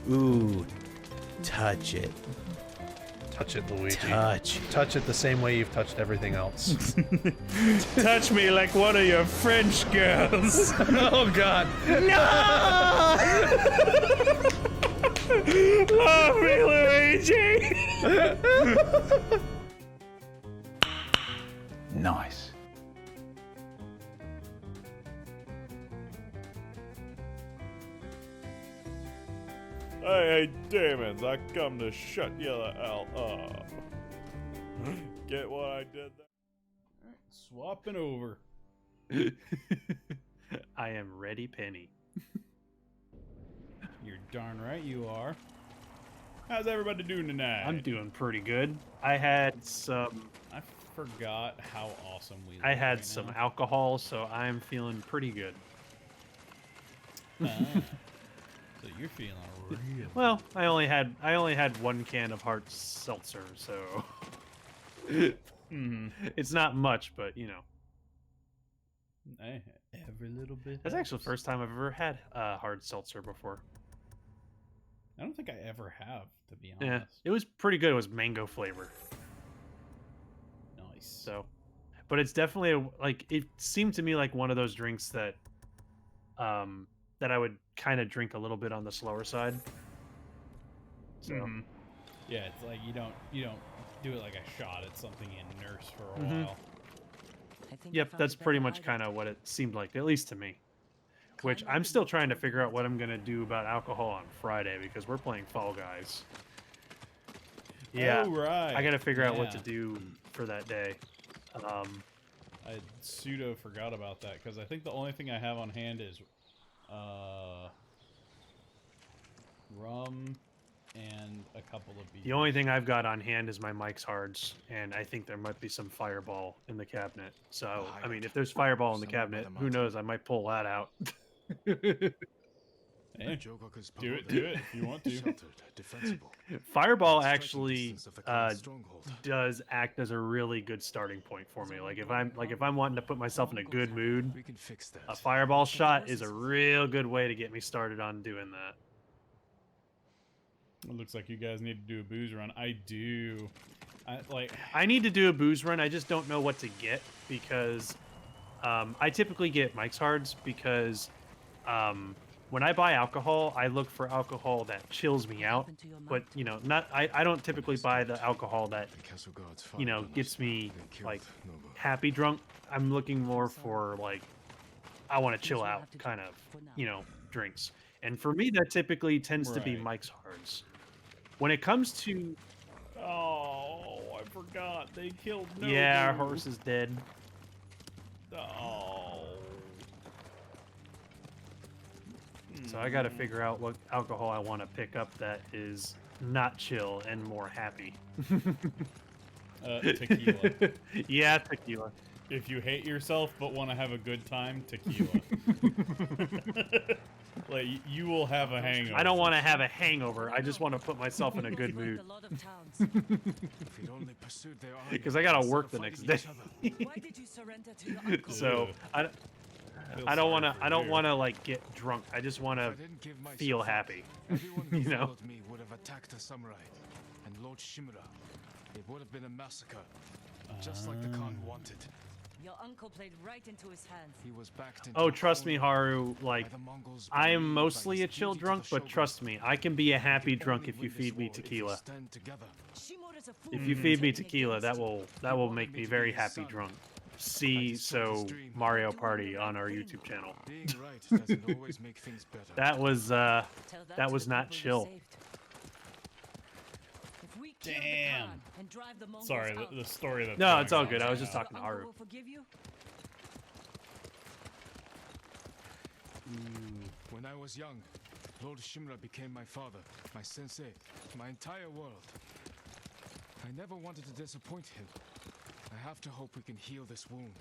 Ooh, touch it. Touch it, Luigi. Touch it. Touch it the same way you've touched everything else. Touch me like one of your French girls. Oh God! Love me, Luigi. Nice. Hey, demons, I come to shut you the hell up. Get what I did there? Alright, swapping over. I am ready, Penny. You're darn right you are. How's everybody doing tonight? I'm doing pretty good. I had some. I forgot how awesome we look I had right some now. alcohol, so I'm feeling pretty good. So you're feeling real. Well, I only had one can of hard seltzer, so it's not much, but you know. Hey, every little bit. That's actually the helps. first time I've ever had hard seltzer before. I don't think I ever have, to be Yeah, honest. it was pretty good. It was mango flavor. Nice. So, but it's definitely like it seemed to me like one of those drinks that, that I would kind of drink a little bit on the slower side. So, Yeah, it's like you don't do it like a shot. It's something you nurse for a while. yep, that's pretty much kind of what it seemed like, at least to me. Which I'm still trying to figure out what I'm gonna do about alcohol on Friday because we're playing Fall Guys. Yeah, Oh, right. I gotta figure out what to Yeah. do for that day. I pseudo forgot about that because I think the only thing I have on hand is rum and a couple of beers. The only thing I've got on hand is my Mike's Hards, and I think there might be some Fireball in the cabinet. So, I mean, if there's Fireball in the cabinet, who knows? I might pull that out. Hey, do it if you want to. Fireball actually does act as a really good starting point for me. Like if I'm wanting to put myself in a good mood, a Fireball shot is a real good way to get me started on doing that. It looks like you guys need to do a booze run. I do. I need to do a booze run. I just don't know what to get because I typically get Mike's Hards because when I buy alcohol, I look for alcohol that chills me out. But you know, I don't typically buy the alcohol that gets me like happy drunk. I'm looking more for like I want to chill out kind of drinks. And for me, that typically tends to be Right. Mike's Hards. When it comes to Oh, I forgot. They killed Nobu. yeah, our horse is dead. Oh. So I got to figure out what alcohol I want to pick up that is not chill and more happy. Tequila. Yeah, tequila. If you hate yourself but want to have a good time, tequila. Like, you will have a hangover. I don't want to have a hangover. I just want to put myself in a good mood. Because I got to work the next day. Why did you surrender to your uncle? So I don't want to. I don't want to like get drunk. I just want to feel happy. You know. Me would have attacked a samurai, and Lord Shimura. It would have been a massacre, just like the Khan wanted. Your uncle played right into his hands. He was backed into Oh, trust me, Haru. Like, by the Mongols I am by mostly his a chill duty to drunk, the but shogun. trust me, I can be a happy drunk Only if you win this feed me war if we tequila. stand together. Shimura's a fool If you for feed me turning tequila, against that will make me very happy drunk. See so Mario Party on our YouTube channel. Being right doesn't always make things better. That was Tell that to was the not people you chill. saved. If we kill the Damn. Khan and drive the Mongols Sorry, out, the story that's No, going it's all on good. I right was just now. talking to your uncle Haru. will forgive you? When I was young, Lord Shimura became my father, my sensei, my entire world. I never wanted to disappoint him. I have to hope we can heal this wound.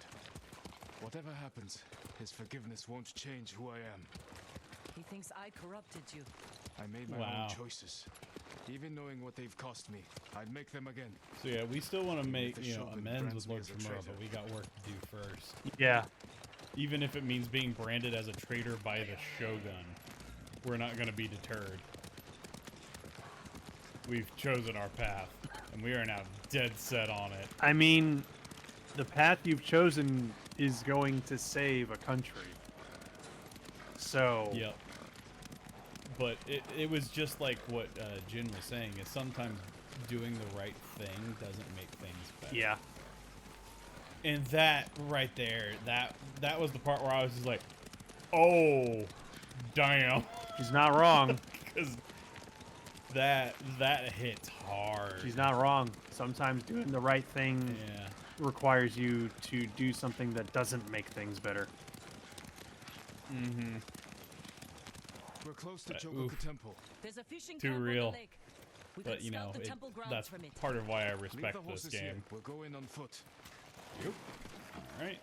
Whatever happens, his forgiveness won't change who I am. He thinks I corrupted you. I made my Wow. own choices. Even knowing what they've cost me, I'd make them again. So yeah, we still want to make, the you know, shogun amends with brands me Lord as a Shimura, traitor. but we got work to do first. Yeah. Even if it means being branded as a traitor by the shogun, we're not going to be deterred. we've chosen our path, and we are now dead set on it. I mean, the path you've chosen is going to save a country. So Yep. But it was just like what Jin was saying, is sometimes doing the right thing doesn't make things better. yeah, And that right there, that was the part where I was just like, oh, damn. she's not wrong. Because that hits hard. She's not wrong. Sometimes doing the right thing Yeah. requires you to do something that doesn't make things better. Mm-hmm. We're close to oof. Jogoku Temple. There's a fishing Too camp on the real. lake. We But can you know, scout the temple grounds that's from it. part of why I Leave respect the this horses here. game. We'll go in on foot. Yep. All right.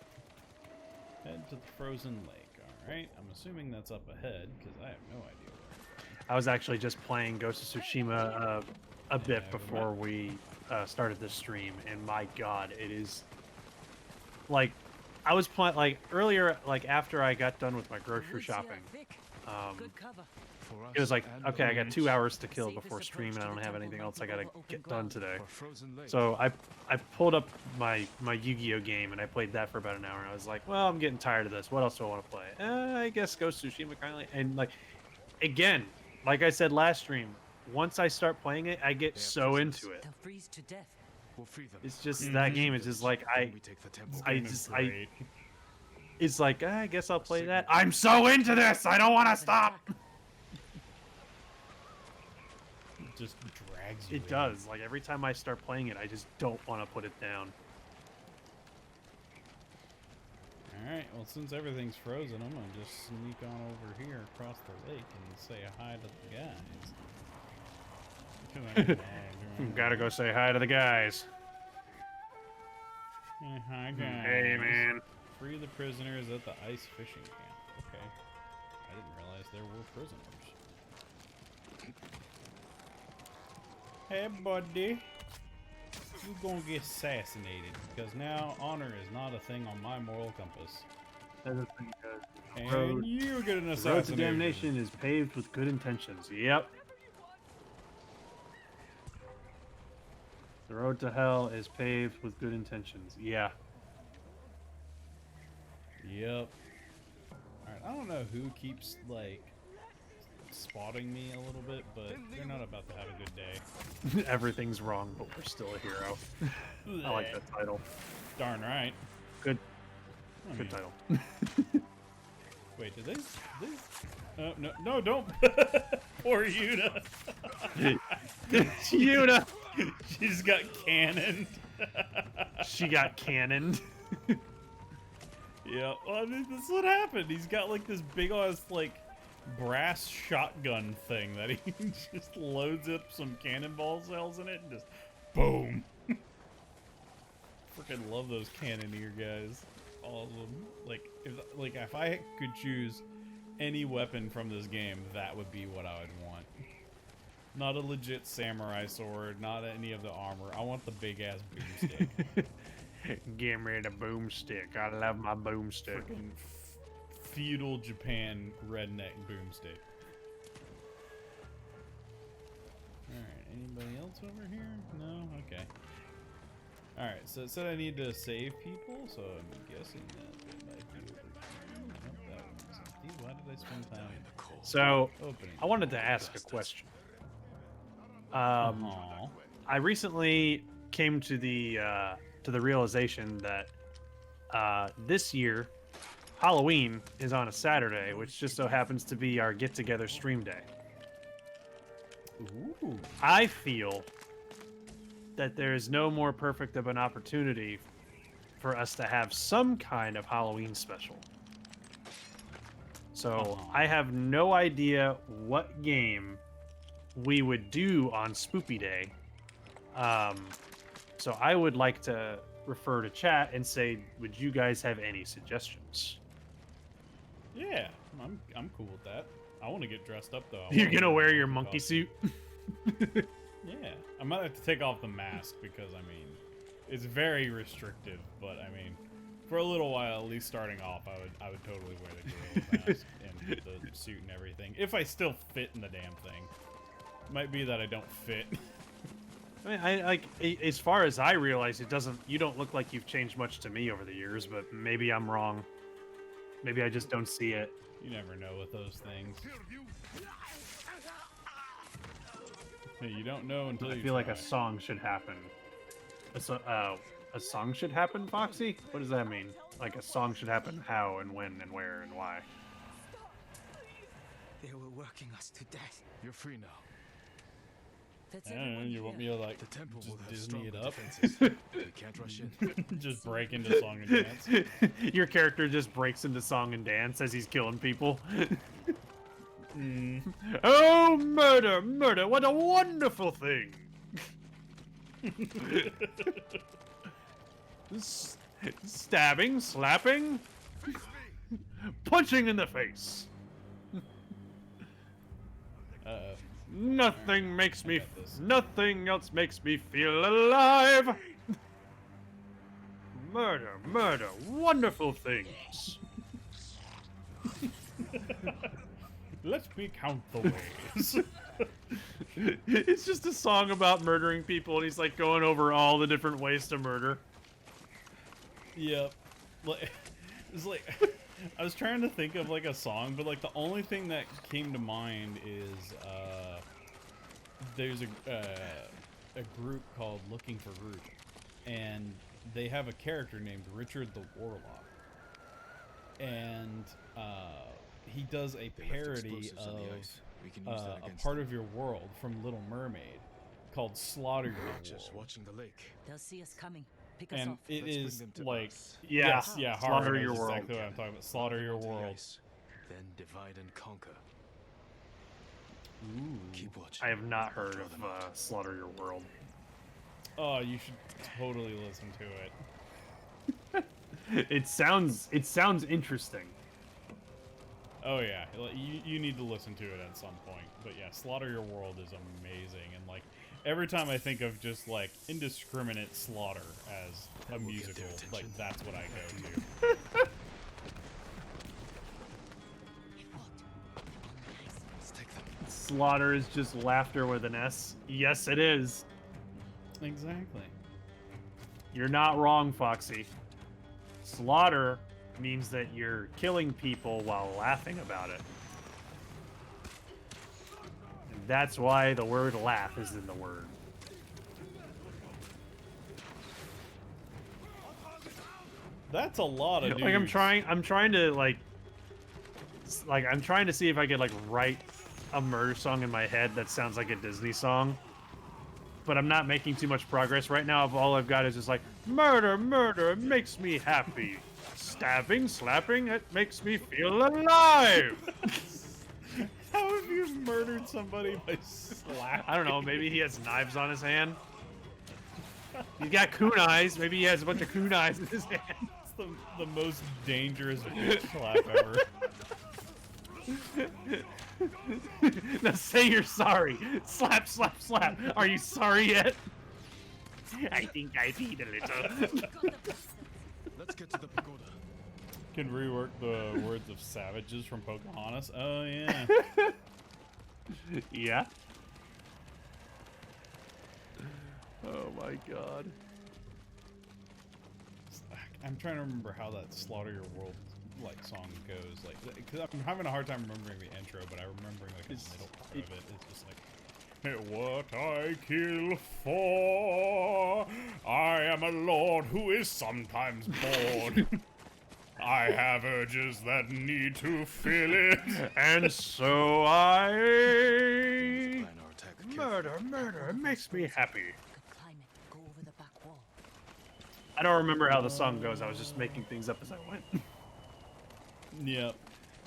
Head to the frozen lake. All right. I'm assuming that's up ahead because I have no idea where. I was actually just playing Ghost of Tsushima a bit Yeah, before we started the stream, and my God, it is like I was playing like earlier, like after I got done with my grocery Woods here are shopping. thick. Good cover. For us It was like, and okay, I got others, 2 hours to kill Safest before approach stream, and to I the don't have temple anything might else be I gotta over open get done ground. today. or Frozen Lake. So I pulled up my Yu-Gi-Oh game and I played that for about an hour, and I was like, well, I'm getting tired of this. What else do I want to play? I guess Ghost of Tsushima currently. And like, again, like I said last stream, once I start playing it, I get They are so prisoners. into it. They'll freeze to death. We'll free them. It's just that game is just like Then we take the temple. I Game is just great. it's like I guess I'll play that. I'm so into this. I don't want to There's an stop. attack. It just drags you. It in. does. Like every time I start playing it, I just don't want to put it down. All right. Well, since everything's frozen, I'm gonna just sneak on over here across the lake and say hi to the guys. Gotta go say hi to the guys. Hi guys. Hey man. Free the prisoners at the ice fishing camp. Okay. I didn't realize there were prisoners. Hey buddy. You gonna get assassinated because now honor is not a thing on my moral compass. And Road- you get an The road to assassination. damnation is paved with good intentions. Yep. The road to hell is paved with good intentions. Yeah. Yep. Alright, I don't know who keeps, like, spotting me a little bit, but they're not about to have a good day. Everything's wrong, but we're still a hero. I like that title. Darn right. Good. I Good mean, title. Wait, did they? Oh, no, don't. Poor Yuta. Yuna! She just got cannoned. She got cannoned. Yeah, well, I mean, this is what happened. He's got like this big ass like brass shotgun thing that he just loads up some cannonball cells in it and just boom. Freaking love those cannoneer guys. Awesome. Like if I could choose any weapon from this game, that would be what I would want. Not a legit samurai sword, not any of the armor. I want the big ass boomstick. Give me the boomstick. I love my boomstick. Freaking feudal Japan redneck boomstick. Alright, anybody else over here? No? Okay. Alright, so it said I need to save people, so I'm guessing that it might be over here. Nope, that one's empty. Why did I spend time So, opening? I wanted to ask a question. Aw. I recently came to the realization that this year Halloween is on a Saturday, which just so happens to be our get-together stream day. Ooh. I feel that there is no more perfect of an opportunity for us to have some kind of Halloween special. So I have no idea what game we would do on Spoopy Day. So I would like to refer to chat and say, would you guys have any suggestions? Yeah, I'm cool with that. I want to get dressed up though. You're gonna wear your monkey suit? Yeah, I might have to take off the mask because I mean, it's very restrictive. But I mean, for a little while, at least starting off, I would totally wear the gorilla mask and the suit and everything if I still fit in the damn thing. Might be that I don't fit. I mean, as far as I realize, it doesn't. You don't look like you've changed much to me over the years, but maybe I'm wrong. Maybe I just don't see it. You never know with those things. Hey, you don't know until I you feel like a try. song should happen. A song should happen, Foxy? What does that mean? Like a song should happen how and when and where and why? They were working us to death. You're free now. That's I don't know, everyone you want me here. to like The temple will just have Disney it stronger up? defenses. We can't rush in. Just break into song and dance? Your character just breaks into song and dance as he's killing people. Oh, murder, murder, what a wonderful thing! Stabbing, slapping, punching in the face. Uh-oh. Nothing makes me, got this. nothing else makes me feel alive. Murder, murder, wonderful things. Let me count the ways. It's just a song about murdering people, and he's like going over all the different ways to murder. Yep. Like, it's like I was trying to think of like a song, but like the only thing that came to mind is there's a group called Looking for Root, and they have a character named Richard the Warlock, and he does a They left parody explosives on the of ice. We can use that a against part them. of your world from Little Mermaid called Slaughter Your Just World. watching the lake. They'll see us coming. Pick us And off. it Let's bring is them to like us. Yeah, yes, yeah, Slaughter Slaughter Your is World. exactly what I'm talking about. Slaughter Your Onto the World. ice, then divide and conquer. Ooh. Keep watching. I have not heard Draw of them out. Slaughter Your World. Oh, you should totally listen to it. It sounds interesting. Oh yeah, like, you need to listen to it at some point. But yeah, Slaughter Your World is amazing, and like every time I think of just like indiscriminate slaughter as a That will get musical, their like attention. that's what I go to. Let's take them. Slaughter is just laughter with an S. Yes, it is. Exactly. You're not wrong, Foxy. Slaughter means that you're killing people while laughing about it. And that's why the word laugh is in the word. That's a lot of Like I'm dudes. trying to I'm trying to see if I could like write a murder song in my head that sounds like a Disney song. But I'm not making too much progress right now. All I've got is just like murder, murder, it makes me happy. Stabbing, slapping, it makes me feel alive. How have you murdered somebody by slap? I don't know, maybe he has knives on his hand. He's got kunais. Maybe he has a bunch of kunais in his hand. It's the most dangerous bitch slap ever. Now say you're sorry. Slap, slap, slap. Are you sorry yet? I think I peed a little. Let's get to the pagoda. Can rework the words of savages from Pocahontas. Oh yeah. Yeah. Oh my god. I'm trying to remember how that Slaughter Your World like song goes. Like, because I'm having a hard time remembering the intro, but I'm remembering like the middle part of it. It's just like, "Hey, what I kill for, I am a lord who is sometimes bored. I have urges that need to fill it." And so I Plan our attack carefully. murder, murder. It makes me happy. Could climb it. Go over the back wall. I don't remember how the song goes. I was just making things up as I went. Yep.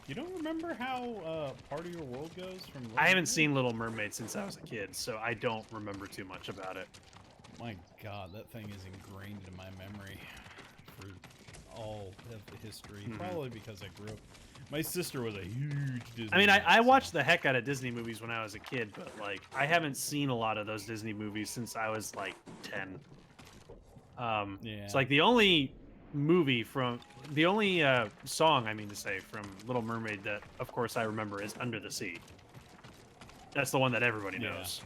You don't remember how Part of Your World goes from? Little I haven't Mermaid? seen Little Mermaid since I was a kid, so I don't remember too much about it. My God, that thing is ingrained in my memory for all of the history. Probably because I grew up. My sister was a huge Disney. I mean, nut, I so- watched the heck out of Disney movies when I was a kid, but like I haven't seen a lot of those Disney movies since I was like 10. Yeah. It's like the only song I mean to say from Little Mermaid that, of course, I remember is Under the Sea. That's the one that everybody Yeah. knows.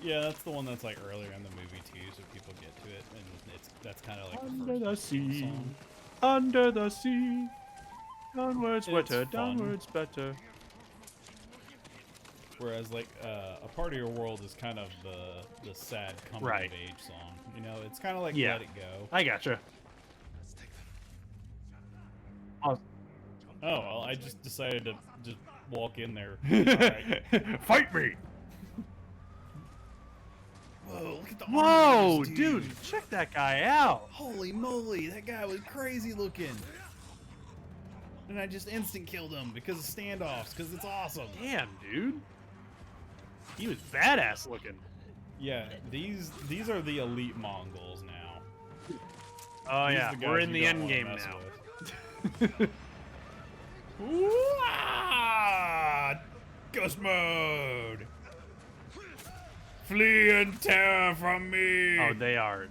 Yeah, that's the one that's like earlier in the movie too, so people get to it, and that's kind of like Under the the first sea, song. under the sea, downwards It's better, fun. downwards better. Whereas like A Part of Your World is kind of the sad coming Right. of age song. You know, it's kind of like Yeah. Let It Go. I gotcha. Oh well, I just decided to just walk in there. Alright. Fight me! Whoa, look at the Whoa, armors, dude, check that guy out. Holy moly, that guy was crazy looking. And I just instant killed him because of standoffs, because it's awesome. Damn, dude. He was badass looking. Yeah, these are the elite Mongols now. Oh These yeah, are the we're guys in you the don't end wanna game mess now. with. Wah! Ghost mode. Flee in terror from me. Oh, they are.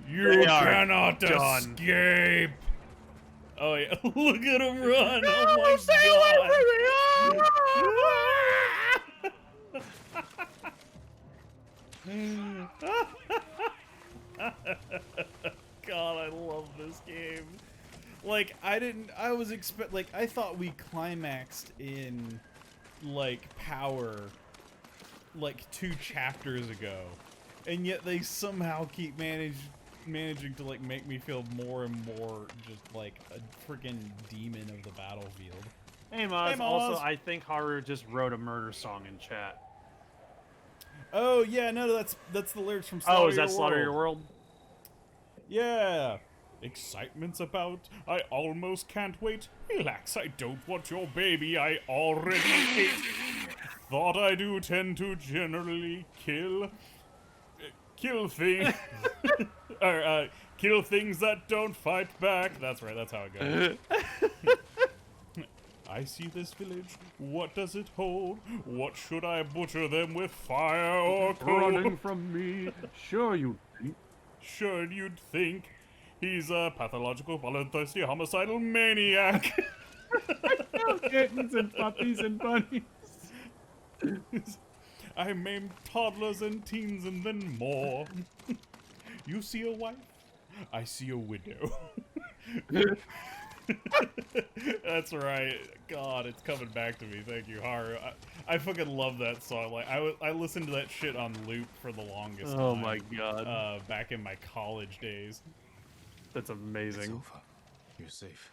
You they are cannot done. escape. Oh yeah, look at him run! Oh my god! God, I love this game. Like, I was I thought we climaxed in, like, Power, like, 2 chapters ago. And yet they somehow keep managing to, like, make me feel more and more just, like, a freaking demon of the battlefield. Hey, Moz. Hey, Moz. Also, I think Haru just wrote a murder song in chat. Oh, yeah, no, that's the lyrics from Slaughter Oh, is that Slaughter Your World? Yeah. Excitement's about. I almost can't wait. Relax, I don't want your baby. I already ate. Thought I do tend to generally kill things. or, kill things that don't fight back. That's right, that's how it goes. I see this village. What does it hold? What should I butcher them with, fire or coal? Running from me. Sure you think. Sure, you'd think he's a pathological, bloodthirsty, homicidal maniac. Kittens and puppies and bunnies. I maimed toddlers and teens and then more. You see a wife? I see a widow. That's right. God, it's coming back to me. Thank you, Haru. I fucking love that song. Like, I listened to that shit on loop for the longest time. Oh my god. Back in my college days. That's amazing. It's over. You're safe.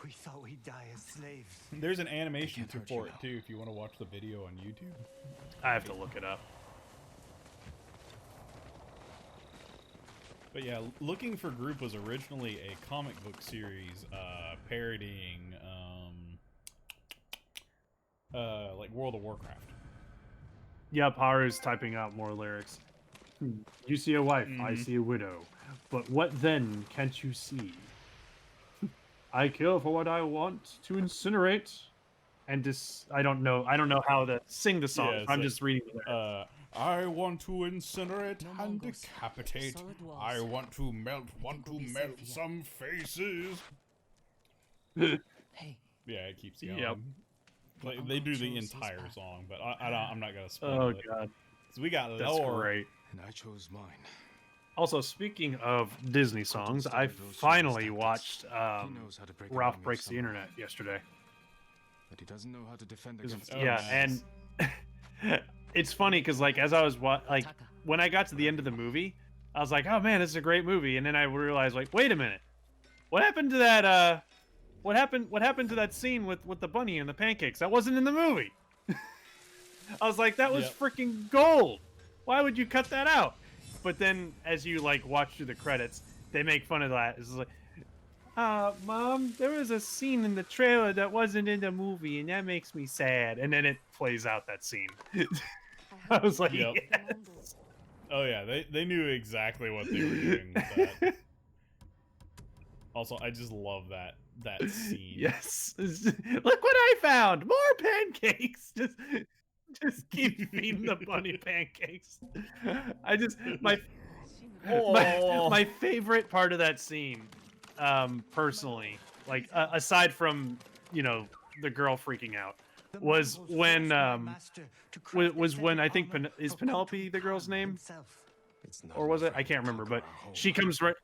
We thought we'd die as slaves. There's an animation can't hurt for you it now. too if you want to watch the video on YouTube. I have to look it up. But yeah, Looking for Group was originally a comic book series parodying like World of Warcraft. Yep, Haru's typing out more lyrics. You see a wife, I see a widow. But what then can't you see? I kill for what I want to incinerate. And I don't know how to sing the song. Yeah, it's I'm like, just reading the lyrics. I want to incinerate No and Mongols. decapitate. Solid walls. I want to melt we'll be safe here. some faces. Hey, Yeah, it keeps going. Yep. Like, they do the Uncle chose his entire path. song, but I'm not gonna spoil Oh it. god, So we got that's lore. great. And I chose mine. Also, speaking of Disney songs, I finally watched He knows how to break an Ralph army of Breaks the someone, Internet yesterday. but he doesn't know how to defend It was- against Oh, yeah, nice. and it's funny because like as I was like Taka. when I got to the end of the movie, I was like, oh man, this is a great movie, and then I realized like, wait a minute, what happened to that? What happened to that scene with the bunny and the pancakes? That wasn't in the movie. I was like, that was Yep. freaking gold. Why would you cut that out? But then as you like watch through the credits, they make fun of that. It's like, Mom, there was a scene in the trailer that wasn't in the movie, and that makes me sad. And then it plays out that scene. I was like, Yep. yes. Oh yeah, they knew exactly what they were doing with that. Also, I just love that scene. Yes. Look what I found! More pancakes! Just keep feeding the bunny pancakes. I just my favorite part of that scene, personally, like aside from the girl freaking out, The was Mongols when forced my master to craft was when I aesthetic think armor is for Penelope Khotun the girl's Khan name, himself. or was it? I can't remember, but she comes right.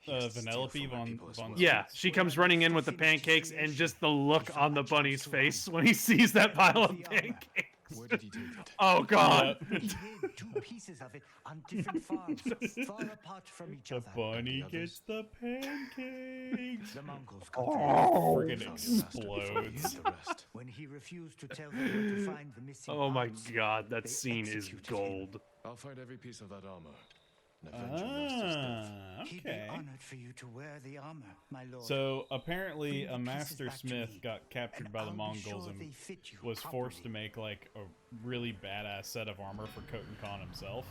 Vanellope von Yeah, she comes running in with the pancakes, and just the look on the bunny's face when he sees that pile of pancakes. Where did he take it? Oh God! He hid 2 pieces of it on different farms, far apart from each The other. bunny others? gets the pancakes. The Mongols Friggin' Found your master before he hid explodes. the rest. when he refused to tell them where to find the missing Oh my parts, God, that they scene is executed him. gold. I'll find every piece of that armor and avenge your master's death. He'd be Okay. honored for you to wear the armor, my lord. So apparently, Bring a the pieces master back to smith me, got captured and by the I'll be Mongols sure and they fit you was forced to properly. make like a really badass set of armor for Khotun Khan himself.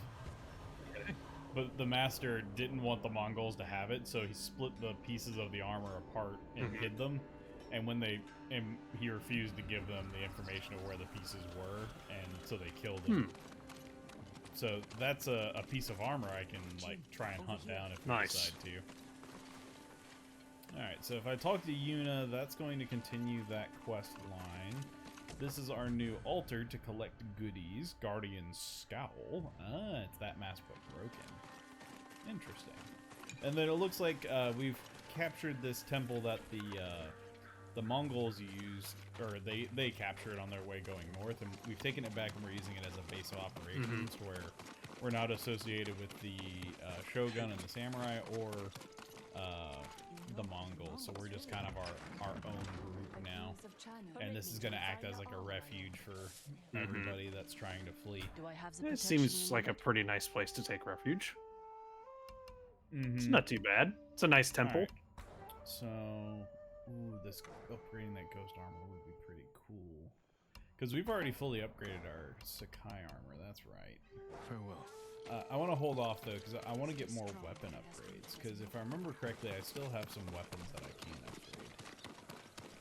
But the master didn't want the Mongols to have it, so he split the pieces of the armor apart and hid them. And when he refused to give them the information of where the pieces were, and so they killed him. So that's a piece of armor I can like try and hunt down if we Nice. decide to. Alright, so if I talk to Yuna, that's going to continue that quest line. This is our new altar to collect goodies. Guardian's Scowl. Ah, it's that mask but broken. Interesting. And then it looks like we've captured this temple that the Mongols used, or they captured on their way going north, and we've taken it back and we're using it as a base of operations where we're not associated with the Shogun and the Samurai or the Mongols, so we're just kind of our own group now. And this is going to act as like a refuge for everybody that's trying to flee. Do I have the It protection seems you like a need? pretty nice place to take refuge. It's Mhm. not too bad. It's a nice temple. Alright. So, ooh, this upgrading that ghost armor would be pretty cool. Because we've already fully upgraded our Sakai armor, that's right. Farewell. I want to hold off though, because I want to get more weapon upgrades. Because if I remember correctly, I still have some weapons that I can upgrade.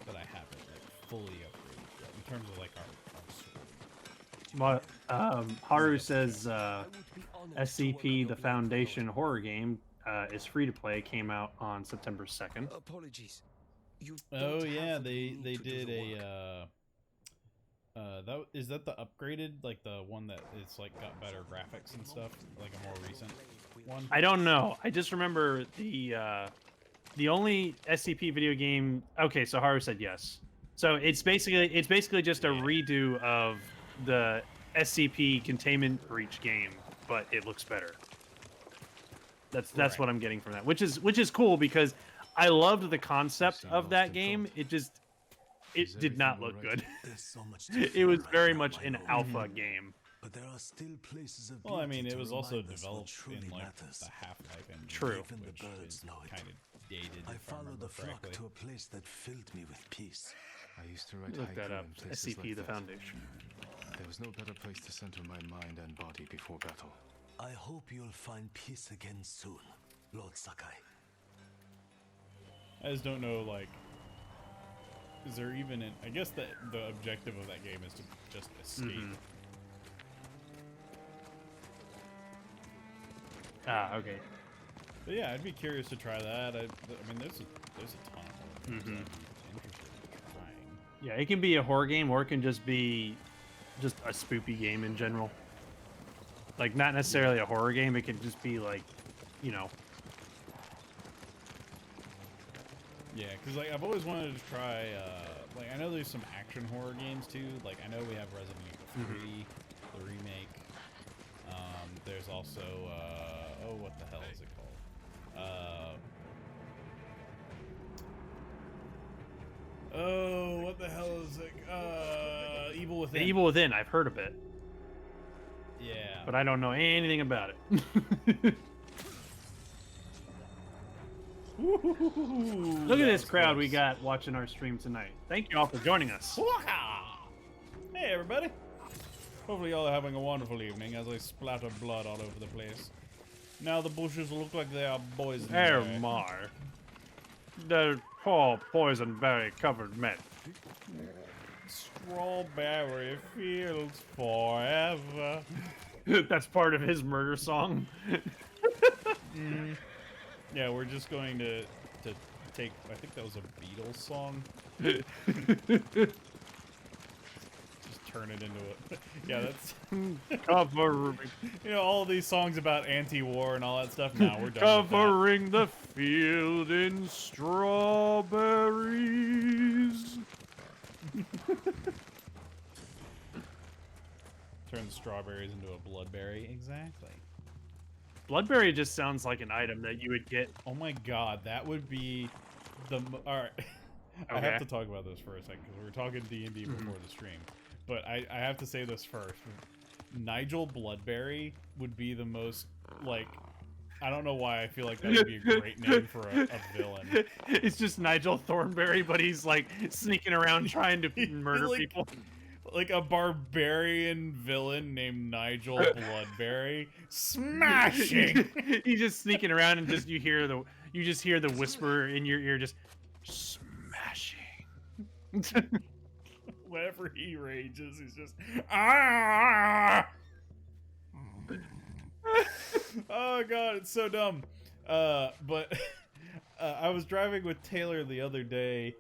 That I haven't like fully upgraded yet, in terms of like our sword. Haru says SCP, the Foundation horror game, is free to play. Came out on September 2nd. Apologies. You Oh don't yeah, have the they room to do did the work. is that the upgraded, like the one that it's like got better graphics and stuff, like a more recent one? I don't know. I just remember the only SCP video game. Okay, so Haru said yes. So it's basically just a redo of the SCP Containment Breach game, but it looks better. That's Right. what I'm getting from that, which is cool because I loved the concept seem of lost that in game. thought. It Is did not everything look alright? good. There's so much to It fear was right very now, much my an lord. alpha game. But there are still places of Well, I beauty mean, it to was also remind us what developed truly in like matters. the Half-Life engine, True. Even the which birds is know it. kind of dated. I if I followed remember the flock correctly. to a place that filled me with peace. I used to write Look haiku that up. in places SCP, like the that. Foundation. There was no better place to center my mind and body before battle. I hope you'll find peace again soon, Lord Sakai. I just don't know, like, is there even an... I guess the objective of that game is to just escape. Ah, okay. But yeah, I'd be curious to try that. I mean, there's a ton of horror games I'd be interested in trying. Yeah, it can be a horror game, or it can just be just a spoopy game in general. Like, not necessarily a horror game. It can just be like, you know. Yeah, because like I've always wanted to try. Like I know there's some action horror games too. Like I know we have Resident Evil 3, the remake. There's also oh, what the hell is it called? Oh, what the hell is it? Evil The Within. Evil Within, I've heard of it, Yeah. but I don't know anything about it. Look at this crowd we got watching our stream tonight. Thank you all for joining us. Hey everybody! Hopefully y'all are having a wonderful evening as I splatter blood all over the place. Now the bushes look like they are poisoned. There, Mar. The poor poison berry covered men. Strawberry fields forever. That's part of his murder song. Yeah, we're just going to take. I think that was a Beatles song. turn it into a yeah. That's Covering, you know all these songs about anti-war and all that stuff. Now we're done with that. covering the field in strawberries. Turn the strawberries into a bloodberry. Exactly. Bloodberry just sounds like an item that you would get. Oh my god, that would be the all right. I have to talk about this for a second because we were talking D&D before the stream, but I have to say this first. Nigel Bloodberry would be the most like. I don't know why I feel like that would be a great name for a villain. It's just Nigel Thornberry, but he's like sneaking around trying to murder like, people. Like a barbarian villain named Nigel Bloodberry. Smashing! He's just sneaking around and just you just hear the whisper in your ear just smashing. Whenever he rages, he's just ah! Oh god, it's so dumb. But I was driving with Taylor the other day,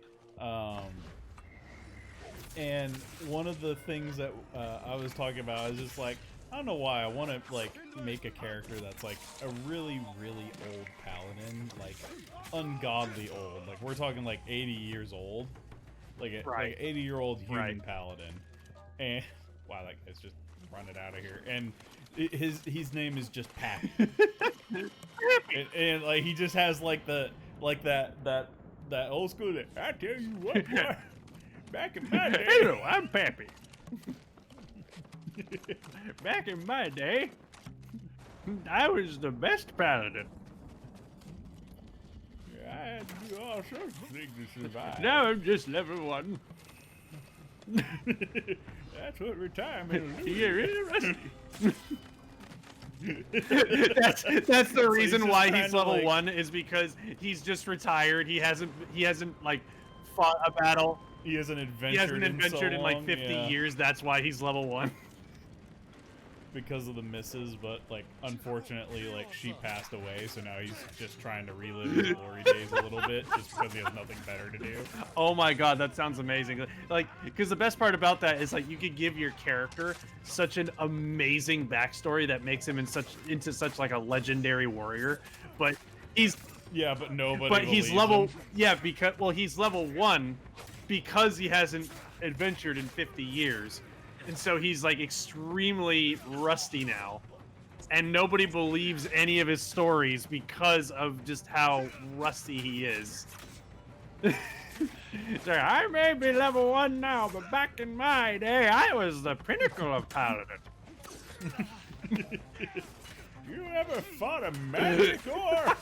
and one of the things that I was talking about, I was just like, I don't know why I want to like make a character that's like a really, really old paladin, like ungodly old. Like we're talking like 80 years old, like a like 80-year-old human paladin. And wow, that guy's just running out of here. And his name is just Pappy. and like he just has like that old school. I tell you what, boy, back in my day. Hello, I'm Pappy. Back in my day, I was the best paladin. I had to do all sorts of things to survive. Now I'm just level 1. That's what retirement is. You're really rusty. that's the reason why he's level 1 is because he's just retired. He hasn't like fought a battle. He hasn't adventured. He hasn't adventured in like long, 50 years. That's why he's level 1. Because of the misses, but like unfortunately, like she passed away, so now he's just trying to relive his glory days a little bit, just because he has nothing better to do. Oh my god, that sounds amazing! Like, because the best part about that is like you could give your character such an amazing backstory that makes him into such like a legendary warrior, but he's but nobody. But he's level him. Because he's level 1 because he hasn't adventured in 50 years. And so he's like extremely rusty now. And nobody believes any of his stories because of just how rusty he is. So I may be level 1 now, but back in my day, I was the pinnacle of paladin. You ever fought a manticore?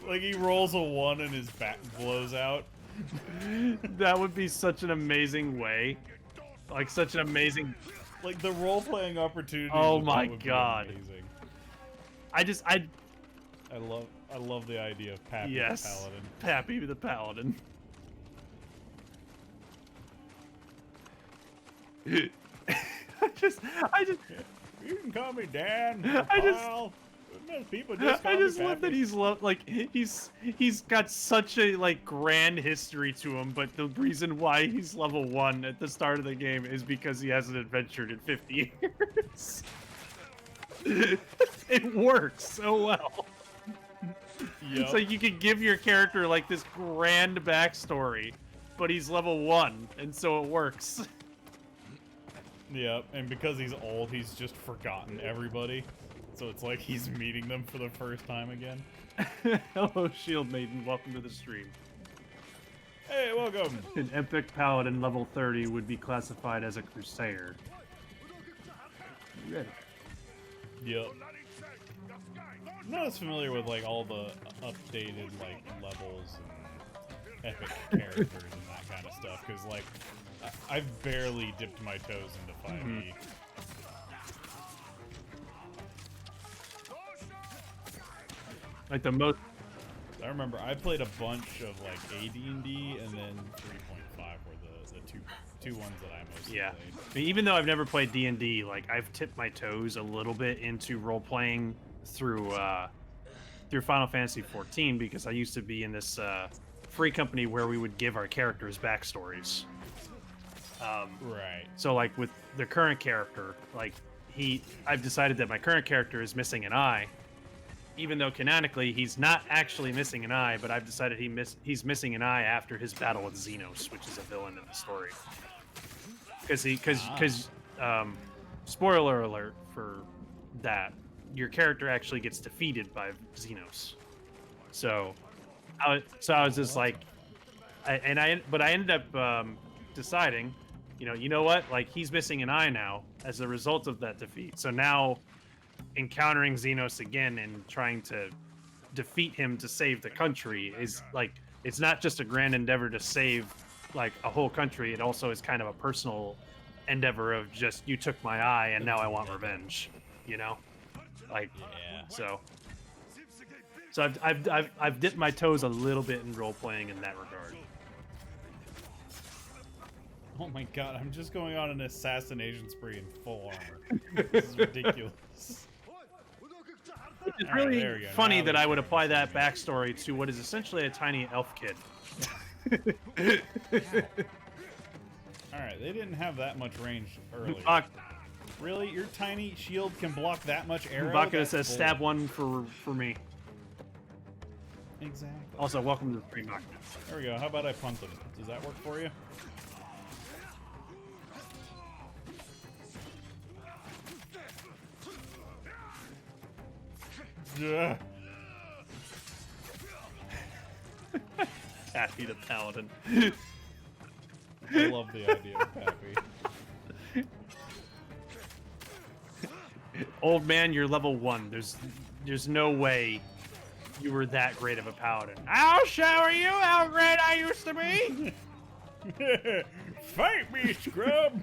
Like he rolls a 1 and his back blows out. That would be such an amazing way. Like such an amazing like the role-playing opportunity. Oh my god. Amazing. I love the idea of Pappy the Paladin. Pappy the Paladin. I just you can call me Dan. People I just love that he's he's got such a like grand history to him, but the reason why he's level 1 at the start of the game is because he hasn't adventured in 50 years. It works so well. It's like you can give your character like this grand backstory, but he's level 1, and so it works. Yep, and because he's old, he's just forgotten everybody. So it's like he's meeting them for the first time again. Hello, Shield Maiden. Welcome to the stream. Hey, welcome. An epic paladin level 30 would be classified as a crusader. Ready. Yep. I'm not as familiar with like all the updated like levels and epic characters and that kind of stuff, because like I've barely dipped my toes into 5e. Like the most. I remember I played a bunch of like AD&D and then 3.5 were the two ones that I mostly played. I mean, even though I've never played D&D, like I've tipped my toes a little bit into role playing through Final Fantasy 14 because I used to be in this Free Company where we would give our characters backstories. Right. So like with the current character, like I've decided that my current character is missing an eye, even though canonically he's not actually missing an eye. But I've decided he's missing an eye after his battle with Xenos, which is a villain in the story. Because spoiler alert for that, your character actually gets defeated by Xenos. So I was just like, I ended up deciding, you know what? Like, he's missing an eye now as a result of that defeat. So now, encountering Xenos again and trying to defeat him to save the country is like, it's not just a grand endeavor to save like a whole country. It also is kind of a personal endeavor of just, you took my eye and now I want revenge. Like, Yeah. So I've dipped my toes a little bit in role playing in that regard. Oh my god, I'm just going on an assassination spree in full armor. This is ridiculous. It's All right, really there we go. funny Now that we I would can apply understand that backstory to what is essentially a tiny elf kid. Alright, they didn't have that much range earlier. Bak- Really? Your tiny shield can block that much arrow? Baka That's says, bull. stab one for me. Exactly. Also, welcome to the stream, Baka. There we go. How about I punt them? Does that work for you? Ugh. Happy the paladin. I love the idea of Pappy. Old man, you're level 1. There's no way you were that great of a paladin. I'll show you how great I used to be. Fight me, scrub!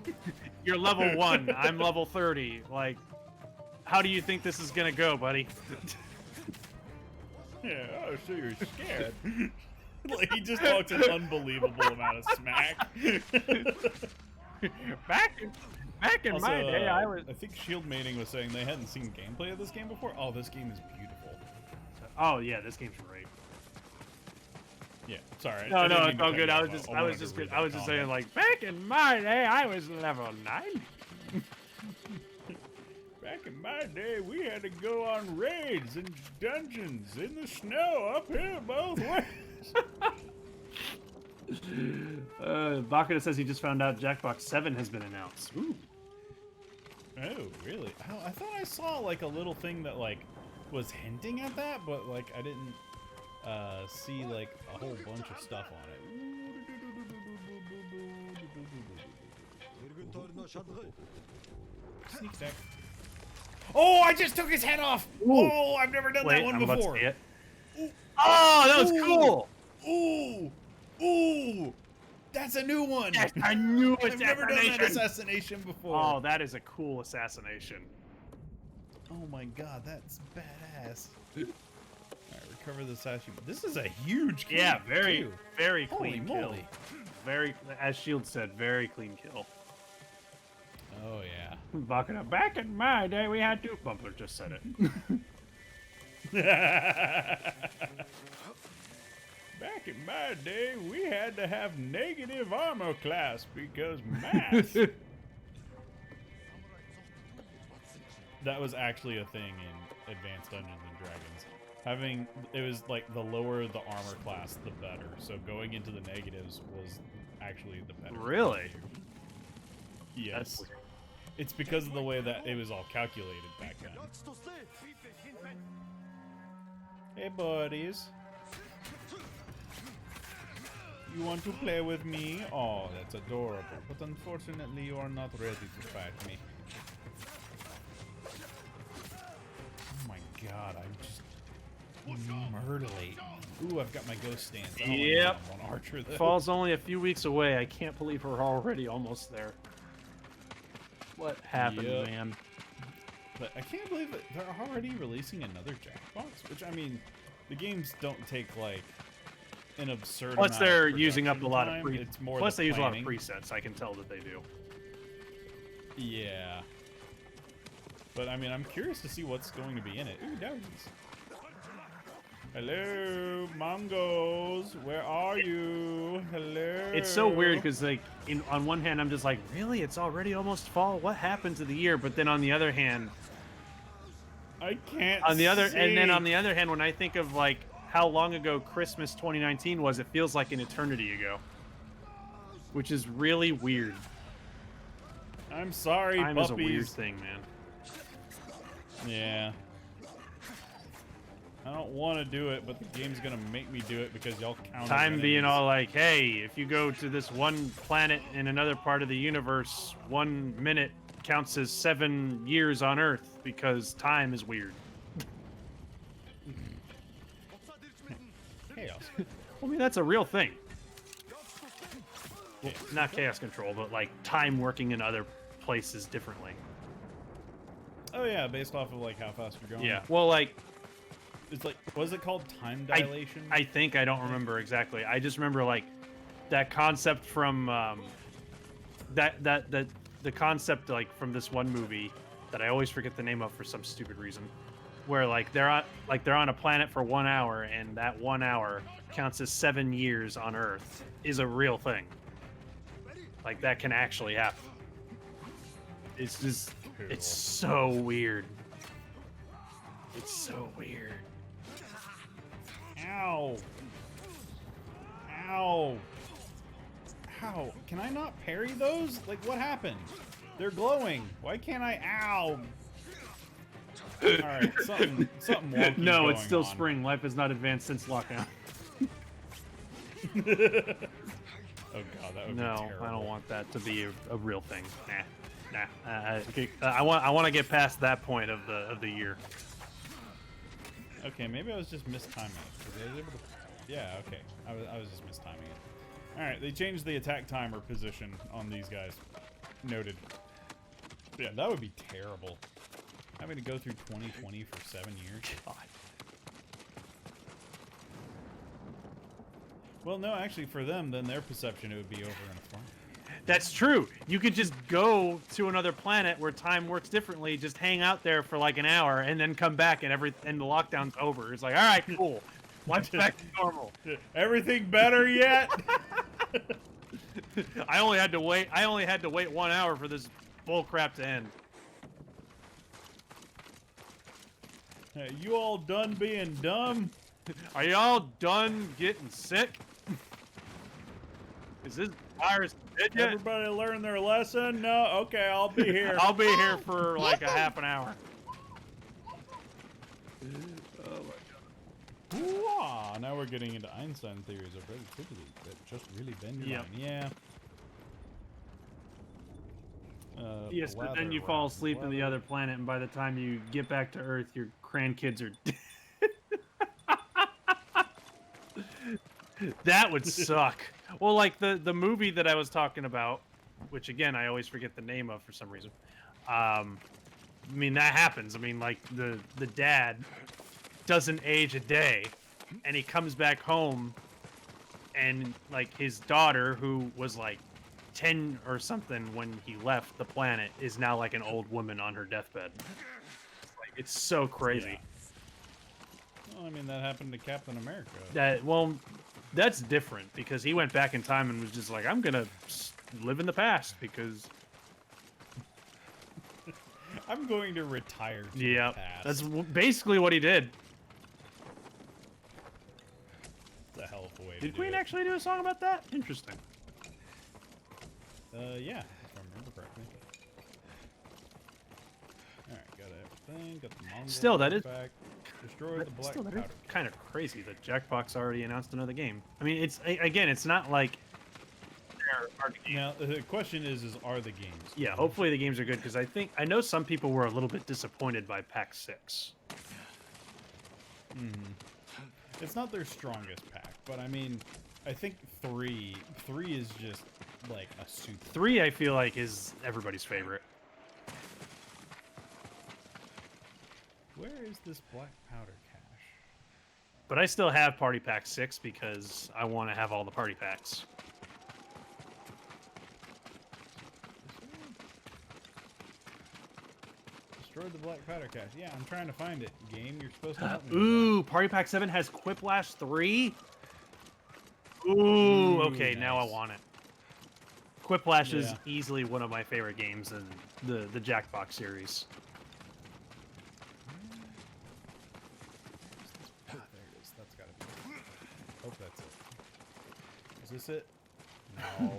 You're level 1. I'm level 30. Like, how do you think this is gonna go, buddy? Yeah, oh, so you're scared. Like, he just talks an unbelievable amount of smack. Back in Also, my day, I think Shield Mating was saying they hadn't seen gameplay of this game before. Oh, this game is beautiful. Oh yeah, this game's great. Yeah, sorry. No, I didn't mean it's to all cut good. you I off. was wanted just to read saying that like, back in my day, I was level 90. Back in my day, we had to go on raids and dungeons in the snow, uphill both ways. Bakata says he just found out Jackbox 7 has been announced. Ooh. Oh, really? I thought I saw like a little thing that like was hinting at that, but like I didn't see like a whole bunch of stuff on it. Sneak attack. Oh, I just took his head off! Ooh. Oh, I've never done Wait, that one I'm about to before. see it. Oh, that was Ooh. cool! Ooh! Ooh! That's a new one! Yes, I knew I've never done that assassination. assassination before. Oh, that is a cool assassination. Oh my god, that's badass. Alright, recover the Tsushima. This is a huge kill. Yeah, very, too. very Holy clean kill. moly. Very, as Shield said, very clean kill. Oh yeah. Bakata, back in my day, we had to. Bumper just said it. Back in my day, we had to have negative armor class because math. That was actually a thing in Advanced Dungeons and Dragons. It was like the lower the armor class, the better. So going into the negatives was actually the better. Really? Yes. That's weird. It's because of the way that it was all calculated back then. Hey, buddies. You want to play with me? Oh, that's adorable. But unfortunately, you are not ready to fight me. Oh my god, I'm just murderate. Ooh, I've got my ghost stance. I don't Yep. want one archer though. Fall's only a few weeks away. I can't believe we're already almost there. What happened, Yep. man? But I can't believe that they're already releasing another Jackbox, which I mean, the games don't take like an absurd Plus, amount they're of using up a production lot time. of pre. It's more Plus, the they use a lot of planning. presets. I can tell that they do. Yeah. But I mean, I'm curious to see what's going to be in it. Ooh, doggies. Hello, Mongos. Where are are you? Hello. It's so weird because like on one hand I'm just like, really, it's already almost fall. What happened to the year? But then on the other hand, I can't. and then on see. the other hand, when I think of like how long ago Christmas 2019 was, it feels like an eternity ago, which is really weird. I'm sorry, Time puppies. is a weird thing, man. Yeah. I don't want to do it, but the game's gonna make me do it because y'all count. Time being all like, hey, if you go to this one planet in another part of the universe, 1 minute counts as 7 years on Earth because time is weird. chaos. I mean, that's a real thing. Well, not chaos control, but like time working in other places differently. Oh yeah, based off of like how fast you're going. Yeah. Well, like It's like, what is it called? Time dilation? I think, I don't remember exactly. I just remember like that concept from the concept like from this one movie that I always forget the name of for some stupid reason, where like they're on a planet for 1 hour and that 1 hour counts as 7 years on Earth is a real thing. Like that can actually happen. It's just it's so weird. It's so weird. Ow. Ow. How? Can I not parry those? Like, what happened? They're glowing. Why can't I? Ow. Alright, something wonky No, it's going still on. spring. Life has not advanced since lockdown. Oh god, that would be No, terrible. I don't want that to be a real thing. Nah. I want to get past that point of the year. Okay, maybe I was just mistiming it. 'Cause I was able to... Yeah, okay. I was just mistiming it. Alright, they changed the attack timer position on these guys. Noted. Yeah, that would be terrible. Having to go through 2020 for 7 years. God. Well, no, actually, for them, then their perception, it would be over in a farm. That's true. You could just go to another planet where time works differently, just hang out there for like an hour, and then come back, and the lockdown's over. It's like, all right, cool. Life's back to normal. Everything better yet? I only had to wait 1 hour for this bull crap to end. Hey, you all done being dumb? Are y'all done getting sick? Is this virus dead yet? Everybody learn their lesson? No? Okay, I'll be here. I'll be here for like a half an hour. Wow, now we're getting into Einstein theories of relativity that just really bend your Yep. mind. Yeah. Yes, but then you fall asleep in the other planet, and by the time you get back to Earth, your grandkids are dead. That would suck. Well, like the movie that I was talking about, which again I always forget the name of for some reason. I mean that happens. I mean like the dad doesn't age a day, and he comes back home, and like his daughter, who was like 10 or something when he left the planet, is now like an old woman on her deathbed. Like, it's so crazy. Yeah. Well, I mean, that happened to Captain America. That's different because he went back in time and was just like, I'm gonna live in the past because I'm going to retire to yeah, the past. that's basically what he did. It's a hell of a way to Did do Queen it. actually do a song about that? Interesting. Yeah, if I remember correctly. Alright, got everything, got the Mongol Still, that is- back. Destroy the black Still, that powder. is kind of crazy that Jackbox already announced another game. I mean, it's not like there are games. Now, the question is are the games? Yeah, good? hopefully the games are good because I know some people were a little bit disappointed by Pack 6. It's not their strongest pack, but I mean, I think 3 is just like a super. 3, I feel like, is everybody's favorite. Where is this black powder cache? But I still have Party Pack 6 because I want to have all the party packs. Destroyed the black powder cache. Yeah, I'm trying to find it. Game, you're supposed to help me. with Ooh, Party Pack 7 has Quiplash 3? Ooh, okay, now I nice. want it. Quiplash is Yeah. easily one of my favorite games in the Jackbox series. Ah, there it is. That's gotta be it. Hope that's it. Is this it? No.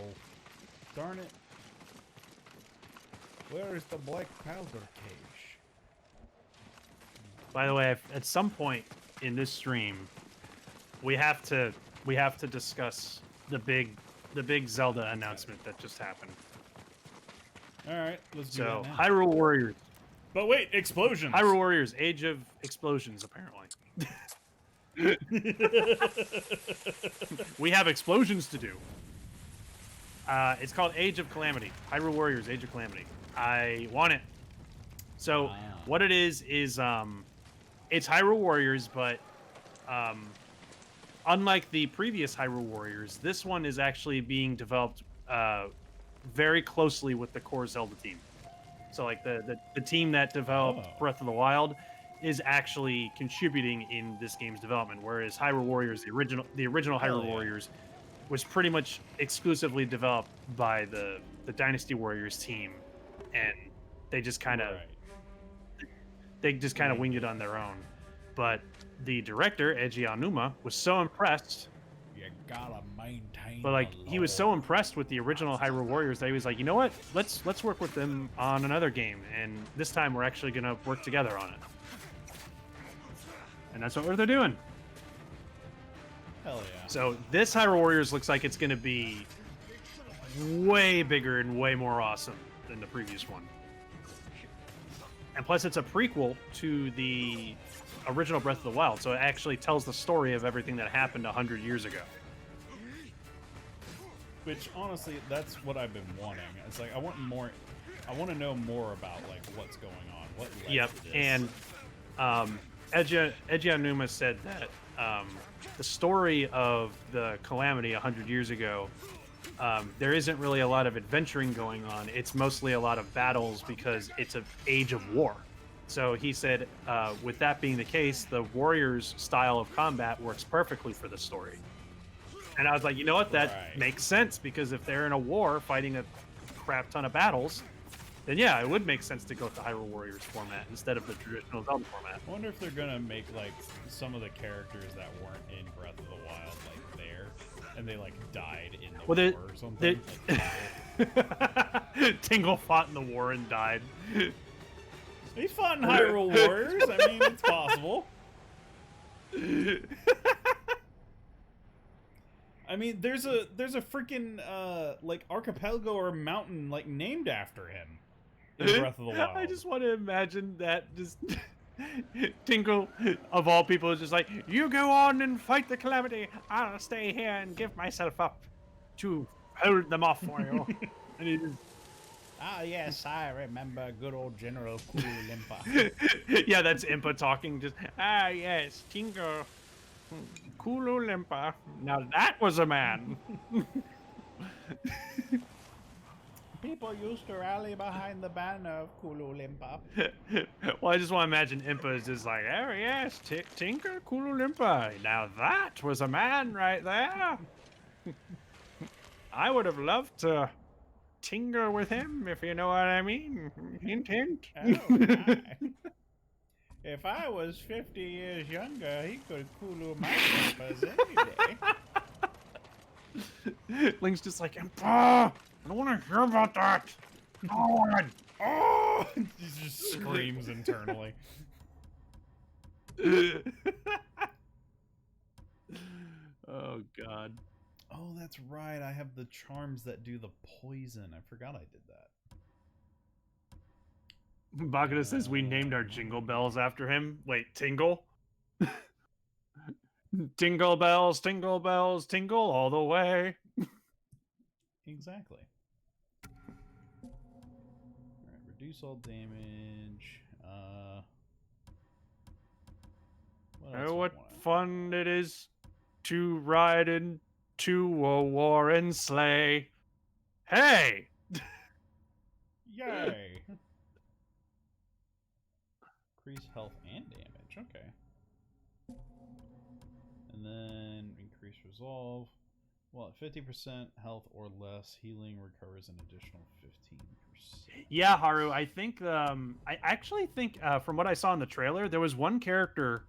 Darn it. Where is the black powder cage? By the way, at some point in this stream, we have to discuss the big Zelda announcement that just happened. Alright, let's do So, that now. Hyrule Warriors. But wait, explosions! Hyrule Warriors, Age of Explosions, apparently. We have explosions to do. It's called Age of Calamity. Hyrule Warriors, Age of Calamity. I want it. So, what it is, it's Hyrule Warriors, but unlike the previous Hyrule Warriors, this one is actually being developed very closely with the core Zelda team. So, like, the team that developed Breath of the Wild is actually contributing in this game's development, whereas Hyrule Warriors, the original Hyrule Warriors, was pretty much exclusively developed by the Dynasty Warriors team, and they just kind of winged it on their own. But the director, Eiji Aonuma, was so impressed. You gotta maintain. But like, he was so impressed with the original Hyrule Warriors that he was like, you know what? Let's work with them on another game, and this time we're actually gonna work together on it. And that's what they're doing. Hell yeah. So this Hyrule Warriors looks like it's gonna be way bigger and way more awesome than the previous one. And plus, it's a prequel to the original Breath of the Wild, so it actually tells the story of everything that happened 100 years ago. Which, honestly, that's what I've been wanting. It's like, I want more... I want to know more about, like, what's going on. What led to this. And Eiji Aonuma said that the story of the Calamity 100 years ago, there isn't really a lot of adventuring going on. It's mostly a lot of battles because it's an age of war. So he said, with that being the case, the Warriors' style of combat works perfectly for the story. And I was like, you know what? That makes sense, because if they're in a war fighting a crap ton of battles, then yeah, it would make sense to go with the Hyrule Warriors format instead of the traditional Zelda format. I wonder if they're gonna make, like, some of the characters that weren't in Breath of the Wild, like, there, and they, like, died in the war or something. Tingle fought in the war and died. He fought in Hyrule Warriors. I mean, it's possible. I mean, there's a freaking like archipelago or mountain like named after him in Breath of the Wild. I just want to imagine that just Tingle, of all people, is just like, you go on and fight the Calamity. I'll stay here and give myself up to hold them off for you. And he just... Ah, yes, I remember good old General Kulu Limpa. Yeah, that's Impa talking. Just, ah, yes, Tingle. Kulu Limpa. Now that was a man. People used to rally behind the banner of Kulu Limpa. Well, I just want to imagine Impa is just like, oh yes, Tinker Kulu Limpa. Now that was a man right there. I would have loved to tinker with him, if you know what I mean. Hint, hint. Oh, my. If I was 50 years younger, he could Kulu my Limpas any day. Link's just like, Impa! I don't want to hear about that. God. Oh! He just screams internally. Oh, God. Oh, that's right. I have the charms that do the poison. I forgot I did that. Bagada says we named our jingle bells after him. Wait, Tingle? Tingle bells, tingle all the way. Exactly. Alright, reduce all damage. Oh, what fun it is to ride into a war and slay. Hey! Yay! Increase health and damage. Okay. And then increase resolve. 50% health or less. Healing recovers an additional 15%. Yeah, Haru. I think. I actually think from what I saw in the trailer, there was one character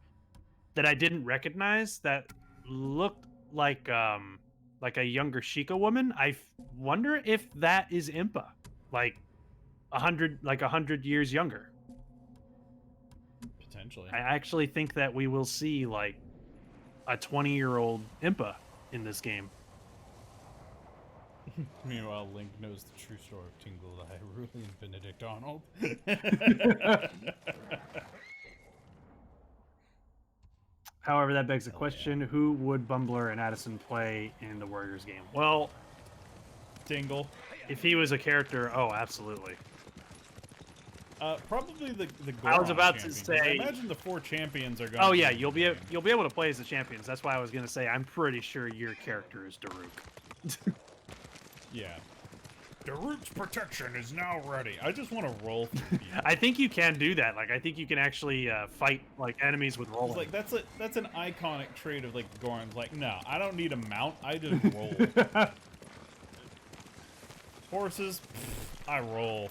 that I didn't recognize that looked like a younger Sheikah woman. Wonder if that is Impa, like 100 years younger. Potentially. I actually think that we will see like a 20-year-old Impa in this game. Meanwhile, Link knows the true story of Tingle, Hyrule, and Benedict Arnold. However, that begs the question: who would Bumbler and Addison play in the Warriors game? Well, Tingle. if he was a character, oh, absolutely. Probably the I was Goron about to champion, 'cause say. I imagine the 4 champions are going. Oh yeah, you'll be able to play as the champions. That's why I was gonna say I'm pretty sure your character is Daruk. Yeah. Daruk's protection is now ready. I just want to roll through people. I think you can do that. Like I think you can actually fight like enemies with rolling. It's like that's an iconic trait of like Goron's. Like, no, I don't need a mount. I just roll. Horses, I roll.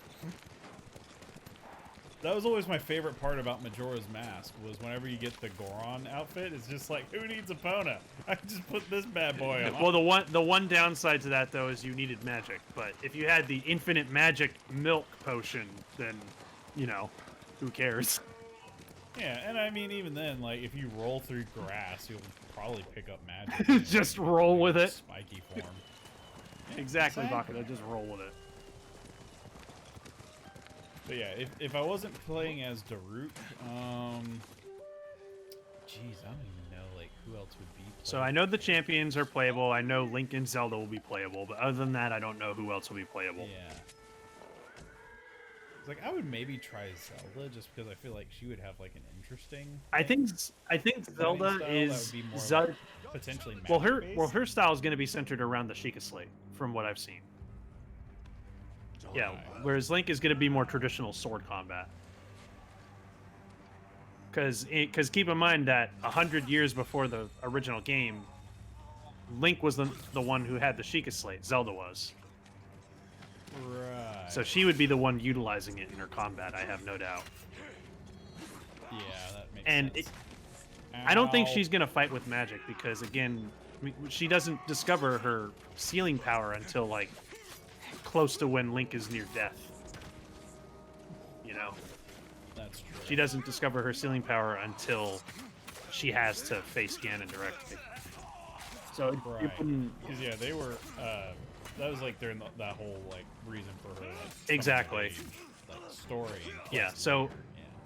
That was always my favorite part about Majora's Mask, was whenever you get the Goron outfit, it's just like, who needs Epona? I can just put this bad boy on. Well, the one downside to that though is you needed magic. But if you had the infinite magic milk potion, then you know, who cares? Yeah, and I mean, even then, like, if you roll through grass, you'll probably pick up magic. Just roll with it. Spiky form. Yeah, exactly, Bakuda. Just roll with it. But yeah, if I wasn't playing as Daruk, jeez, I don't even know like who else would be playable. So I know the champions are playable. I know Link and Zelda will be playable, but other than that, I don't know who else will be playable. Yeah. It's like I would maybe try Zelda just because I feel like she would have like an interesting. I think Zelda is potentially. Well, her style is going to be centered around the Sheikah Slate, from what I've seen. Yeah, whereas Link is going to be more traditional sword combat. Because keep in mind that 100 years before the original game, Link was the one who had the Sheikah Slate. Zelda was. Right. So she would be the one utilizing it in her combat, I have no doubt. Yeah, that makes sense. I don't think she's going to fight with magic because, again, she doesn't discover her sealing power until, like, close to when Link is near death. You know? That's true. She doesn't discover her sealing power until she has to face Ganon directly. So, right. Because, yeah, they were... that was, like, during that whole, like, reason for her, like... Exactly. Like, story. Yeah, so...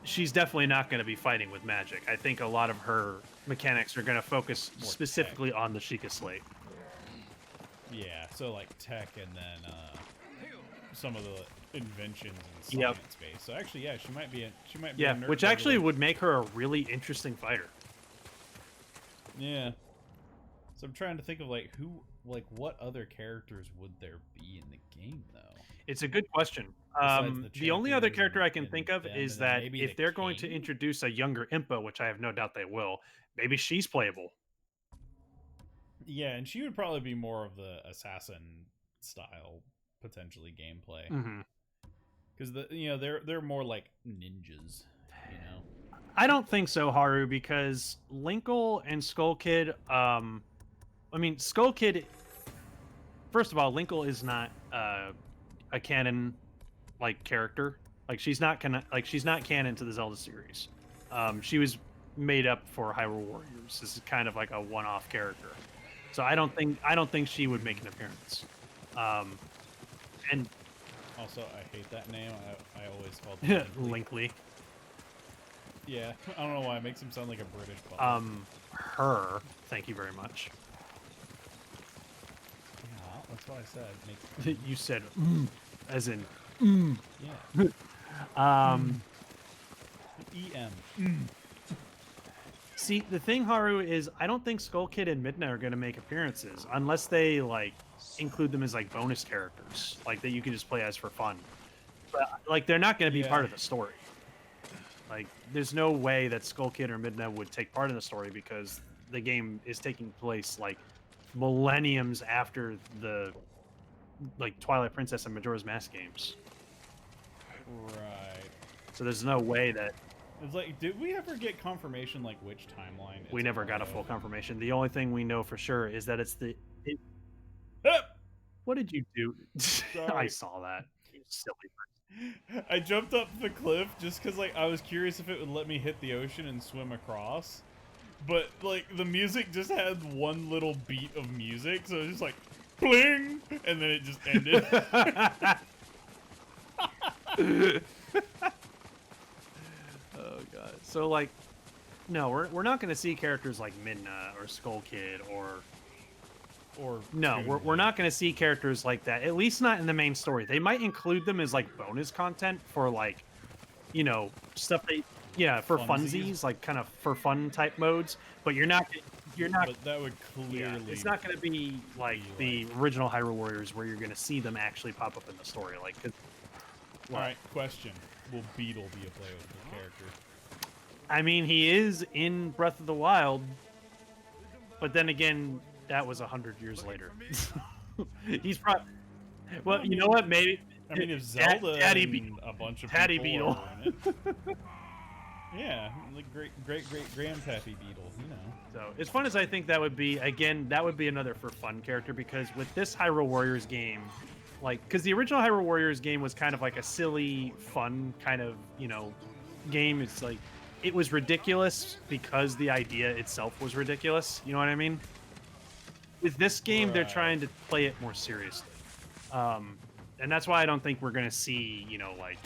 She's definitely not going to be fighting with magic. I think a lot of her mechanics are going to focus more specifically on the Sheikah Slate. Yeah, so like tech and then some of the inventions and science space. So actually, yeah, she might be a nerd which actually would make her a really interesting fighter. Yeah. So I'm trying to think of what other characters would there be in the game though? It's a good question. The only other character I can think of is that if they're going to introduce a younger Impa, which I have no doubt they will, maybe she's playable. Yeah, and she would probably be more of the assassin style, potentially gameplay. Because they're more like ninjas, you know. I don't think so, Haru, because Linkle and Skull Kid. Skull Kid. First of all, Linkle is not a canon like character. Like she's not canon to the Zelda series. She was made up for Hyrule Warriors. This is kind of like a one-off character. So I don't think she would make an appearance. And also, I hate that name. I always called him Linkley. Yeah, I don't know why. It makes him sound like a British butler. Her. Thank you very much. Yeah, that's what I said. You said as in Yeah. EM. See, the thing, Haru, is I don't think Skull Kid and Midna are going to make appearances unless they like include them as like bonus characters, like that you can just play as for fun. But like they're not going to be part of the story. Like there's no way that Skull Kid or Midna would take part in the story because the game is taking place like millenniums after the like Twilight Princess and Majora's Mask games. Right. So there's no way that It's like, did we ever get confirmation like which timeline? we never got a full confirmation. The only thing we know for sure is that it's the. What did you do? I Sorry. saw that. You silly. I jumped up the cliff just because like I was curious if it would let me hit the ocean and swim across. But like the music just had one little beat of music, so it was just like bling, and then it just ended. Oh god. So like, no, we're not going to see characters like Midna or Skull Kid or no, we're not going to see characters like that. At least not in the main story. They might include them as like bonus content for like, you know, stuff they for funsies, like kind of for fun type modes. But you're not. But that would clearly. Yeah, it's not going to be like the original Hyrule Warriors where you're going to see them actually pop up in the story. Like, all right, question: will Beetle be a playable character? I mean, he is in Breath of the Wild, but then again, that was 100 years later. He's probably. Well, you know what? Maybe. I mean, if Zelda and a bunch of Daddy people Beetle. are in it. Yeah, like great grandpappy Beetle, you know. So as fun as I think that would be, again, that would be another for fun character because with this Hyrule Warriors game, like, because the original Hyrule Warriors game was kind of like a silly, fun kind of, you know, game. It's like, it was ridiculous because the idea itself was ridiculous. You know what I mean? With this game, they're trying to play it more seriously. And that's why I don't think we're going to see, you know, like,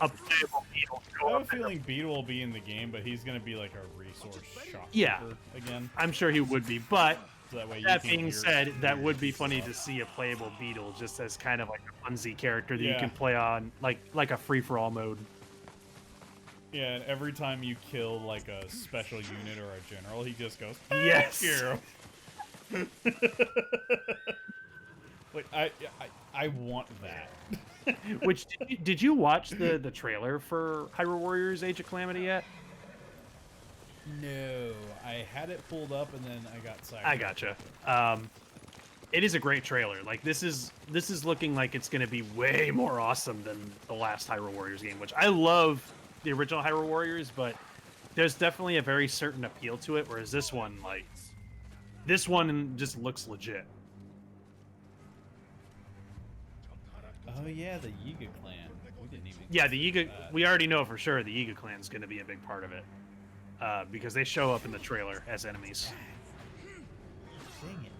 a playable Beetle. I have a feeling Beetle will be in the game, but he's going to be like a resource shopkeeper again. I'm sure he would be, but So that way that being said, that would be funny to see a playable Beetle just as kind of like a funsy character that you can play on, like a free-for-all mode. Yeah, and every time you kill like a special unit or a general, he just goes, Yes! "Thank you." Like I want that. Which did you watch the trailer for Hyrule Warriors: Age of Calamity yet? No, I had it pulled up and then I got sidetracked. I gotcha. It is a great trailer. Like this is looking like it's going to be way more awesome than the last Hyrule Warriors game, which I love the original Hyrule Warriors, but there's definitely a very certain appeal to it. Whereas this one just looks legit. Oh yeah, the Yiga clan. We didn't even. Yeah, the Yiga. We already know for sure the Yiga clan is going to be a big part of it because they show up in the trailer as enemies. Dang it!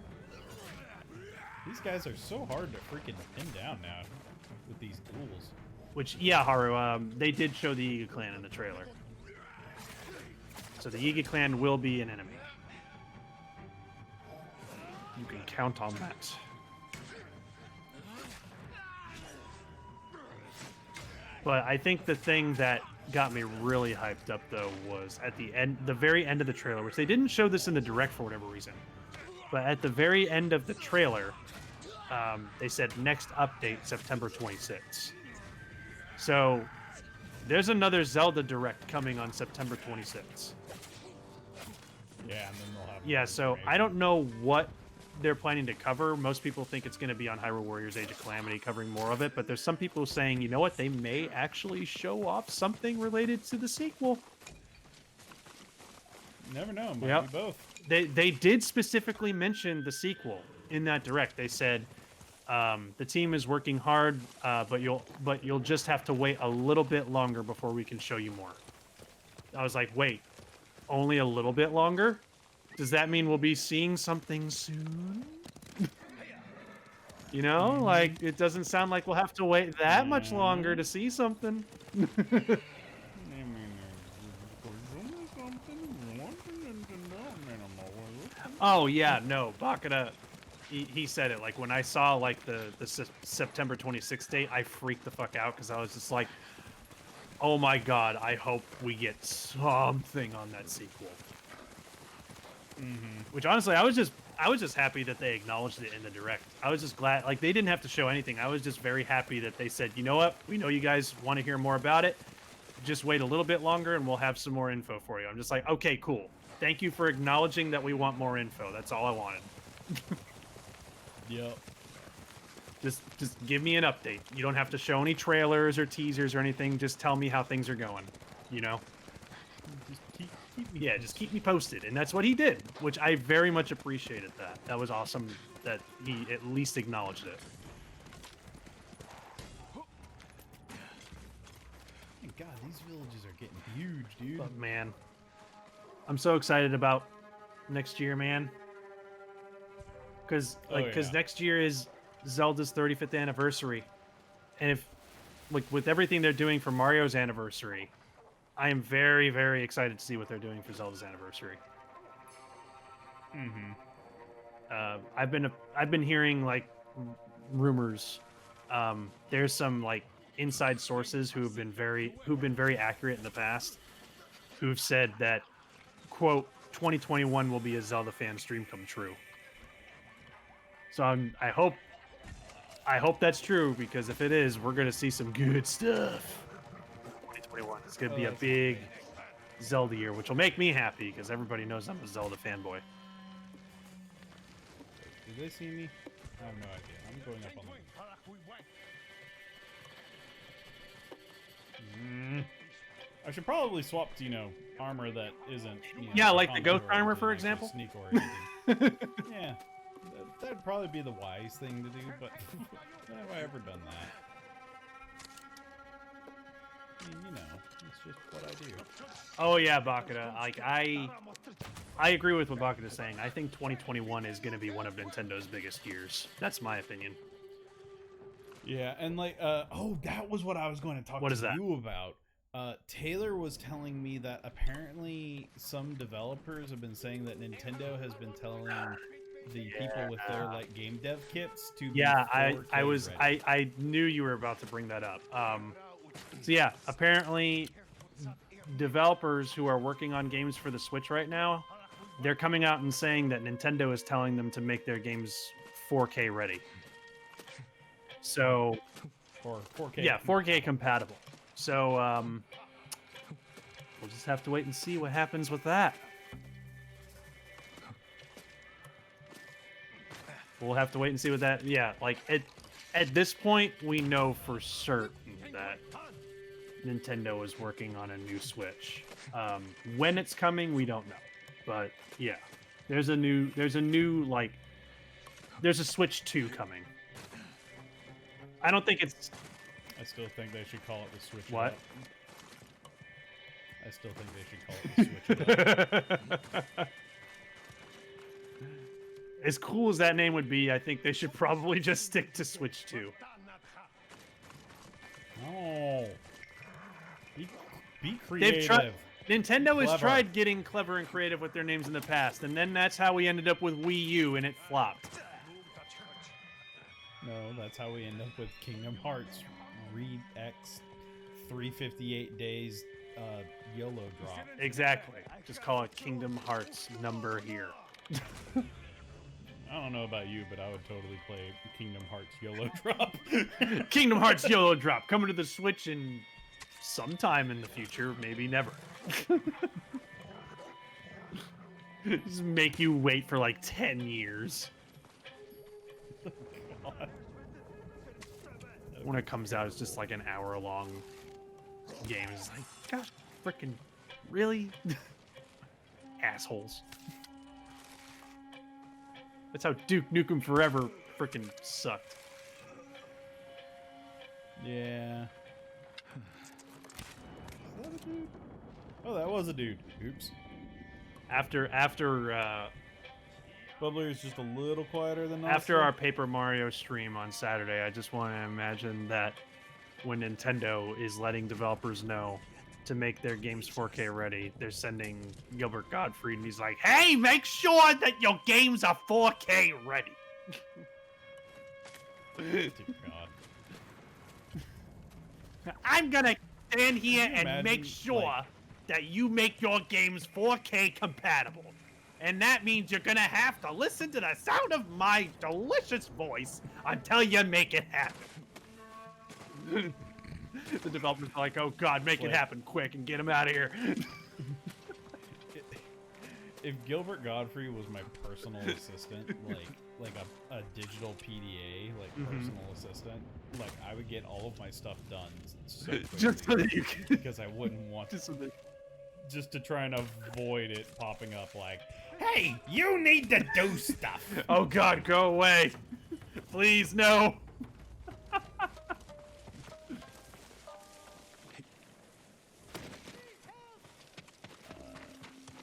These guys are so hard to freaking pin down now with these duels. Which, yeah, Haru, they did show the Yiga clan in the trailer. So the Yiga clan will be an enemy. You can count on that. But I think the thing that got me really hyped up, though, was at the very end of the trailer, which they didn't show this in the direct for whatever reason. But at the very end of the trailer, they said next update September 26th. So there's another Zelda Direct coming on September 26th. Yeah, and then they'll have. Yeah, so I don't know what they're planning to cover. Most people think it's going to be on Hyrule Warriors: Age of Calamity, covering more of it. But there's some people saying, you know what, they may actually show off something related to the sequel. You never know. Might be both. They did specifically mention the sequel in that direct. They said the team is working hard, but you'll just have to wait a little bit longer before we can show you more. I was like, wait, only a little bit longer? Does that mean we'll be seeing something soon? You know, like it doesn't sound like we'll have to wait that much longer to see something. Oh yeah, no, Bakura, he said it. Like when I saw like the September 26th date, I freaked the fuck out because I was just like, oh my god, I hope we get something on that sequel. Which honestly, I was just happy that they acknowledged it in the direct. I was just glad, like they didn't have to show anything. I was just very happy that they said, you know what, we know you guys want to hear more about it. Just wait a little bit longer and we'll have some more info for you. I'm just like, okay, cool. Thank you for acknowledging that we want more info. That's all I wanted. Yep. Just give me an update. You don't have to show any trailers or teasers or anything. Just tell me how things are going. You know? Just keep me. Yeah, just keep me posted. And that's what he did, which I very much appreciated that. That was awesome that he at least acknowledged it. God, these villages are getting huge, dude. But man, I'm so excited about next year, man. Because next year is Zelda's 35th anniversary, and if with everything they're doing for Mario's anniversary, I am very, very excited to see what they're doing for Zelda's anniversary. I've been hearing like rumors. There's some like inside sources who've been very accurate in the past, who've said that, quote, 2021 will be a Zelda fan's dream come true. So I hope that's true, because if it is, we're gonna see some good stuff. 2021 is gonna be a big Zelda year, which will make me happy because everybody knows I'm a Zelda fanboy. Did they see me? I have no idea. I'm going up on them. I should probably swap to, armor that isn't, Yeah, like the ghost combat armor, oriented, for like example? Sneak oriented. Yeah. That'd probably be the wise thing to do, but have I ever done that? I mean, it's just what I do. Oh yeah, Bakura. Like I agree with what Bakura's saying. I think 2021 is going to be one of Nintendo's biggest years. That's my opinion. Yeah, and that was what I was going to talk to you about. Taylor was telling me that apparently some developers have been saying that Nintendo has been telling the people with their game dev kits to be 4K ready. I knew you were about to bring that up. So yeah, apparently developers who are working on games for the Switch right now, they're coming out and saying that Nintendo is telling them to make their games 4K ready. So, or 4K. Yeah, 4K compatible. So we'll just have to wait and see what happens with that. We'll have to wait and see what that. Yeah, like at this point, we know for certain that Nintendo is working on a new Switch. When it's coming, we don't know. But yeah, there's a Switch 2 coming. I don't think it's. I still think they should call it the Switch. What? I still think they should call it the Switch. As cool as that name would be, I think they should probably just stick to Switch 2. No. Be creative. Nintendo has tried getting clever and creative with their names in the past, and then that's how we ended up with Wii U, and it flopped. No, that's how we end up with Kingdom Hearts Read X 358 Days YOLO drop. Exactly. Just call it Kingdom Hearts number here. I don't know about you, but I would totally play Kingdom Hearts YOLO drop. Kingdom Hearts YOLO drop coming to the Switch in sometime in the future, maybe never. Just make you wait for like 10 years. God. When it comes out, it's just like an hour-long game. It's like, God, freaking, really? Assholes. That's how Duke Nukem Forever freaking sucked. Yeah. Is that a dude? Oh, that was a dude. Oops. After Bubbler is just a little quieter than us. After our Paper Mario stream on Saturday, I just want to imagine that when Nintendo is letting developers know to make their games 4K ready, they're sending Gilbert Gottfried, and he's like, "Hey, make sure that your games are 4K ready." Dear God. I'm gonna stand here and make sure that you make your games 4K compatible. And that means you're gonna have to listen to the sound of my delicious voice until you make it happen. The developers are like, "Oh God, make it happen quick and get him out of here." if Gilbert Godfrey was my personal assistant, like a digital PDA, like personal assistant, like I would get all of my stuff done so quickly Just so that you can. because I wouldn't want Just so that. just to try and avoid it popping up like, "Hey, you need to do stuff." Oh God, go away! Please, no.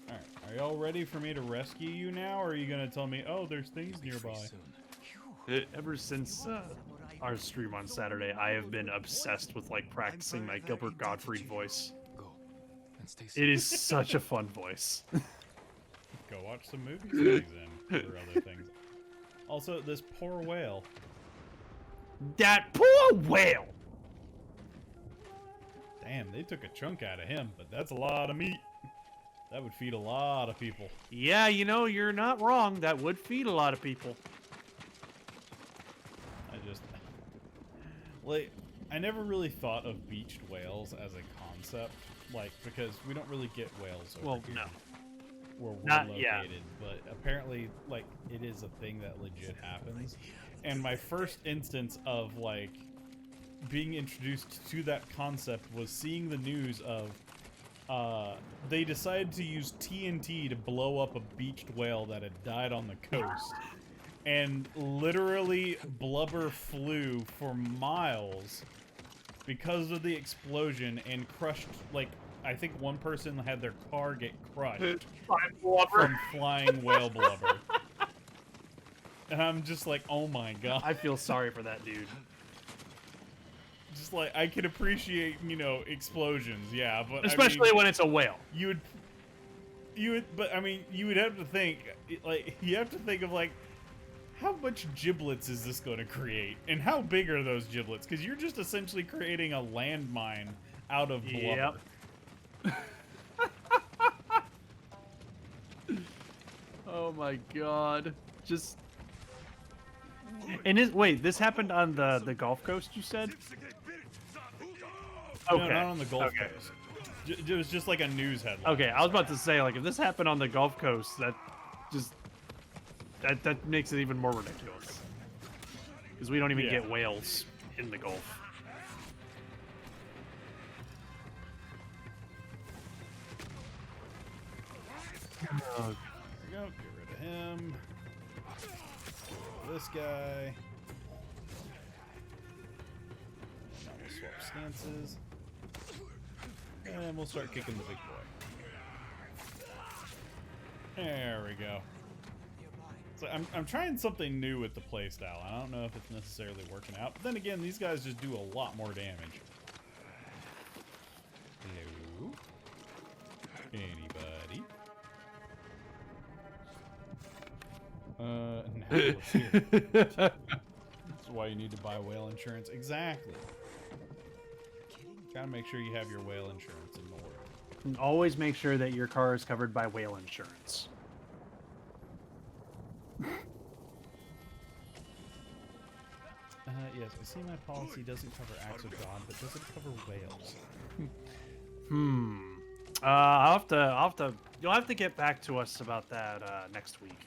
Alright, are y'all ready for me to rescue you now, or are you gonna tell me, oh, there's things nearby? Ever since our stream on Saturday, I have been obsessed with like practicing my Gilbert Gottfried voice. Go and stay safe. It is such a fun voice. Go watch some movies then, or other things. Also, this poor whale. That poor whale! Damn, they took a chunk out of him, but that's a lot of meat. That would feed a lot of people. Yeah, you know, you're not wrong. That would feed a lot of people. Like, I never really thought of beached whales as a concept, like, because we don't really get whales over here. No. Where we're Not located, yet. but apparently, like, it is a thing that legit happens. And my first instance of, like, being introduced to that concept was seeing the news of, they decided to use TNT to blow up a beached whale that had died on the coast. And literally blubber flew for miles because of the explosion and crushed, like, I think one person had their car get crushed from flying whale blubber. And I'm just like, oh my god. I feel sorry for that dude. Just like, I can appreciate, you know, explosions, yeah, but Especially when it's a whale. You would, but I mean, you would have to think, like, you have to think of, like, how much giblets is this going to create? And how big are those giblets? Because you're just essentially creating a landmine out of blubber. Yep. Oh my god. Just... And wait, this happened on the Gulf Coast, you said? Okay. No, not on the Gulf Coast. It was just like a news headline. Okay, I was about to say, like, if this happened on the Gulf Coast, that just... That makes it even more ridiculous. Because we don't even get whales in the Gulf. There we go. Get rid of him. This guy. Now we'll swap stances. And we'll start kicking the big boy. There we go. So I'm trying something new with the playstyle. I don't know if it's necessarily working out. But then again, these guys just do a lot more damage. Hello? Anybody? Now let's hear it. That's why you need to buy whale insurance. Exactly. Gotta make sure you have your whale insurance in order. And always make sure that your car is covered by whale insurance. Yes, I see my policy doesn't cover acts of God, but does it cover whales? You'll have to get back to us about that next week.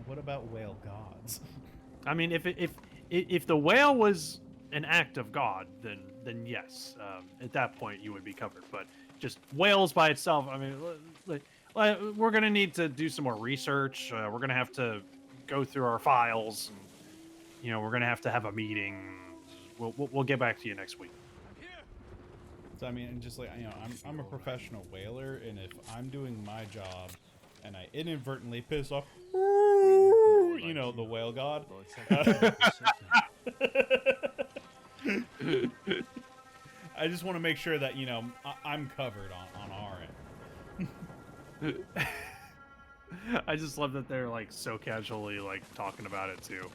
What about whale gods? I mean, if the whale was an act of God, then yes, at that point you would be covered. But just whales by itself, I mean, we're gonna need to do some more research. We're gonna have to go through our files. And, you know, we're gonna have to have a meeting. We'll get back to you next week. So I mean, and just like, you know, I'm a professional whaler, and if I'm doing my job, and I inadvertently piss off, you know, the whale god. I just want to make sure that, you know, I'm covered on our end. I just love that they're like so casually like talking about it too.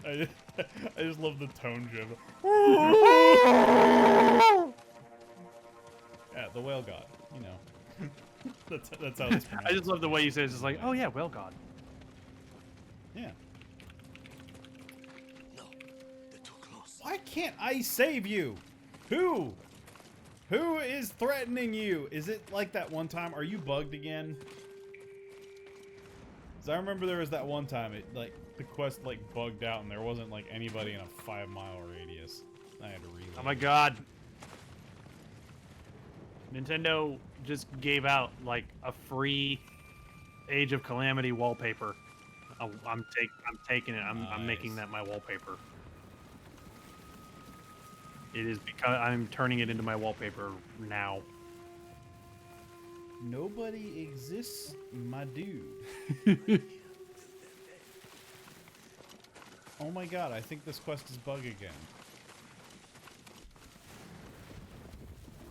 I just love the tone shift. Yeah, the whale god, you know. that's how it's pronounced. I just love the way you say it. It's just like, oh yeah, whale god. Yeah. No, they're too close. Why can't I save you? Who Who is threatening you? Is it like that one time? Are you bugged again? Cause I remember there was that one time it like the quest like bugged out and there wasn't like anybody in a 5-mile radius. I had to reload. Oh my god. Nintendo just gave out like a free Age of Calamity wallpaper. I'm taking it. I'm making Nice. that my wallpaper. It is because I'm turning it into my wallpaper now. Nobody exists, my dude. Oh my god, I think this quest is bug again.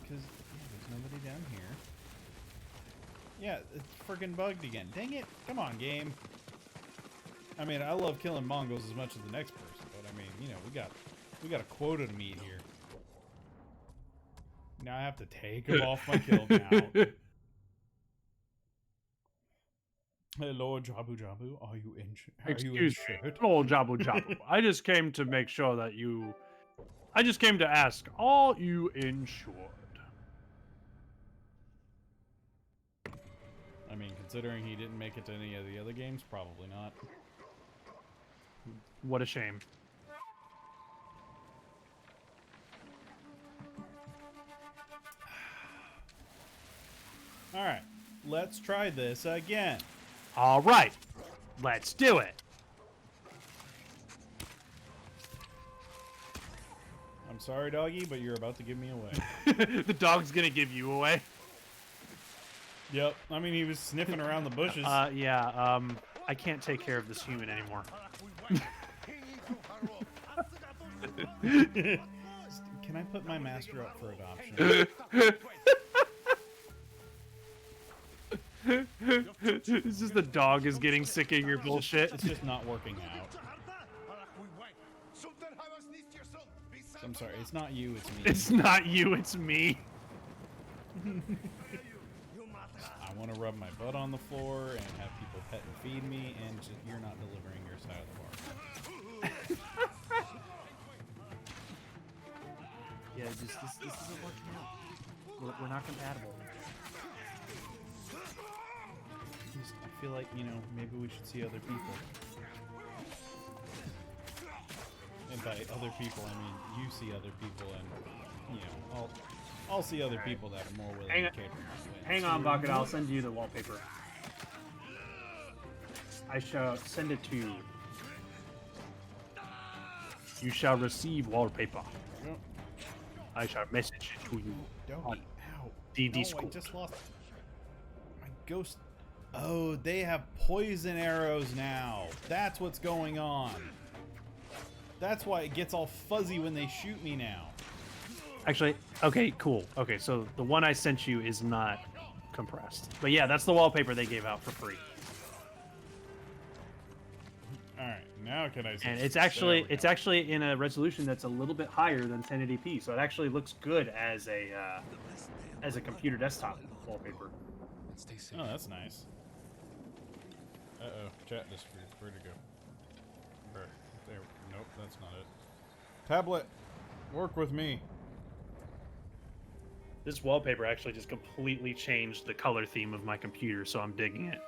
Because there's nobody down here. Yeah, it's freaking bugged again. Dang it. Come on, game. I mean, I love killing Mongols as much as the next person, but I mean, you know, we got a quota to meet here. Now I have to take them off my kill count. Hello, Jabu Jabu. Are you Excuse me, insured? Lord Jabu Jabu. I just came to make sure that you. I just came to ask, are you insured? I mean, considering he didn't make it to any of the other games, probably not. What a shame. All right, let's try this again. All right, let's do it. I'm sorry, doggy, but you're about to give me away. The dog's gonna give you away. Yep. I mean, he was sniffing around the bushes. Yeah. I can't take care of this human anymore. Can I put my master up for adoption? It's just the dog is getting sick of your bullshit. It's just not working out. I'm sorry. It's not you. It's me. It's not you, it's me. I want to rub my butt on the floor and have people pet and feed me, and just, you're not delivering your side of the bargain. Yeah, this isn't working out. We're not compatible. I feel like, you know, maybe we should see other people. And by other people, I mean you see other people, and you know, I'll see other people that are more willing to cater. Hang on, Bucket. I'll send you the wallpaper. I shall send it to you. You shall receive wallpaper. Yep. I shall message it to you. Don't on ow. DD No, I School. just lost my ghost. Oh, they have poison arrows now. That's what's going on. That's why it gets all fuzzy when they shoot me now. Actually, okay, cool. Okay, so the one I sent you is not compressed. But yeah, that's the wallpaper they gave out for free. Alright, now can I see? And it's actually in a resolution that's a little bit higher than 1080p, so it actually looks good as a computer desktop wallpaper. And stay safe. Oh, that's nice. Uh-oh, chat disappeared. Where'd it go? There. Nope, that's not it. Tablet, work with me. This wallpaper actually just completely changed the color theme of my computer, so I'm digging it.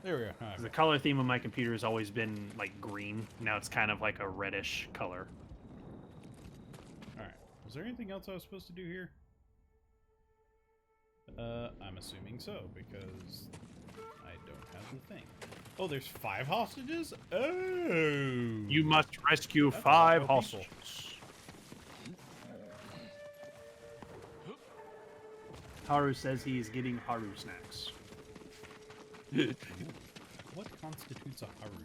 There we go. Alright. The color theme of my computer has always been like green. Now it's kind of like a reddish color. Alright. Was there anything else I was supposed to do here? I'm assuming so, because I don't have the thing. Oh, there's 5 hostages? Oh! You must rescue That's a 5 lot of people. hostages. Haru says he is getting Haru snacks. What constitutes a Haru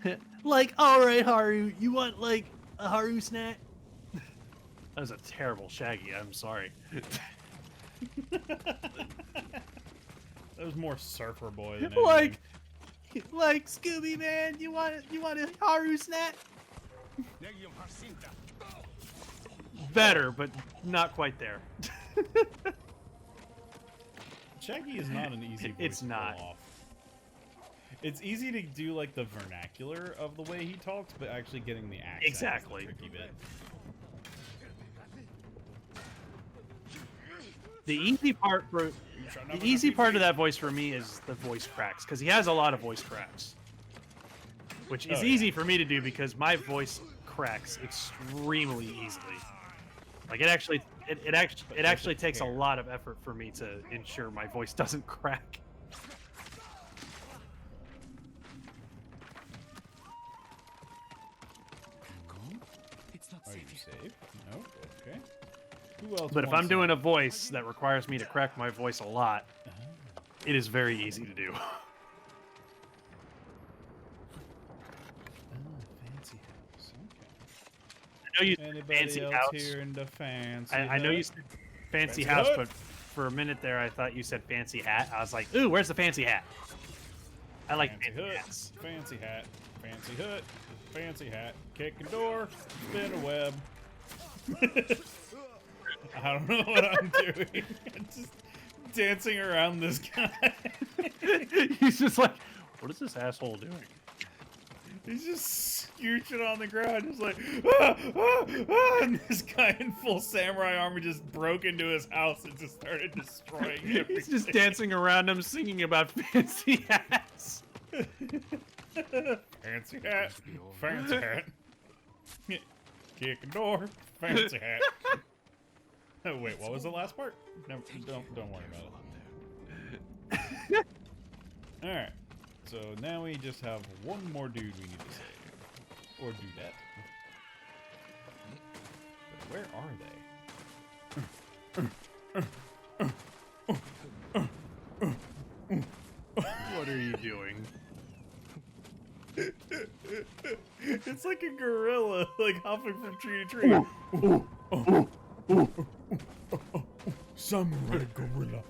snack? Like, alright, Haru, you want, like, a Haru snack? That was a terrible Shaggy, I'm sorry. That was more Surfer Boy than like, anything. like, Scooby Man, you want a Haru snack? Better, but not quite there. Shaggy is not an easy voice It's to pull not. off. It's easy to do like the vernacular of the way he talks, but actually getting the accent Exactly. is the tricky bit. The easy part for of that voice for me is the voice cracks, because he has a lot of voice cracks, which is easy for me to do because my voice cracks extremely easily. Like it actually takes a lot of effort for me to ensure my voice doesn't crack. It's not Are you safe. safe? No? Okay. Who else But if wants I'm doing a voice that requires me to crack my voice a lot, it is very easy to do. fancy house? Okay. I know you said Anybody fancy else house. here into fancy I know you hut? said fancy Fancy house, hut? but for a minute there, I thought you said fancy hat. I was like, ooh, where's the fancy hat? I like Fancy fancy hut, hats. fancy hat, fancy hut, fancy hat, kicking door, spin a web. I don't know what I'm doing. I'm just dancing around this guy. He's just like, what is this asshole doing? He's just scooching on the ground, just like, ah, ah, ah, and this guy in full samurai armor just broke into his house and just started destroying everything. He's just dancing around him, singing about fancy hats. Fancy hat, fancy hat. Kick a door, fancy hat. Oh, wait, what was the last part? No, don't worry about it. Alright, so now we just have one more dude we need to save. Or dudette. But where are they? What are you doing? It's like a gorilla, like hopping from tree to tree. Samurai gorilla.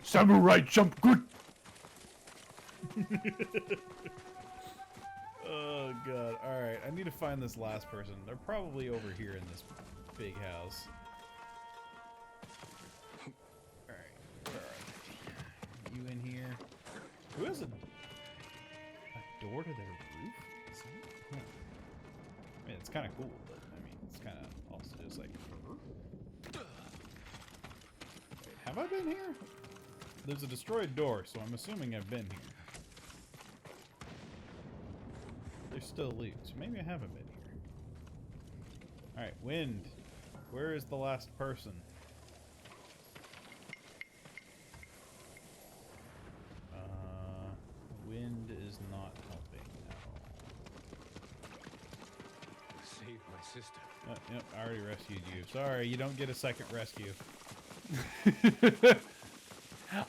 Samurai jump good. Oh god. Alright, I need to find this last person. They're probably over here in this big house. Alright, where are they? You in here? Who has a door to their roof? Is that, huh. I mean, it's kind of cool, but I mean, it's kind of also just like... Wait, have I been here? There's a destroyed door, so I'm assuming I've been here. There's still loot, so maybe I haven't been here. Alright, wind. Where is the last person? Wind is not helping at all. Save my sister. Yep, I already rescued you. Sorry, you don't get a second rescue.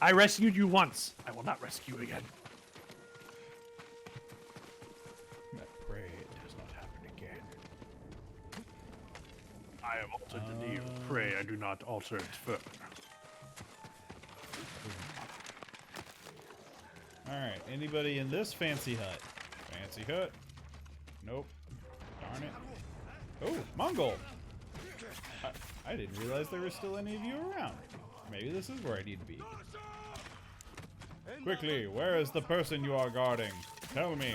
I rescued you once. I will not rescue you again. I pray it does not happen again. I have altered the deal. Pray I do not alter it further. Alright, anybody in this fancy hut? Fancy hut? Nope. Darn it. Oh, Mongol! I didn't realize there were still any of you around. Maybe this is where I need to be. Quickly, where is the person you are guarding? Tell me.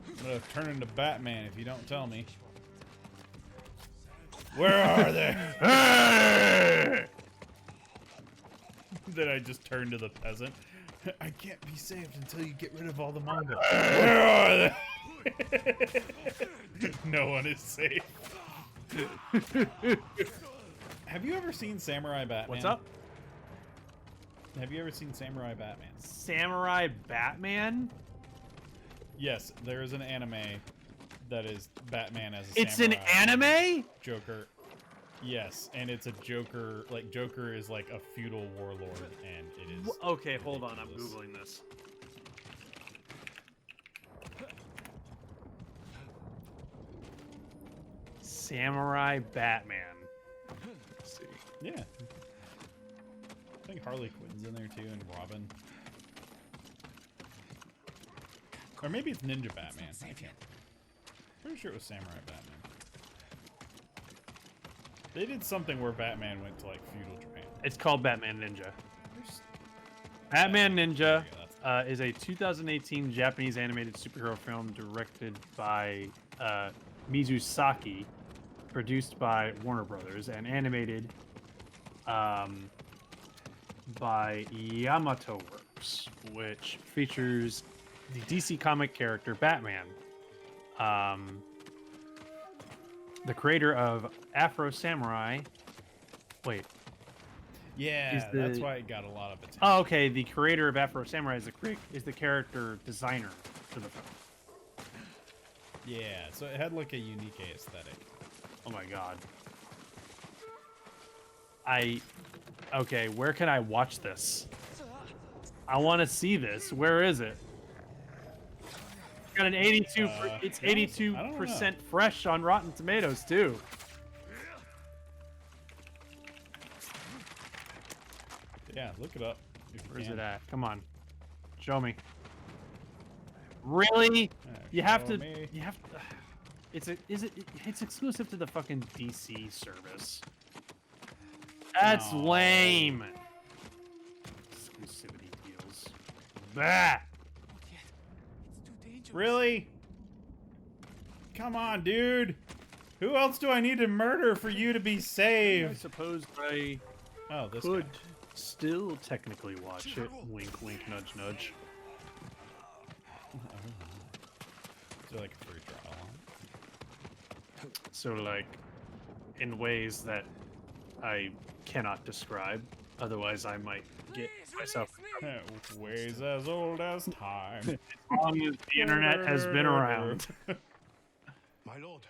I'm gonna turn into Batman if you don't tell me. Where are they? Then I just turn to the peasant. I can't be saved until you get rid of all the Mongols. Where are they? No one is safe. Have you ever seen Samurai Batman? What's up? Have you ever seen Samurai Batman? Samurai Batman? Yes, there is an anime that is Batman as a It's an samurai. anime? Joker. Yes, and it's a Joker, like Joker is like a feudal warlord, and it is... Okay, hold on, I'm ridiculous. Googling this. Samurai Batman. Let's see. Yeah. I think Harley Quinn's in there too, and Robin. Or maybe it's Ninja Batman. Pretty sure it was Samurai Batman. They did something where Batman went to like feudal Japan. It's called Batman Ninja. There's- Batman Ninja, There you go, that's is a 2018 Japanese animated superhero film directed by Mizusaki, produced by Warner Brothers, and animated by Yamato Works, which features the DC comic character Batman. The creator of Afro Samurai. Wait. Yeah, that's why it got a lot of attention. Oh, okay. The creator of Afro Samurai is the character designer for the film. Yeah, so it had like a unique aesthetic. Oh my god. Okay, where can I watch this? I want to see this. Where is it? It's got an 82. It's 82% fresh on Rotten Tomatoes too. Yeah, look it up. Where's it at? Come on, show me. Really? You have to. You have to. It's exclusive to the fucking DC service. That's lame. Exclusivity deals. Bah. Really? Come on, dude. Who else do I need to murder for you to be I saved? suppose I This could guy. still technically watch it. Wink, wink, nudge, nudge. Is there like a free trial on? So, like, in ways that I cannot describe. Otherwise, I might get myself. Ways as old as time. As long as the internet has been around. My lord,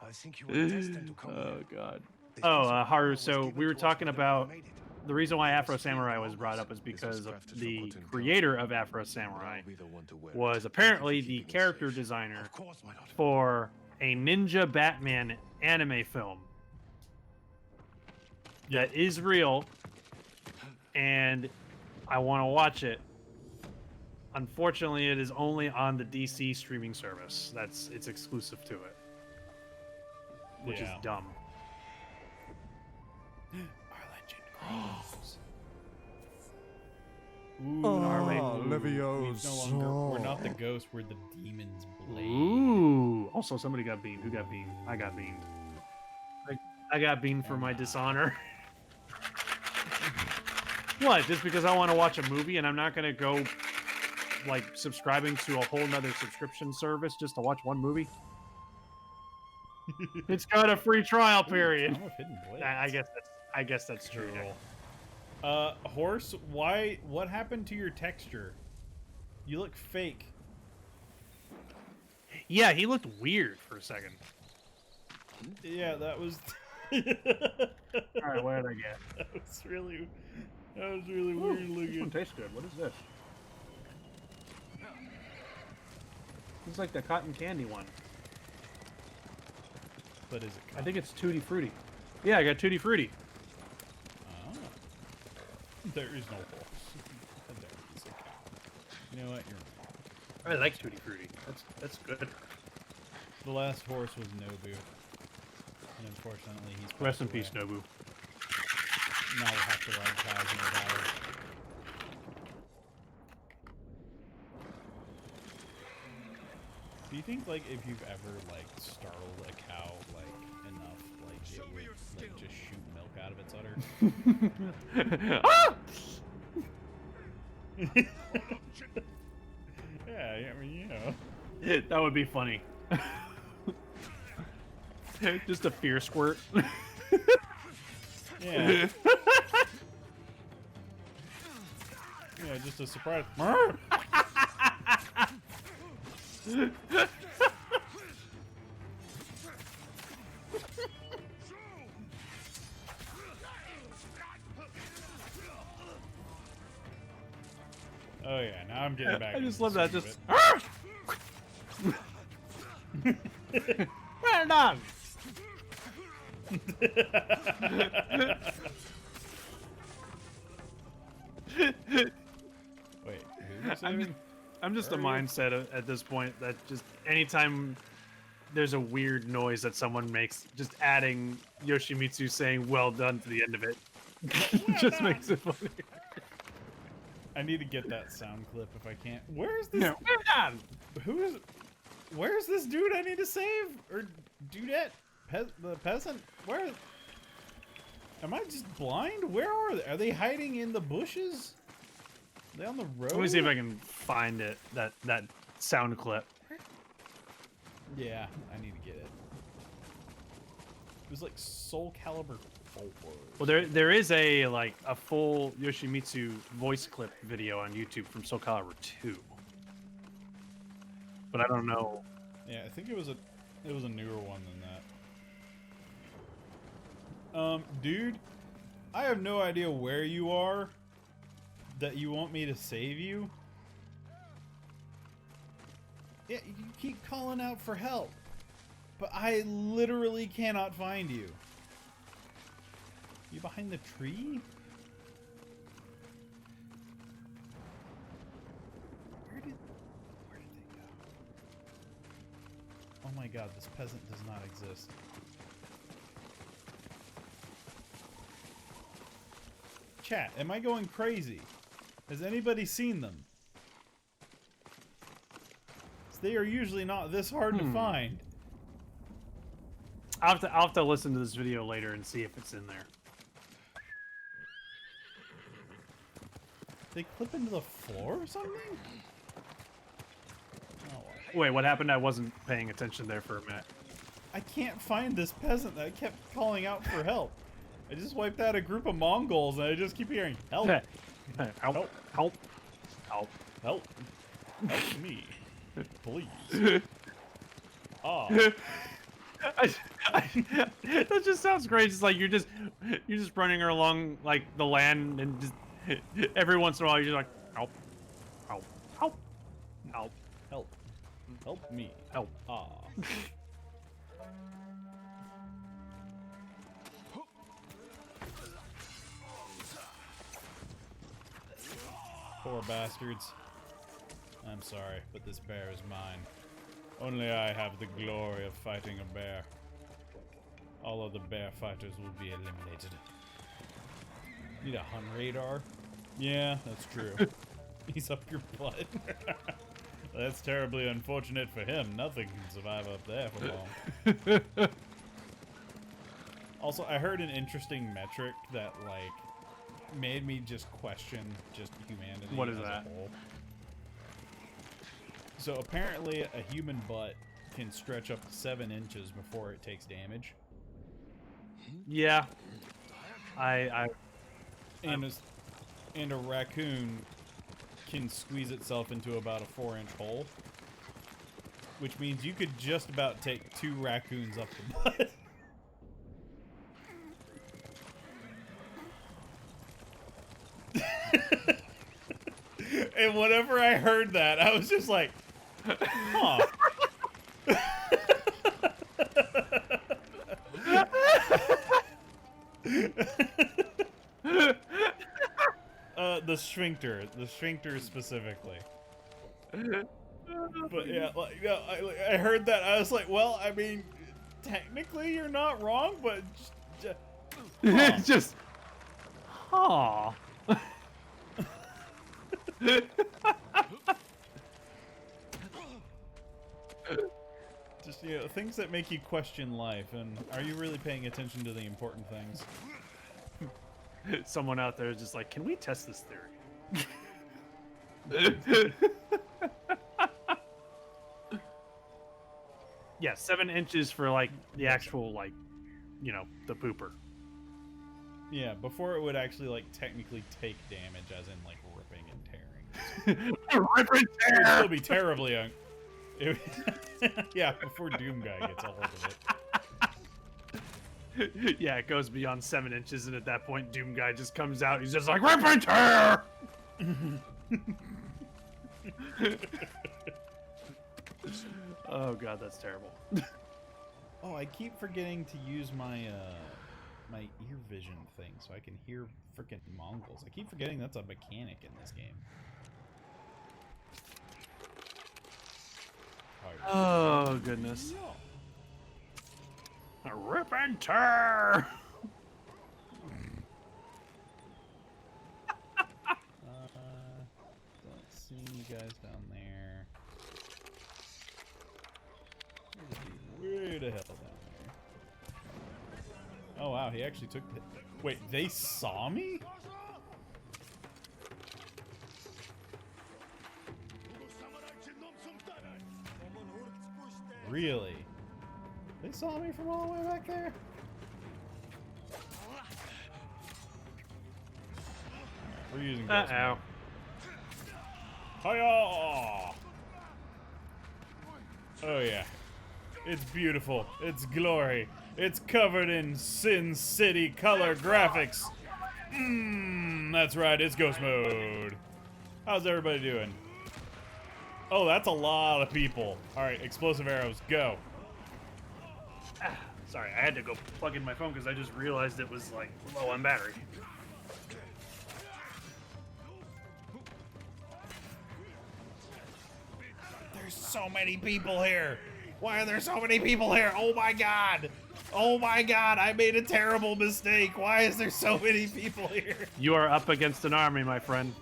I think you were destined to come here. God. This Oh, piece of Haru. was So given we were to us talking when the about Buddha made it. the reason why Afro Samurai was brought up is because of the creator of Afro Samurai was apparently the character designer Of course, my lord. for a Ninja Batman anime film that is real, and I want to watch it. Unfortunately, it is only on the DC streaming service. It's exclusive to it, which is dumb. Our legend grows. We're not the ghost, we're the demon's blade. Ooh. Also, somebody got beamed. Who got beamed? I got beamed. I got beamed for my dishonor. What? Just because I want to watch a movie and I'm not going to go, like, subscribing to a whole nother subscription service just to watch one movie? It's got a free trial period. I'm a hidden blade. I guess that's true. Horse, what happened to your texture? You look fake. Yeah, he looked weird for a second. Yeah, that was Alright, what did I get? that was really weird This one looking. tastes good. What is this? It's like the cotton candy one. But is it I think it's Tutti Frutti. Yeah, I got Tutti Frutti. There is no horse. There is a cow. You know what? You're wrong. I like Tutti Frutti. That's good. The last horse was Nobu. And unfortunately, he's Rest in passed peace, away. Nobu. Now we'll have to ride cows in the valley. Do you think, like, if you've ever, like, startled a cow, like, enough, like, it would, like, just shoot milk out of its udder? Yeah, I mean, you know. That would be funny. Just a fear squirt. Yeah. Yeah, just a surprise. Oh yeah, now I'm getting back. I just into love the that. swing Just. of it. Well done. Wait, who was saving? I'm just a mindset at this point that just anytime there's a weird noise that someone makes, just adding Yoshimitsu saying "well done" to the end of it just makes it funny. I need to get that sound clip if I can't. Where's this? Yeah. Where's this dude I need to save? Or dudette? The peasant? Where? Am I just blind? Where are they? Are they hiding in the bushes? Are they on the road? Let me see if I can find it. That sound clip. Yeah, I need to get it. It was like Soul Calibur 4. Well, there is a full Yoshimitsu voice clip video on YouTube from Soul Calibur 2. But I don't know. Yeah, I think it was a newer one than that. Dude, I have no idea where you are that you want me to save you. Yeah, you keep calling out for help, but I literally cannot find you. You behind the tree? Where did they go? Oh my god, this peasant does not exist. Chat, am I going crazy? Has anybody seen them? They are usually not this hard to find. I'll have to listen to this video later and see if it's in there. They clip into the floor or something? Oh, Wait, what happened? I wasn't paying attention there for a minute. I can't find this peasant that I kept calling out for help. I just wiped out a group of Mongols and I just keep hearing, help, Help. Help. Help. Help. help, help me, please. Ah, That just sounds great. It's like you're just running along like the land and just every once in a while you're just like help, help, help, help, help, help me, help. ah. Poor bastards. I'm sorry, but this bear is mine. Only I have the glory of fighting a bear. All other bear fighters will be eliminated. Need a Hun radar? Yeah, that's true. He's up your butt. That's terribly unfortunate for him. Nothing can survive up there for long. Also, I heard an interesting metric that, like, made me just question just humanity. What is as that? a whole. So apparently a human butt can stretch up to 7 inches before it takes damage. Yeah. And a raccoon can squeeze itself into about a 4-inch hole. Which means you could just about take 2 raccoons up the butt. And whenever I heard that, I was just like, huh. The sphincter specifically. But yeah, like, no, I heard that, I was like, well, I mean, technically you're not wrong, but It's just huh. just, you know, things that make you question life, and are you really paying attention to the important things? Someone out there is just like, can we test this theory? Yeah, 7 inches for like the actual, like, you know, the pooper. Yeah, before it would actually, like, technically take damage, as in, like, ripping and tearing. Rip and It would tear! still be terribly yeah, before Doom Guy gets a hold of it. Yeah, it goes beyond 7 inches, and at that point, Doom Guy just comes out. He's just like, rip and tear! Oh god, that's terrible. Oh, I keep forgetting to use my my ear vision thing so I can hear freaking Mongols. I keep forgetting that's a mechanic in this game. Oh goodness. Rip and tear! seeing you guys down there. Way the hell down there. Oh wow, he actually took the... Wait, they saw me? Really? They saw me from all the way back there? We're using ghost mode. Hiya! Oh yeah. It's beautiful. It's glory. It's covered in Sin City color graphics. That's right, it's ghost mode. How's everybody doing? Oh, that's a lot of people. Alright, explosive arrows, go. Sorry, I had to go plug in my phone because I just realized it was like low on battery. There's so many people here. Why are there so many people here? Oh my god. Oh my god, I made a terrible mistake. Why is there so many people here? You are up against an army, my friend.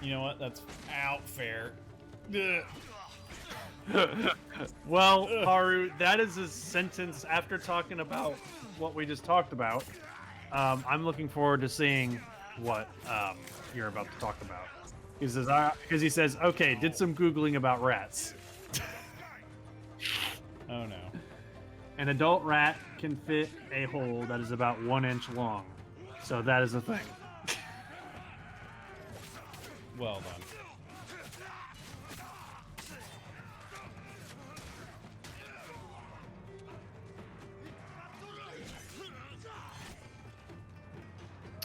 You know what? That's out fair. Ugh. Well, Haru, that is a sentence after talking about what we just talked about. I'm looking forward to seeing what you're about to talk about. Because he says, okay, did some Googling about rats. Oh no. An adult rat can fit a hole that is about 1 inch long. So that is a thing. Well done.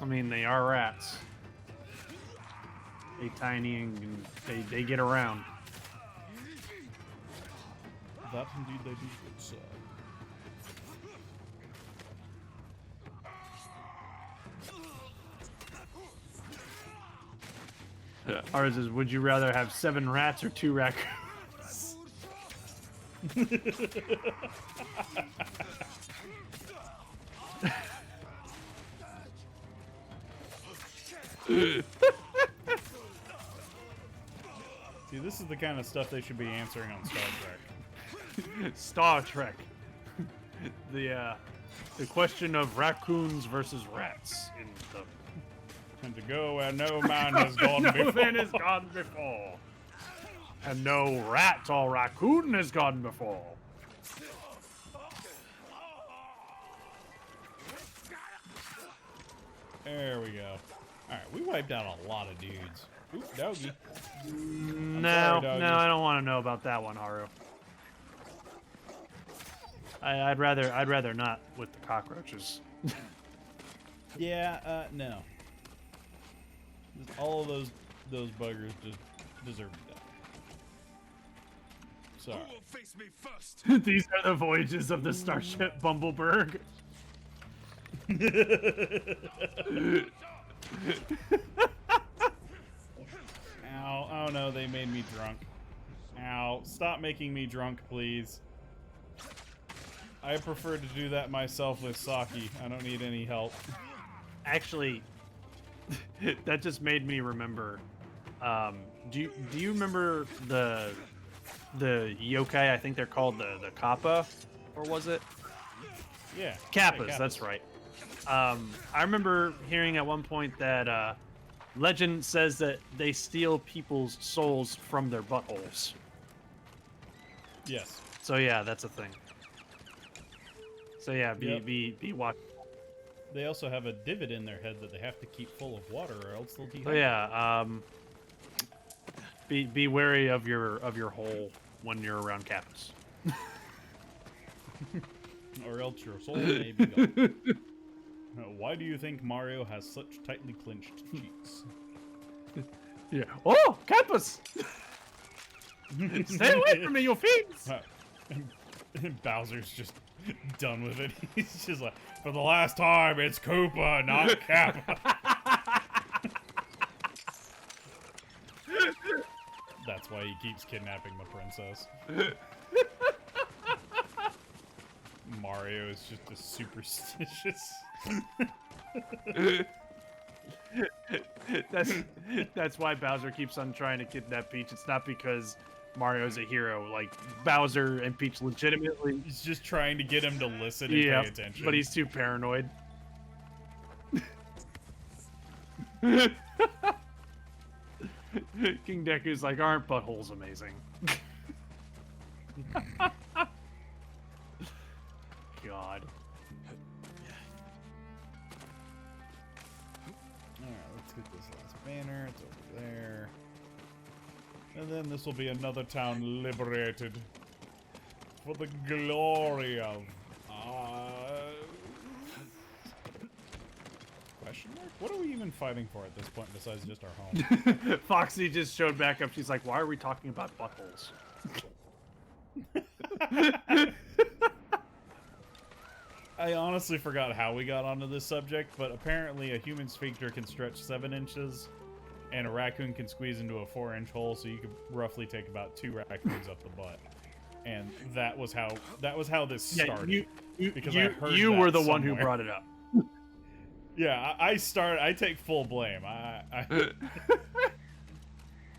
I mean, they are rats. They tiny and they get around. That indeed they do, good sir. Ours is, would you rather have 7 rats or 2 raccoons? See, this is the kind of stuff they should be answering on Star Trek. Star Trek. The question of raccoons versus rats in the... And to go where no man has gone no before. man has gone before. And no rat or raccoon has gone before. There we go. Alright, we wiped out a lot of dudes. Oop, doggy. No, sorry, doggy. no, I don't want to know about that one, Haru. I'd rather not with the cockroaches. Yeah, no. Just all of those buggers just deserve to die. Sorry. Who will face me first? These are the voyages of the starship Bumbleberg. Ow, oh no, they made me drunk. Ow, stop making me drunk, please. I prefer to do that myself with sake. I don't need any help. Actually, that just made me remember. Do you remember the yokai? I think they're called the kappa, or was it? Yeah. Kappas, yeah, that's right. I remember hearing at one point that legend says that they steal people's souls from their buttholes. Yes. So yeah, that's a thing. So yeah, be watch. They also have a divot in their head that they have to keep full of water, or else they'll dehydrate. So yeah, be wary of your hole when you're around Kappas. Or else your soul may be gone. Why do you think Mario has such tightly clenched cheeks? Yeah. Oh, Kappas! Stay away from me, you fiends! Bowser's just done with it. He's just like, for the last time, it's Koopa, not Kappa. That's why he keeps kidnapping the princess. Mario is just a superstitious. That's why Bowser keeps on trying to kidnap Peach. It's not because Mario's a hero. Like Bowser and Peach legitimately. He's just trying to get him to listen and Yeah, pay attention. but he's too paranoid. King Deku's like, aren't buttholes amazing? God. Alright, let's get this last banner. It's over there. And then this will be another town liberated. For the glory of... Question mark? What are we even fighting for at this point besides just our home? Foxy just showed back up. She's like, why are we talking about buttholes? I honestly forgot how we got onto this subject, but apparently a human sphincter can stretch 7 inches, and a raccoon can squeeze into a 4-inch hole, so you could roughly take about 2 raccoons up the butt. And that was how this started. Because I heard you that were the one who somewhere. brought it up. Yeah, I take full blame. I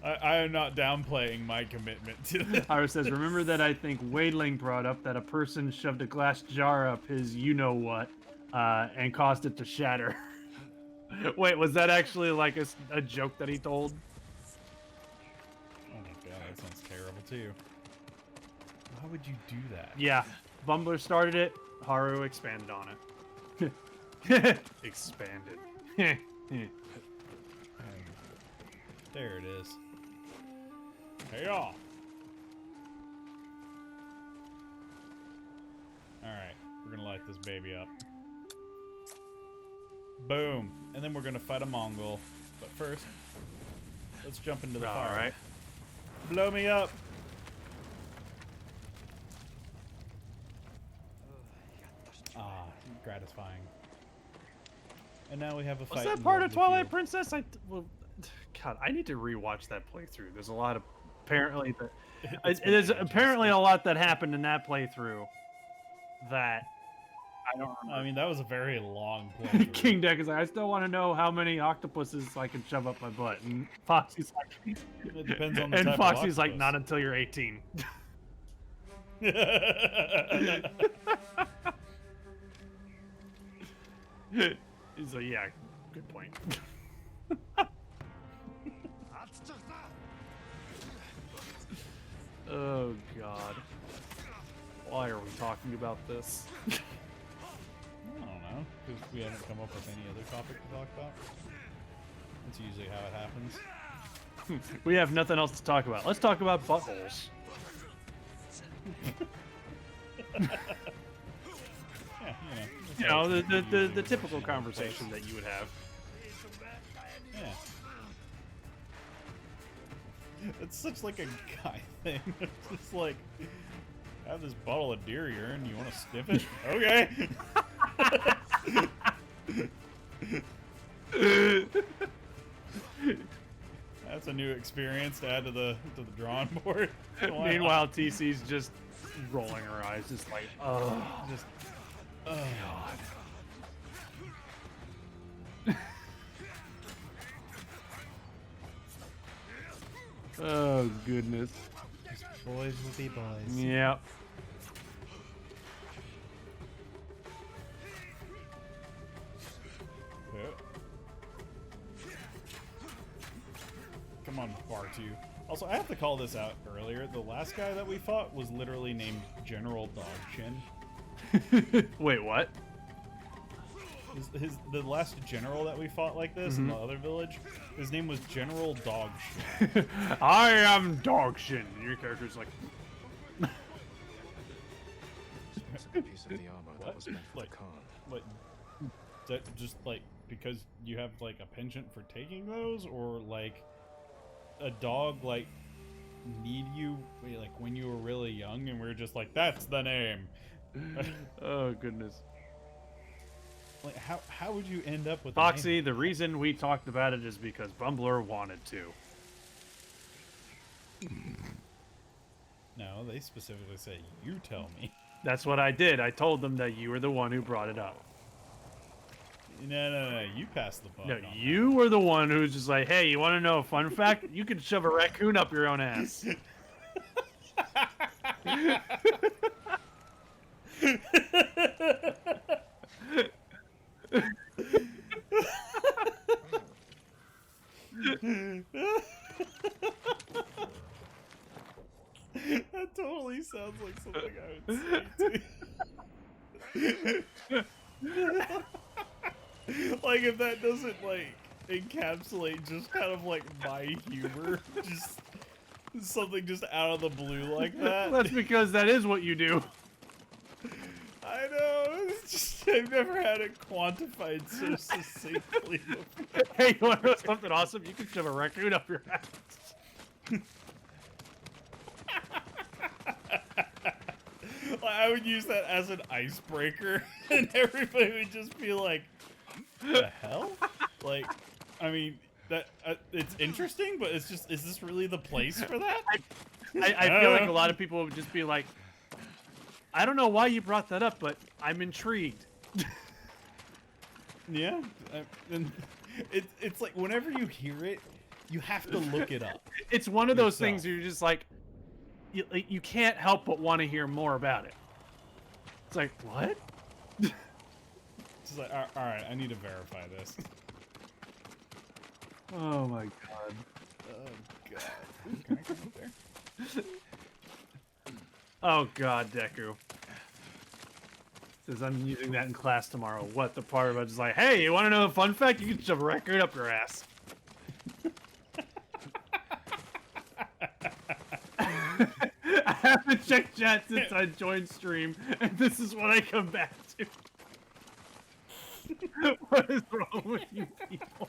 am not downplaying my commitment to this. Ira says, remember that I think Wadling brought up that a person shoved a glass jar up his you-know-what and caused it to shatter. Wait, was that actually like a joke that he told? Oh my god, that sounds terrible too. Why would you do that? Yeah, Bumbler started it, Haru expanded on it. Expanded. There it is. Hey y'all. Alright, we're gonna light this baby up. Boom. And then we're gonna fight a Mongol. But first, let's jump into the fire. Alright. Blow me up. Ah, gratifying. And now we have a fight. Was that in part of the Twilight field. Princess? God, I need to rewatch that playthrough. There's a lot of apparently there's apparently a lot that happened in that playthrough that I don't remember. I mean, that was a very long playthrough. King Deck is like, I still want to know how many octopuses I can shove up my butt. And Foxy's like, It depends on the and type Foxy's of like, octopus. not until you're 18. He's like, yeah, good point. Oh God, why are we talking about this? I don't know, because we haven't come up with any other topic to talk about. That's usually how it happens. We have nothing else to talk about. Let's talk about buttholes. Yeah, You know, the typical conversation that you would have. Yeah. It's such like a guy thing. It's just like, I have this bottle of deer urine. You want to sniff it? Okay. That's a new experience to add to the drawing board. Meanwhile, TC's just rolling her eyes, just like, oh, just, oh God. Oh goodness. boys will be boys. Yep. Come on, Bartu. Also, I have to call this out earlier. The last guy that we fought was literally named General Dogchin. Wait, what? The last general that we fought like this in the other village, his name was General Dogchin. I am Dogshin. Your character's like, A piece of the armor that was meant for Like- the Khan. What? Is that just like because you have like a penchant for taking those, or like a dog like need you like when you were really young and we were just like, that's the name. oh goodness. Like how would you end up with Foxy, the reason we talked about it is because Bumbler wanted to. No, they specifically say you tell me. That's what I did. I told them that you were the one who brought it up. No. You passed the buck. No, on that. you were the one who's just like, hey, you want to know a fun fact? You can shove a raccoon up your own ass. That totally sounds like something I would say too. Like if that doesn't like encapsulate just kind of like my humor, just something just out of the blue like that. That's because that is what you do. I know. It's just I've never had it quantified so succinctly before. Hey, you want to know something awesome? You can shove a raccoon up your ass. I would use that as an icebreaker, and everybody would just be like, "The hell?" Like, I mean, that it's interesting, but it's just, is this really the place for that? I feel like a lot of people would just be like, I don't know why you brought that up, but I'm intrigued. Yeah, and it's like whenever you hear it, you have to look it up. It's one of those yourself. things you're just like, you can't help but want to hear more about it. It's like, what? It's like, all right, I need to verify this. Oh my god. Oh god. Ooh, can I come up there? Oh god, Deku. Says I'm using that in class tomorrow. What, the part about just like, hey, you want to know a fun fact? You can shove a record up your ass. I haven't checked chat since I joined stream, and this is what I come back to. What is wrong with you people?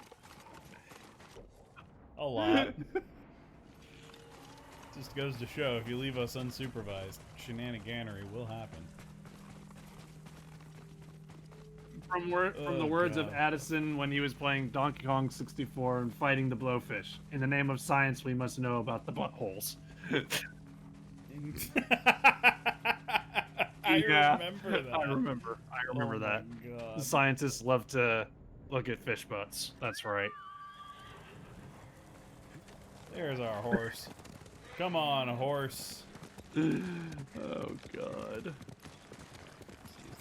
A lot. Just goes to show, if you leave us unsupervised, shenaniganery will happen. From the words of Addison when he was playing Donkey Kong 64 and fighting the blowfish. In the name of science, we must know about the buttholes. I Yeah, remember that. I remember Oh that. my God. The scientists love to look at fish butts. That's right. There's our horse. Come on, horse. Oh god. Is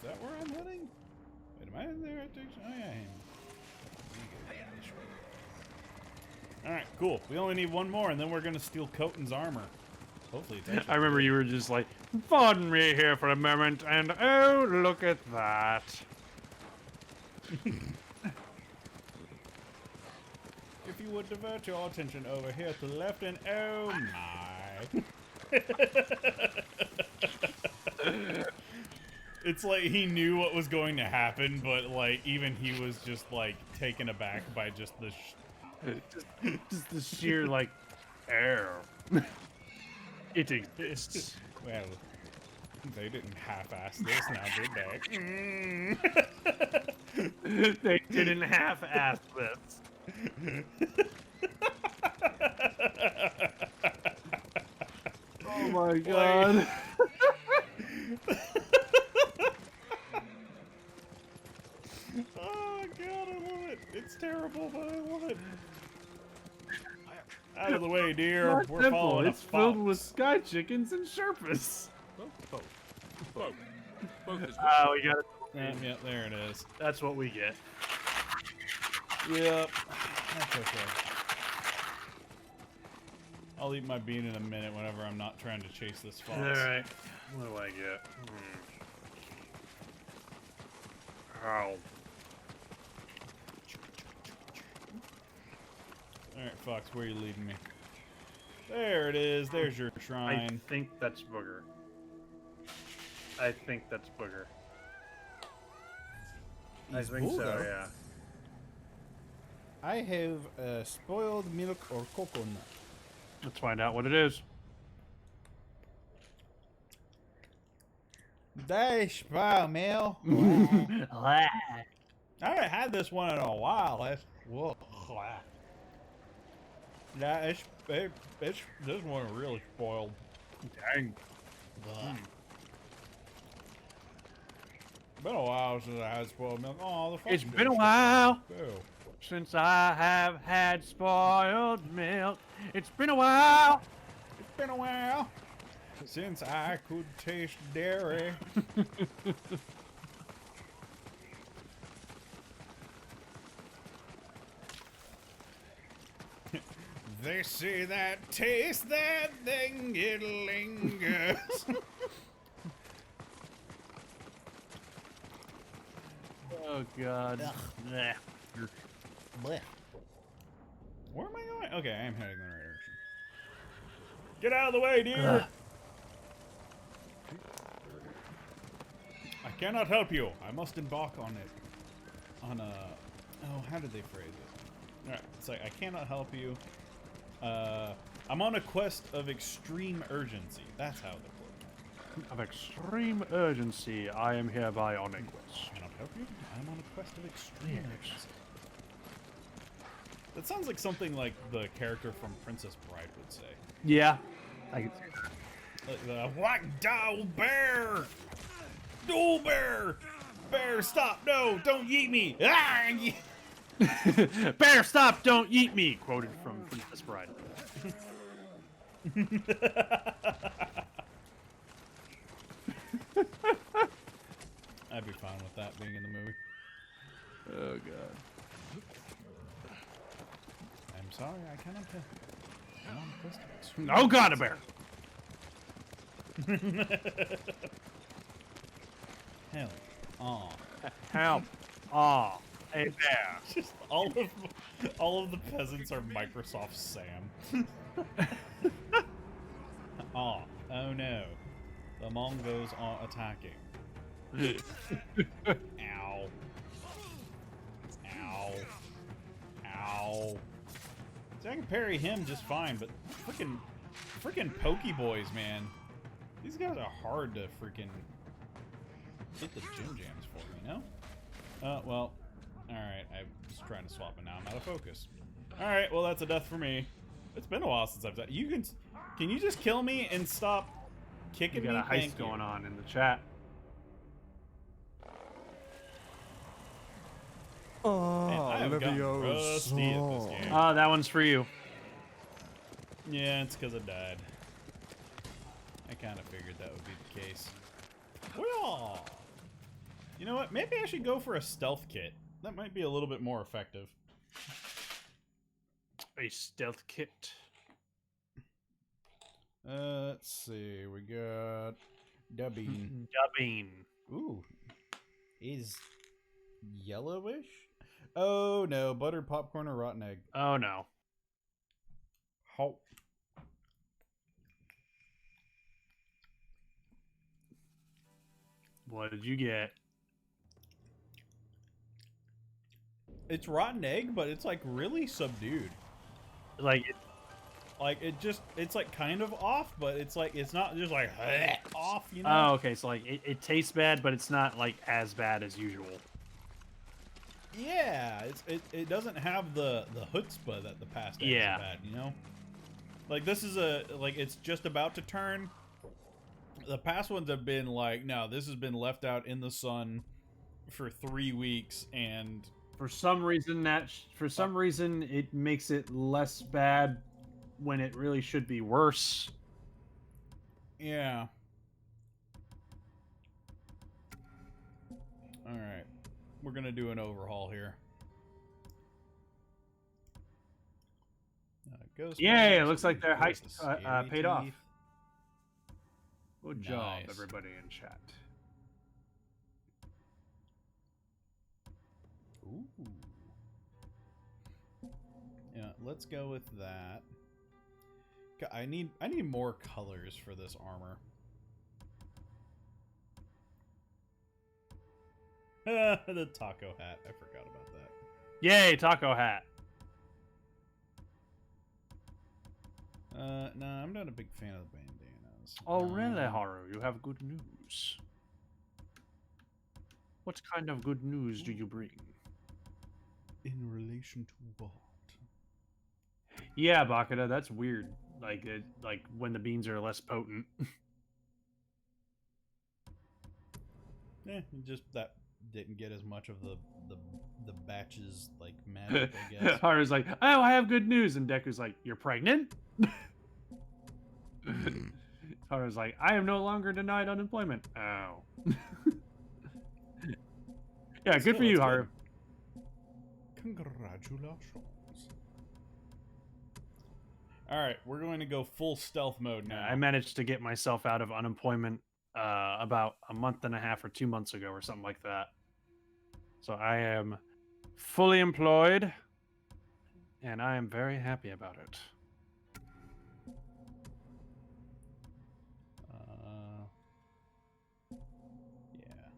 that where I'm heading? Wait, am I in the right direction? Oh yeah, I am. Alright, cool. We only need one more and then we're gonna steal Coton's armor. Hopefully it's actually I remember you were just like, pardon me here for a moment, and oh, look at that. If you would divert your attention over here to the left and oh my. It's like he knew what was going to happen, but like even he was just like taken aback by just the Just the sheer, like, air. It exists. well, they didn't half-ass this now, did they? They didn't half-ass this. Oh my god. Oh god, I love it. It's terrible, but I love it. Out of the way, dear. Not We're simple. following It's a filled fox. with sky chickens and Sherpas. Both is Oh, we got it. Yeah, there it is. That's what we get. Yep. That's okay. I'll eat my bean in a minute whenever I'm not trying to chase this fox. Alright. What do I get? Ow. Alright, fox, where are you leading me? There it is. There's your I shrine. think that's Booger. I think that's Booger. I He's think so, Booger? yeah. I have spoiled milk or coconut. Let's find out what it is. Dash spoiled milk. I haven't had this one in a while. That's whoa. Yeah, it's this one really spoiled. Dang. Been a while since I had spoiled milk. Oh, the It's fucking been a dish. while Ew. since I have had spoiled milk. It's been a while. It's been a while since I could taste dairy. They say that taste that thing, it lingers. Oh God. Blech. Blech. Where am I going? Okay, I am heading in the right direction. Get out of the way, dear! I cannot help you. I must embark on it. On a... Oh, how did they phrase it? Alright, it's like, I cannot help you. I'm on a quest of extreme urgency. That's how they put it. Of extreme urgency, I am hereby on a quest. Cannot help you? I'm on a quest of extreme urgency. That sounds like something like the character from Princess Bride would say. Yeah. I can Like the Black Doll Bear! Doll Bear! Bear, stop! No! Don't yeet me! Ah! Bear, stop! Don't eat me! Quoted from Princess Bride. I'd be fine with that being in the movie. Oh God. I'm sorry, I cannot help you. I'm on a quest of extreme Oh God, a bear! Hell. Aw. Help! Aw, a bear. Just all of the peasants are Microsoft Sam. Aw. Oh no. The Mongos are attacking. Ow. Ow. Ow. See, I can parry him just fine, but freaking Pokeboys, man. These guys are hard to freaking hit the gym jams for, you know? Well, alright, I was trying to swap, but now I'm out of focus. Alright, well, that's a death for me. It's been a while since I've done. Can you just kill me and stop kicking We me? got a heist going on in the chat. Man, I have gotten rusty at this game. Oh, that one's for you. Yeah, it's because I died. I kind of figured that would be the case. Well, you know what? Maybe I should go for a stealth kit. That might be a little bit more effective. A stealth kit. Let's see. We got dubbing. Dubbing. Ooh, is yellowish? Oh no, buttered popcorn or rotten egg. Oh no. How? What did you get? It's rotten egg, but it's like really subdued. Like, It's like kind of off, but it's like, it's not just like off, you know? oh, okay. So like, it tastes bad, but it's not like as bad as usual. Yeah, it doesn't have the chutzpah that the past eggs Yeah. have had, you know? Like, this is it's just about to turn. The past ones have been like, no, this has been left out in the sun for 3 weeks, and For some reason, it makes it less bad when it really should be worse. yeah. Alright. We're gonna do an overhaul here. Ghost Yay, it mask, looks like their there's heist the scary paid off. teeth. Good job, Nice. everybody in chat. Ooh. Yeah, let's go with that. I need more colors for this armor. The taco hat. I forgot about that. Yay, taco hat. No, I'm not a big fan of the bandanas. Oh, really, Haru? You have good news. What kind of good news do you bring? In relation to what? Yeah, Bakura, that's weird. Like when the beans are less potent. Just that didn't get as much of the batches like magic, I guess. Haru's like, oh, I have good news, and Deku's like, you're pregnant? Haru's like, I am no longer denied unemployment. Oh. Yeah, good for you, Still, Haru. that's good. Congratulations. Alright, we're going to go full stealth mode now. I managed to get myself out of unemployment about a month and a half or 2 months ago or something like that. So I am fully employed, and I am very happy about it. Yeah.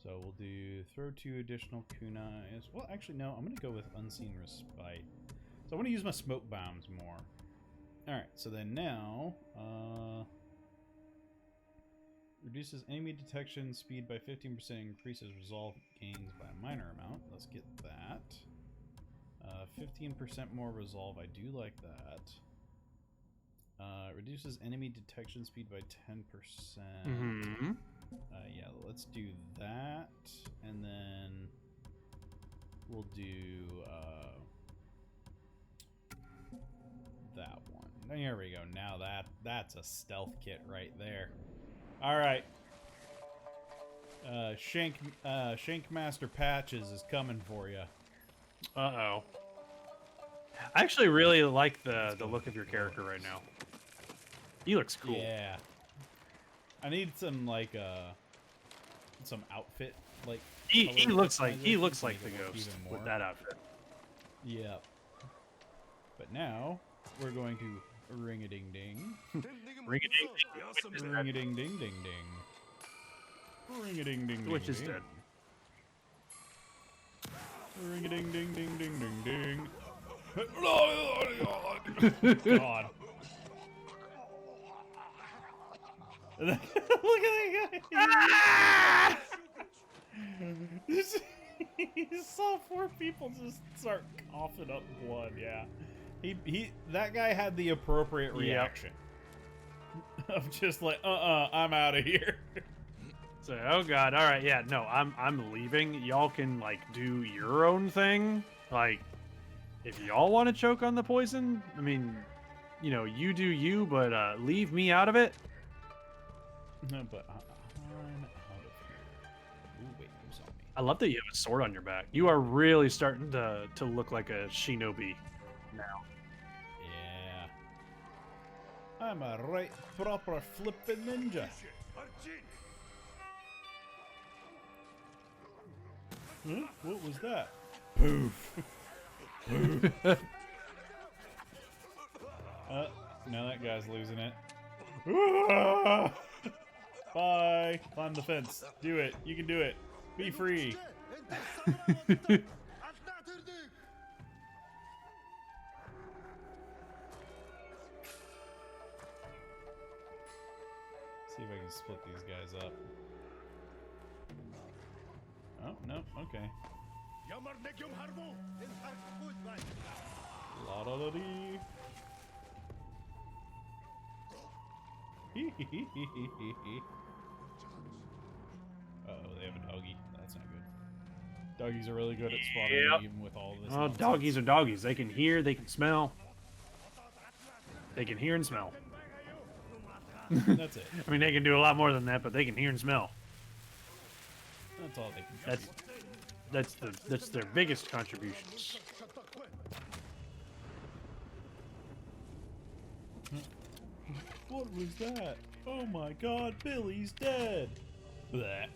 So we'll do throw 2 additional kunais. Well, actually, no. I'm going to go with Unseen Respite. So I want to use my smoke bombs more. Alright, so then now... reduces enemy detection speed by 15%, increases resolve gains by a minor amount. Let's get that. 15% more resolve. I do like that. Reduces enemy detection speed by 10%. Mm-hmm. Yeah, let's do that. And then we'll do that one. There we go. Now that's a stealth kit right there. All right. Shank Master Patches is coming for you. Uh-oh. I actually really like the look of your character right now. He looks cool. Yeah. I need some like some outfit like. He looks like the customization to ghost make it look even with more. that outfit. Yeah. But now we're going to ring a ding ding. Ring a ding. Ring a ding ding ding ding. Ring a ding ding ding. Which is dead. Ring a ding ding ding ding ding ding. God. Look at that guy. He saw 4 people just start coughing up blood. Yeah. That guy had the appropriate reaction. Of just like, I'm out of here. So, oh god, all right, yeah, no, I'm leaving. Y'all can like do your own thing. Like, if y'all want to choke on the poison, I mean, you know, you do you, but leave me out of it. No, but I'm out of here. Ooh, wait, who saw me? I love that you have a sword on your back. You are really starting to look like a shinobi now. Yeah. I'm a right proper flippin' ninja. Huh? What was that? Poof. Poof. Now that guy's losing it. Bye. Climb the fence. Do it. You can do it. Be free. See if I can split these guys up. Oh, no. Okay. La da da dee. Uh-oh, they have a doggy. That's not good. Doggies are really good at spotting Yep. me even with all this. Oh, nonsense. doggies are doggies. They can hear, they can smell. They can hear and smell. That's it. I mean, they can do a lot more than that, but they can hear and smell. That's all they can do. That's their biggest contributions. What was that? Oh my god, Billy's dead! Blech.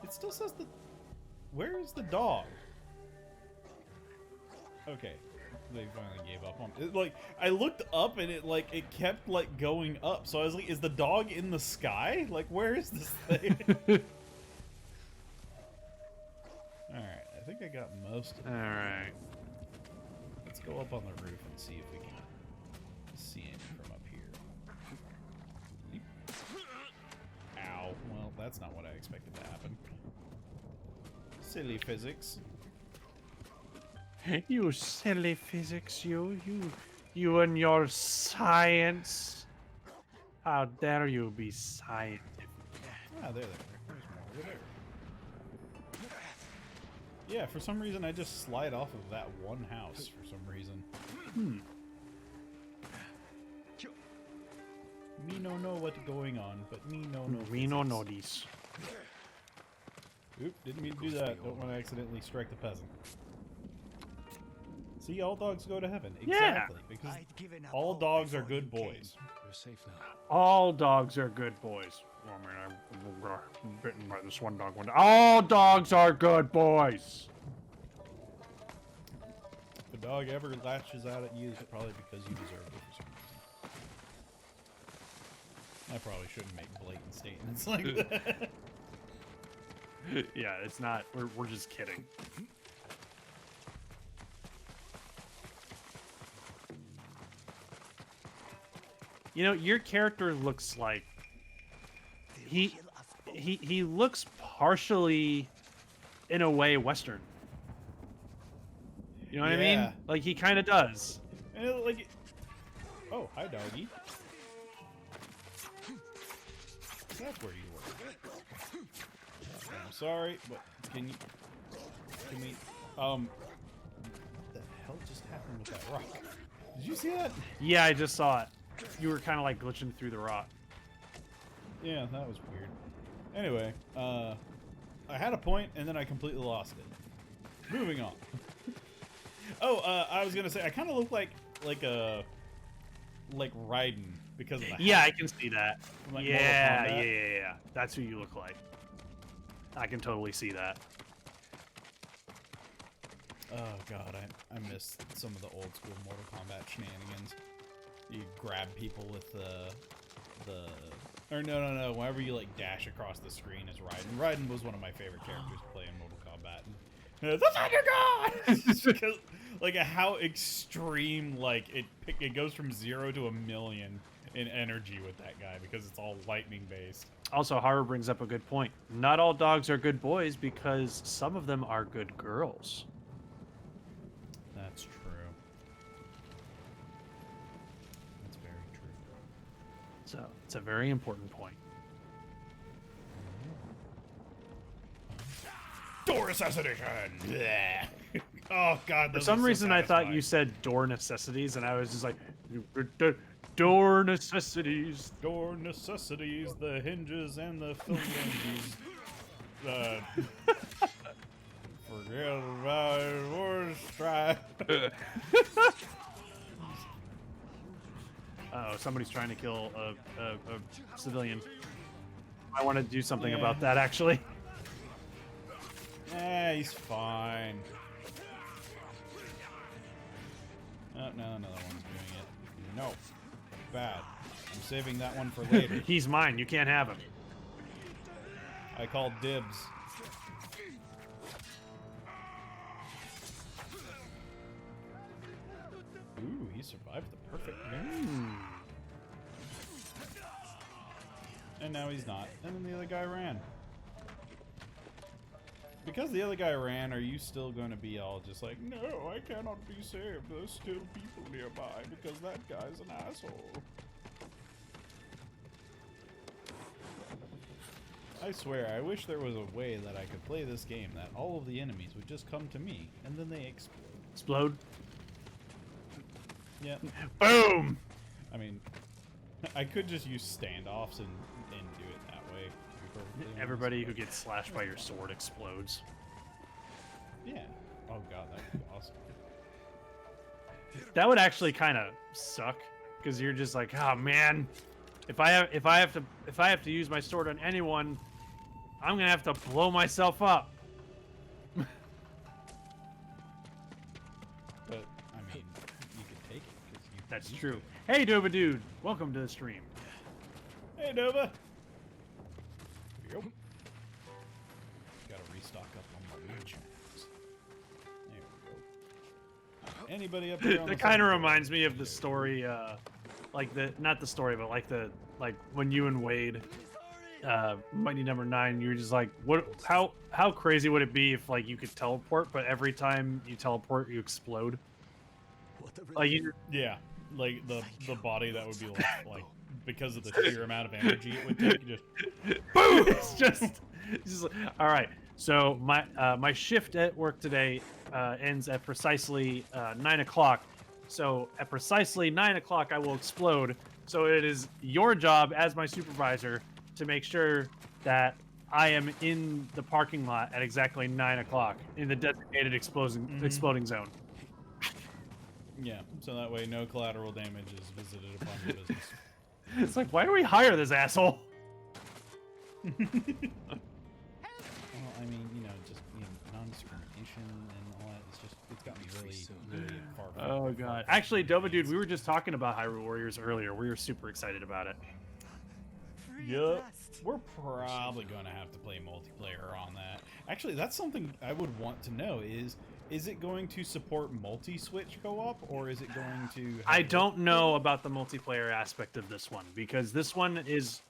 It still says the... Where is the dog? Okay. They finally gave up on it. Like, I looked up and it, like, it kept, like, going up. So I was like, is the dog in the sky? Like, where is this thing? Alright, I think I got most of it. Alright. Let's go up on the roof and see if we can see it from up here. Ow. Well, that's not what I expected to happen. Silly physics. You silly physics, you and your science. How dare you be scientific? Ah, there. There's more over there. Yeah, for some reason I just slide off of that one house for some reason. Me no know what's going on, but me no know. We no physics. know these. Oop, didn't mean to do that. Don't want to accidentally strike the peasant. See, all dogs go to heaven. Yeah. Exactly. Because I'd given up all hope dogs are before good you came. boys. You're safe now. All dogs are good boys. Well, I mean, I'm bitten by this one dog one day. All dogs are good boys. If a dog ever lashes out at you, it's probably because you deserve it for some reason. I probably shouldn't make blatant statements like that. Yeah, it's not. We're just kidding. You know, your character looks like he looks partially, in a way, Western. You know what I Yeah. mean? Like he kind of does. And it, like, oh, hi, doggy. That's where you were. I'm sorry, but can we? The hell just happened with that rock? Did you see that? Yeah, I just saw it. You were kind of like glitching through the rock. Yeah, that was weird. Anyway, I had a point and then I completely lost it. Moving on. Oh, I was gonna say I kind of look like Raiden because of the Yeah, hat. I can see that. From, like, Mortal Yeah, Kombat. yeah. That's who you look like. I can totally see that. Oh god, I miss some of the old school Mortal Kombat shenanigans. You grab people with or no. Whenever you like dash across the screen as Raiden. Raiden was one of my favorite characters to play in Mortal Kombat. And, the Thunder God! Because like how extreme like it goes from 0 to 1,000,000 in energy with that guy because it's all lightning based. Also, Haru brings up a good point. Not all dogs are good boys because some of them are good girls. That's true. That's very true. So it's a very important point. Door assassination! Blech. Oh god, For those some are so reason, I thought satisfying. you said door necessities, and I was just like, door necessities. Door necessities, the hinges and the phalanges. Forget about war strife. Oh, somebody's trying to kill a civilian. I want to do something Yeah. about that, actually. He's fine. Oh, no, another one's doing it. No. Bad. I'm saving that one for later. He's mine. You can't have him. I called dibs. Ooh, he survived the perfect game. And now he's not. And then the other guy ran. Because the other guy ran, are you still going to be all just like, no, I cannot be saved. There's still people nearby because that guy's an asshole. I swear, I wish there was a way that I could play this game that all of the enemies would just come to me and then they explode. Explode. Yeah. Boom! I mean, I could just use standoffs and do it that way. To be perfectly honest. Everybody who gets slashed by your sword explodes. Yeah. Oh god, that would be awesome. That would actually kind of suck because you're just like, oh man, if I have to use my sword on anyone, I'm gonna have to blow myself up. But I mean, you could take it because you. That's used true. it. Hey, Doba Dude, welcome to the stream. Hey Nova. Here we go. Gotta restock up on my leech. There we go. Anybody up there? on That the kind of second reminds floor? me of the story, not the story, but like when you and Wade, Mighty Number 9, you were just like, how crazy would it be if like you could teleport, but every time you teleport, you explode? What a Like you, Yeah, like the body that would be like because of the sheer amount of energy it would take. Just Boom! It's just like, all right. So my shift at work today ends at precisely 9 o'clock. So at precisely 9 o'clock, I will explode. So it is your job as my supervisor to make sure that I am in the parking lot at exactly 9 o'clock in the designated exploding zone. yeah, so that way no collateral damage is visited upon your business. It's like, why do we hire this asshole? Well, I mean, you know, just non-discrimination and all that. It's got me really far. Oh god. Actually, Dova dude, we were just talking about Hyrule Warriors earlier. We were super excited about it. Yep. We're probably going to have to play multiplayer on that. Actually, that's something I would want to know is it going to support multi-switch co-op or is it going to I don't know about the multiplayer aspect of this one because this one is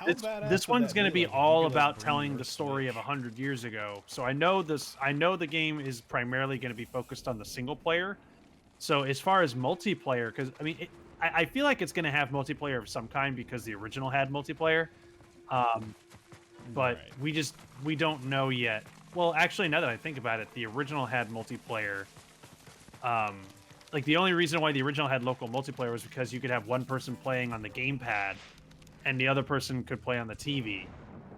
this one's going to be all about telling the story of 100 years ago. So I know the game is primarily going to be focused on the single player. So as far as multiplayer, because I mean, I feel like it's going to have multiplayer of some kind because the original had multiplayer. But we don't know yet. Well, actually, now that I think about it, the original had multiplayer. Like the only reason why the original had local multiplayer was because you could have one person playing on the gamepad and the other person could play on the TV.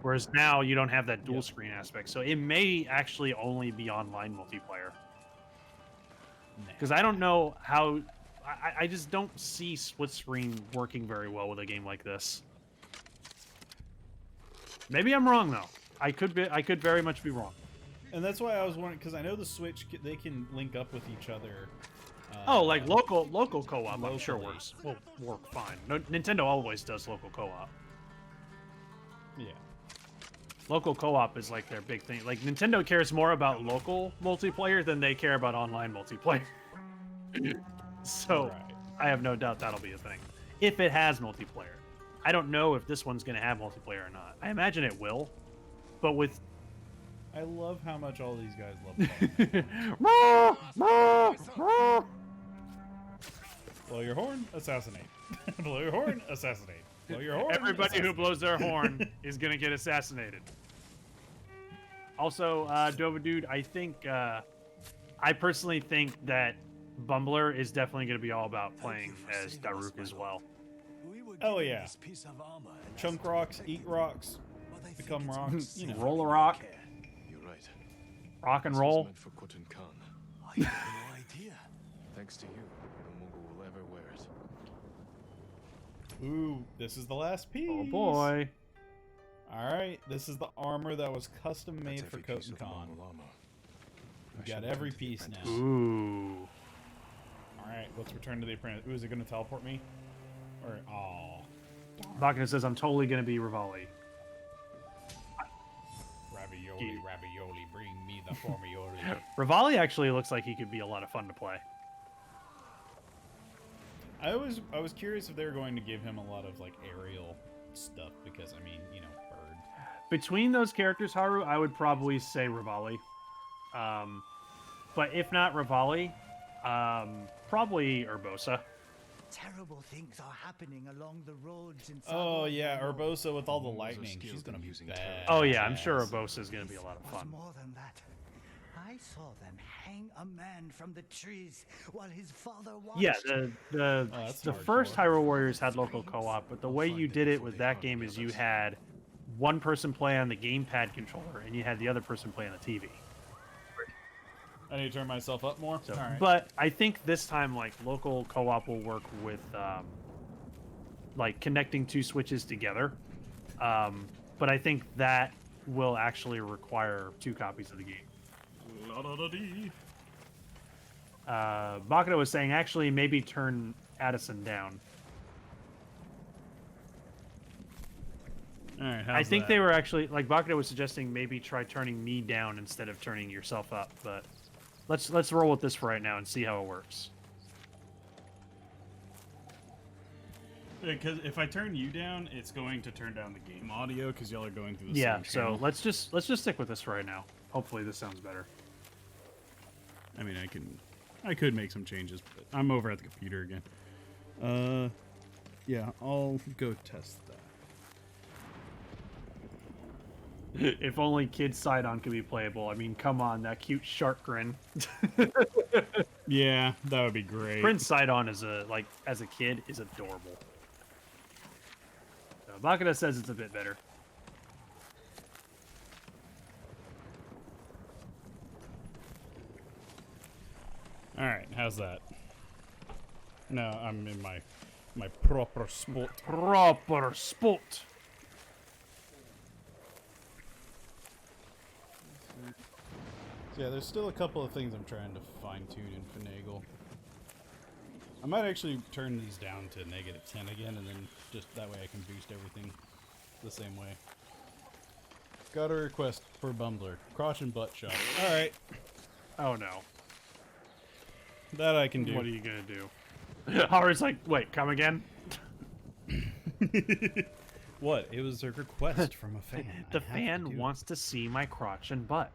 Whereas now you don't have that dual screen aspect. So it may actually only be online multiplayer. Because I don't know how... I just don't see split screen working very well with a game like this. Maybe I'm wrong, though. I could very much be wrong. And that's why I was wondering, because I know the Switch, they can link up with each other. Oh, like local co-op, I'm sure will work fine. No, Nintendo always does local co-op. Yeah. Local co-op is like their big thing. Like Nintendo cares more about local multiplayer than they care about online multiplayer. So I have no doubt that'll be a thing. If it has multiplayer. I don't know if this one's going to have multiplayer or not. I imagine it will. But with... I love how much all these guys love Blow your horn, assassinate. Blow your horn, assassinate. Blow your horn, everybody who blows their horn is going to get assassinated. Also, Dova Dude, I think... I personally think that Bumbler is definitely going to be all about playing as Daruk as well. Oh yeah. Chunk rocks, eat rocks, become rocks. You know. Roll a rock. You're right. Rock and roll. For Khotun Khan. I have no idea. Thanks to you, no Mongol will ever wear it. Ooh, this is the last piece. Oh boy. Alright, this is the armor that was custom made for Khotun Khan. We got every piece now. Ooh. Alright, let's return to the apprentice. Ooh, is it going to teleport me? Or, oh. Bakuna says, I'm totally going to be Rivali. Ravioli, ravioli, bring me the formioli. Rivali actually looks like he could be a lot of fun to play. I was curious if they were going to give him a lot of, like, aerial stuff, because, I mean, you know, bird. Between those characters, Haru, I would probably say Rivali. But if not Rivali, probably Urbosa. Terrible things are happening along the roads in Oh yeah, Urbosa with all the lightning. She's gonna be bad. Oh yeah, I'm sure Urbosa is gonna be a lot of fun. More than that, I saw them hang a man from the trees while his father watched. Yeah, the first Hyrule Warriors had local co-op, but the way you did it with that game is you had one person play on the gamepad controller and you had the other person play on the TV. I need to turn myself up more. So, right. But I think this time, like, local co-op will work with, like, connecting two switches together. But I think that will actually require 2 copies of the game. Bakuna was saying, actually, maybe turn Addison down. All right, I think they were actually, like, Bakuna was suggesting maybe try turning me down instead of turning yourself up, but... Let's roll with this for right now and see how it works. Because if I turn you down, it's going to turn down the game audio because y'all are going through the same same channel. Let's just stick with this for right now. Hopefully this sounds better. I mean, I could make some changes, but I'm over at the computer again. Yeah, I'll go test that. If only Kid Sidon could be playable. I mean, come on, that cute shark grin. Yeah, that would be great. Prince Sidon is as a kid is adorable. So Bakura says it's a bit better. All right, how's that? No, I'm in my proper spot. Proper sport. Yeah, there's still a couple of things I'm trying to fine-tune and finagle. I might actually turn these down to -10 again, and then just that way I can boost everything the same way. Got a request for Bumbler. Crotch and butt shot. Alright, Oh no. that I can do. What are you gonna do? Howard's like, wait, come again? What? It was a request from a fan. The I have to fan do it. wants to see my crotch and butt.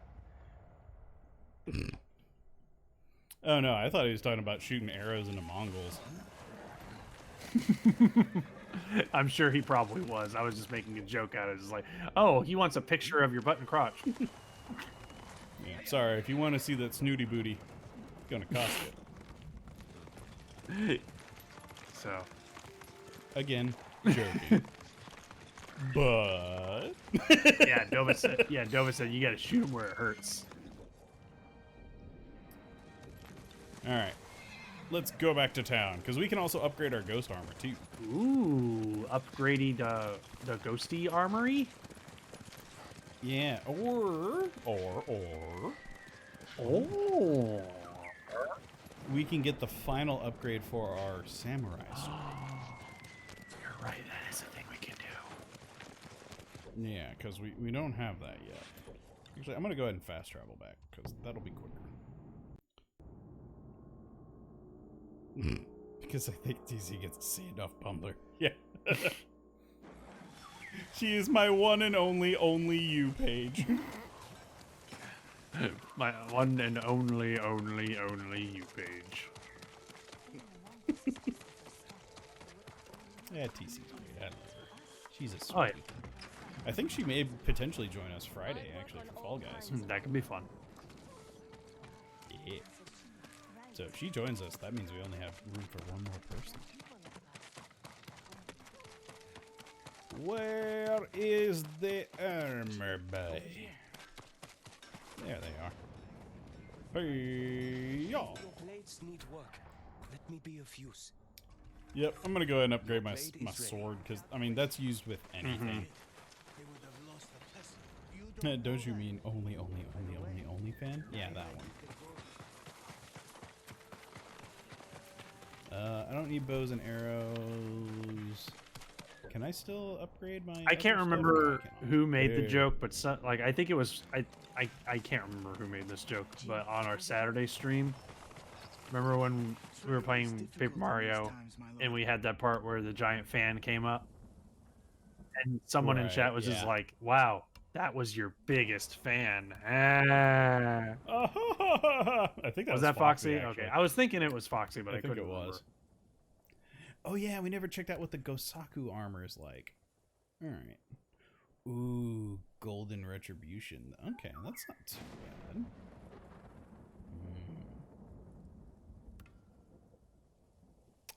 Oh no, I thought he was talking about shooting arrows into Mongols. I'm sure he probably was. I was just making a joke out of it. It's like, oh, he wants a picture of your butt and crotch. Yeah, sorry, if you want to see that snooty booty, it's gonna cost it. So, Again, joking. But yeah, Dova said you gotta shoot him where it hurts. Alright. Let's go back to town, because we can also upgrade our ghost armor, too. Ooh, upgrading the ghosty armory? Yeah, or... Oh. we can get the final upgrade for our samurai sword. You're right, that is a thing we can do. Yeah, because we don't have that yet. Actually, I'm going to go ahead and fast travel back, because that'll be quicker. Because I think DC gets to see enough Bumbler. Yeah. She is my one and only you page. My one and only you page. Yeah, TC's great. I love her. She's a sweetie. Oh, yeah. I think she may potentially join us Friday, actually, for Fall Guys. That could be fun. Yeah. So if she joins us, that means we only have room for one more person. Where is the armor bay? There they are. Hey, y'all. Your blades need work. Let me be of use. Yep, I'm gonna go ahead and upgrade my sword, because, I mean, that's used with anything. They would have lost the peasant. Don't you mean only fan? Yeah, that one. I don't need bows and arrows. Can I still upgrade my... I can't other stuff? remember No, I cannot. who made the There. joke, but like I think it was I can't remember who made this joke, but on our Saturday stream, remember when we were playing Paper Mario and we had that part where the giant fan came up, and someone in Right, chat was just yeah. like, "Wow, that was your biggest fan." Ah. I think that Was that Foxy? actually. Okay, I was thinking it was Foxy, but I, I think couldn't it was. remember. Oh yeah, we never checked out what the Gosaku armor is like. All right. Ooh, golden retribution. Okay, that's not too bad.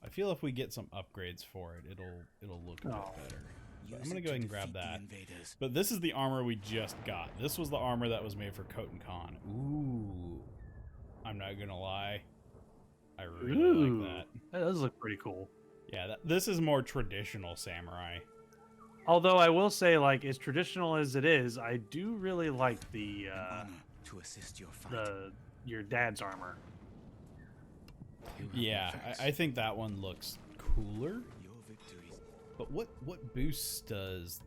I feel if we get some upgrades for it, it'll look a bit better. So I'm gonna go ahead and grab that. But this is the armor we just got. This was the armor that was made for Koten Khan. Ooh, I'm not gonna lie, I really like that. That does look pretty cool. Yeah, this is more traditional samurai. Although I will say, like, as traditional as it is, I do really like the To assist your fight. your dad's armor. Yeah, I think that one looks cooler. Your victories. But what boost does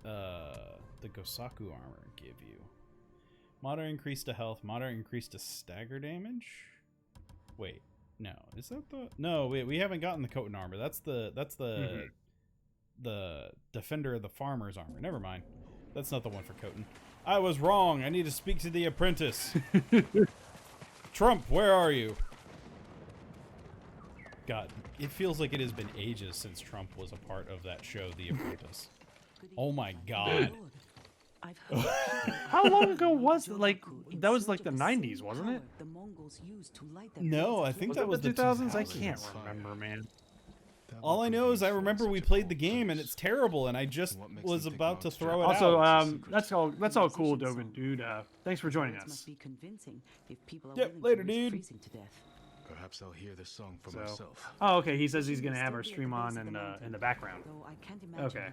the Gosaku armor give you? Moderate increase to health, moderate increase to stagger damage? Wait, no, is that the... No, we haven't gotten the Koten armor. That's the Defender of the Farmer's armor. Never mind. That's not the one for Koten. I was wrong. I need to speak to the apprentice. Trump, where are you? God, it feels like it has been ages since Trump was a part of that show, The Apprentice. Oh my God. How long ago was like that? Was like the 90s, wasn't it? No, I think Was that it was the the 2000s? I 2000s. can't remember, man. All I know is I remember we played the game and it's terrible, and I just was about to throw it Also, out. that's all cool, Dovin, dude. Thanks for joining us. Yep, later, dude. Perhaps I'll hear the song for myself. Oh, okay. He says he's gonna have our stream on in the background. Okay.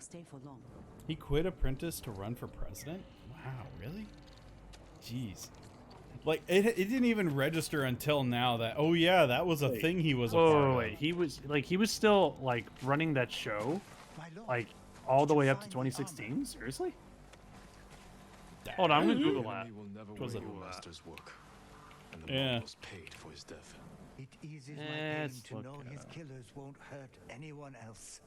He quit Apprentice to run for president? Wow, really? Jeez. Like, it didn't even register until now that, oh yeah, that was a thing he was a part of. Wait, he was still like running that show, like all the way up to 2016. Seriously? Hold on, I'm gonna Google that. Was it? Master's work, and the Yeah. was paid for his death. It eases my Let's pain to know look it his up. killers won't hurt anyone else.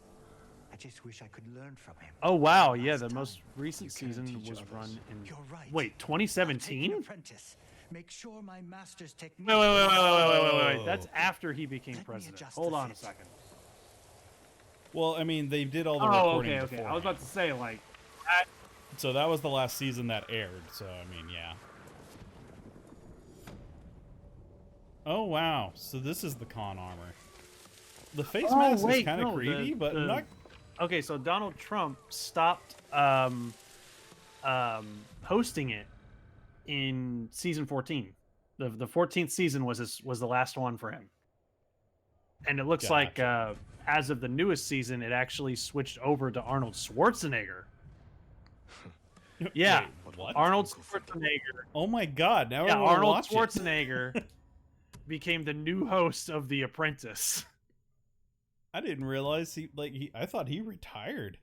I just wish I could learn from him. Oh wow, One yeah, last the time. most recent season teach was others. run in. You're right. Wait, I'll take the 2017? apprentice. Make sure my master's technique. Wait. That's after he became Let me president. adjust Hold the on a fit. second. Well, I mean, they did all the Oh, recording okay. I was beforehand. about to say like, So that was the last season that aired, so I mean, yeah. Oh, wow. So this is the con armor. The face mask is kind of creepy, but not... Okay, so Donald Trump stopped hosting it in season 14. The 14th season was the last one for him. And it looks like as of the newest season, it actually switched over to Arnold Schwarzenegger. Yeah, Wait, what? Arnold Schwarzenegger. Oh my god, now Yeah, I want to Arnold watch it. Schwarzenegger became the new host of The Apprentice. I didn't realize I thought he retired.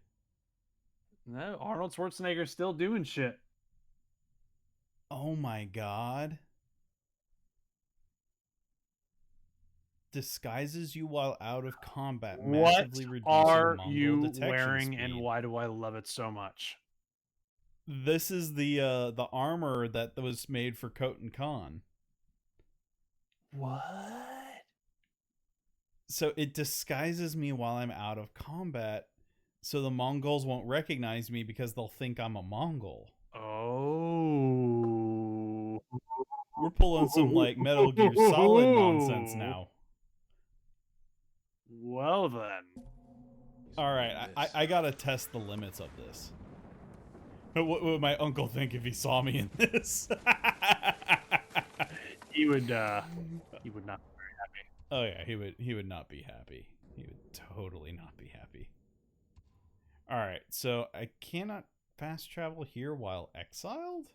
No, Arnold Schwarzenegger's still doing shit. Oh my god. Disguises you while out of combat. What Massively reducing are Mongol you detection wearing, speed. and why do I love it so much? This is the armor that was made for Khotan Khan. What? So it disguises me while I'm out of combat, so the Mongols won't recognize me because they'll think I'm a Mongol. Oh. We're pulling some like Metal Gear Solid nonsense now. Well then. All right, I gotta test the limits of this. What would my uncle think if he saw me in this? He would not be very happy. Oh yeah, he would not be happy. He would totally not be happy. All right, so I cannot fast travel here while exiled?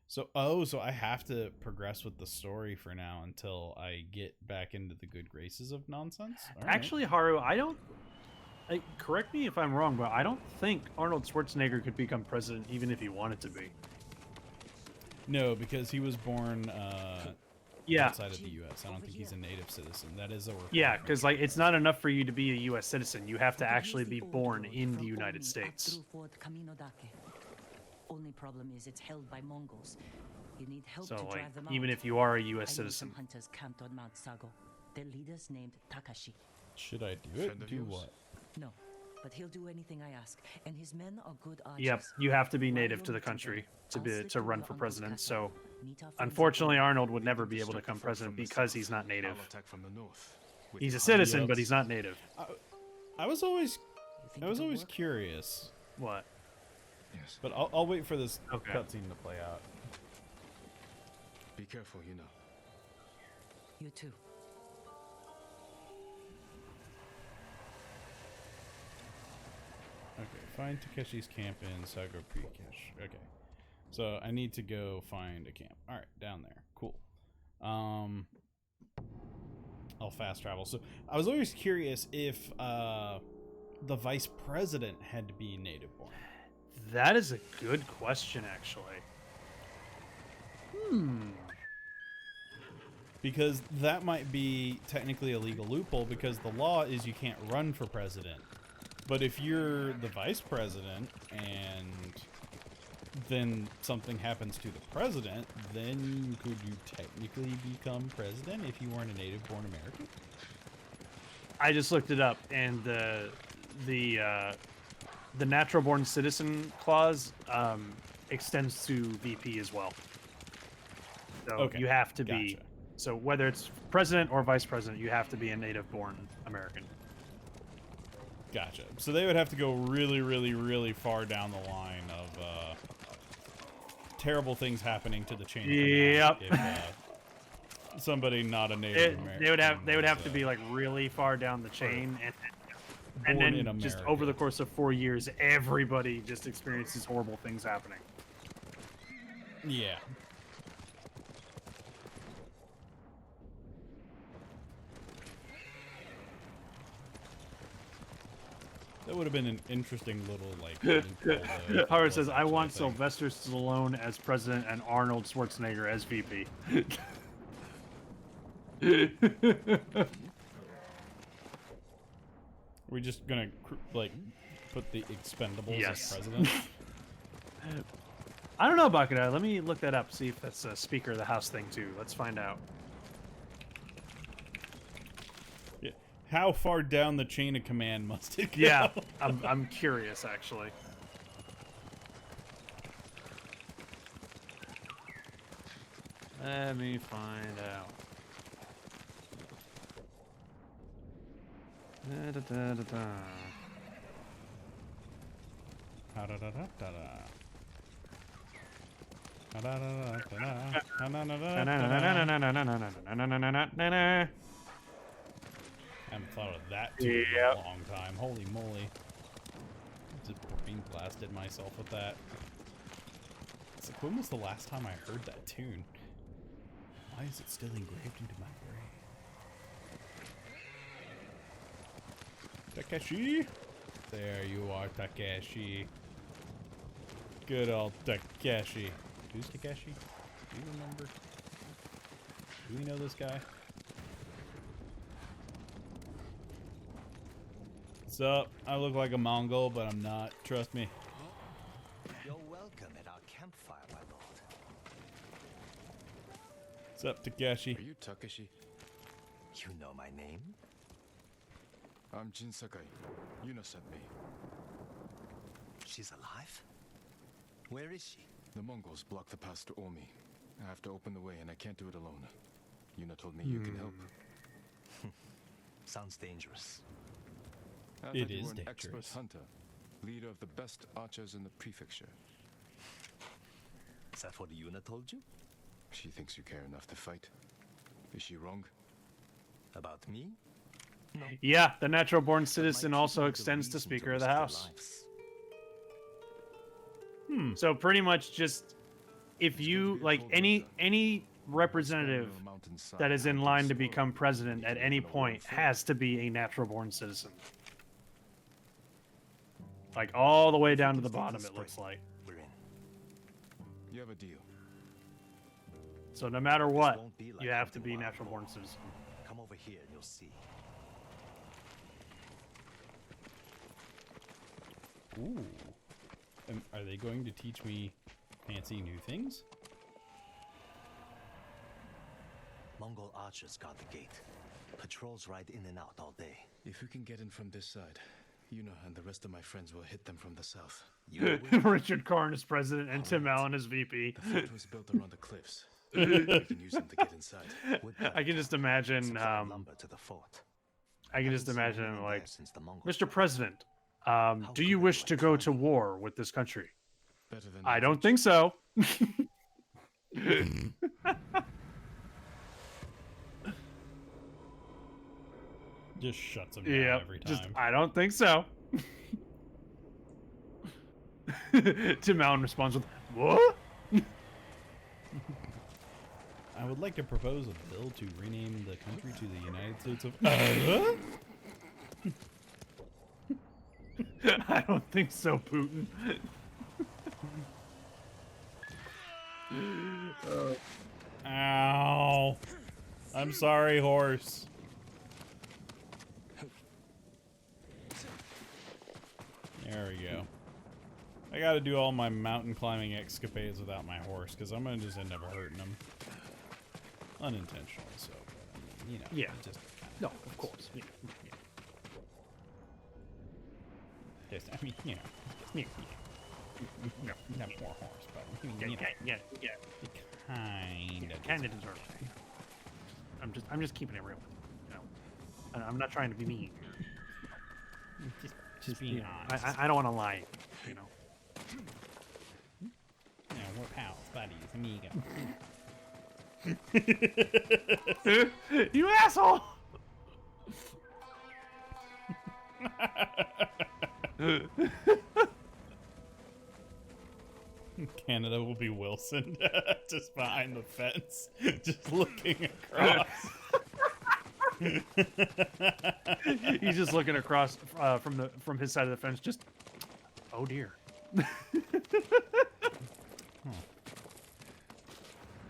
So I have to progress with the story for now until I get back into the good graces of nonsense? All right. Actually, Haru, correct me if I'm wrong, but I don't think Arnold Schwarzenegger could become president even if he wanted to be. No, because he was born Yeah. outside of the U.S. I don't think he's a native citizen. That is a requirement. Yeah, because like it's not enough for you to be a U.S. citizen. You have to actually be born in the United States. Only problem is it's held by Mongols. You need help So to like, drive them even out. if you are a I U.S. know citizen. some hunters camped on Mount Sago. Their leader's named Takashi. Should I do it? Friend of Do yours? what? No, but he'll do anything I ask, and his men are good archers. Yep, you have to be While native you're to the with them, country I'll slip to into run your for uncle's president. castle. So Meet our friends unfortunately, at the Arnold would never We be can able to disrupt come the front president from the because south. he's not native. I'll attack from the north. with He's a the citizen, Yes. but he's not native. I was always You think I was it'll always work? curious, What? Yes. but I'll wait for this Okay. cutscene to play out. Be careful, you know. You too. Okay, find Takeshi's camp in Sago Prikesh. Okay, so I need to go find a camp. All right, down there. Cool. I'll fast travel. So I was always curious if the vice president had to be native born. That is a good question, actually. Because that might be technically a legal loophole because the law is you can't run for president. But if you're the vice president and then something happens to the president, then could you technically become president if you weren't a native born American? I just looked it up, and the natural born citizen clause extends to VP as well. So Okay, you have to be. gotcha. So whether it's president or vice president, you have to be a native born American. Gotcha. So they would have to go really, really, really far down the line of terrible things happening to the chain. Yep. If somebody not a native American. They would have to be like really far down the chain, and born then in just America. over the course of 4 years, everybody just experiences horrible things happening. Yeah. That would have been an interesting little like. loophole, though, if it Howard was says, "I actually a want thing. Sylvester Stallone as president and Arnold Schwarzenegger as VP." We're just gonna like put the Expendables Yes. as president. I don't know, Bakura. Let me look that up. See if that's a Speaker of the House thing too. Let's find out. Yeah. How far down the chain of command must it go? Yeah, I'm curious actually. Let me find out. Da-da-da-da-da. I haven't thought of that too in a long time. Holy moly. Just brain blasted myself with that. It's like, when was the last time I heard that tune? Why is it still engraved into my brain? Takeshi? There you are, Takeshi. Good old Takeshi. Who's Takeshi? Do you remember? Do we know this guy? What's up? I look like a Mongol, but I'm not. Trust me. You're welcome at our campfire, my lord. What's up, Takeshi? Are you Takeshi? You know my name? I'm Jin Sakai. Yuna sent me. She's alive? Where is she? The Mongols blocked the pass to Omi. I have to open the way, and I can't do it alone. Yuna told me you can help. Sounds dangerous. I It thought you is were an expert dangerous. hunter, leader of the best archers in the prefecture. Is that what Yuna told you? She thinks you care enough to fight. Is she wrong? About me? No. Yeah, the natural born But my citizen people also need a extends to reason Speaker of the risk their House. lives. So pretty much just if It's going you to be a like cold any winter. representative Standing on a mountainside, that is in hunting line to squirrel, become president at you any live in a point world has to be a natural born citizen. Like all the way down to the bottom, it looks like. We're in. You have a deal. So no matter what, won't be like you have to hunting be wild natural born boar. citizen. Come over here and you'll see. Ooh. Are they going to teach me fancy new things? Mongol archers guard the gate. Patrols ride in and out all day. If we can get in from this side, Yuna and the rest of my friends will hit them from the south. You will. Richard Karn is president and Tim Allen is VP. The fort was built around the cliffs. We can use them to get inside. With I can just imagine, some sort of lumber to the fort. I can just Haven't seen imagine anyone like, there since the Mongols. Mr. President, do you good wish are to you go at to climbing? war with this country? Better than I don't average. think so. Just shuts him down Yeah, every time. just I don't think so. Tim Allen responds with, "What?" I would like to propose a bill to rename the country to the United States of. I don't think so, Putin. Ow! I'm sorry, horse. There we go. I gotta do all my mountain climbing escapades without my horse, because I'm gonna just end up hurting him. Unintentionally, so, but I mean, you know. Yeah. it just kinda No, happens. of course. Yeah. Just, I mean, you know, no, not more horse, but you know, kind of deserve it. I'm just keeping it real. You know, I'm not trying to be mean. just being you know, honest. I don't want to lie. You know. You know, we're pals, buddies, amigos. You asshole! Canada will be Wilson, just behind the fence, just looking across. He's just looking across from his side of the fence. Just, oh dear.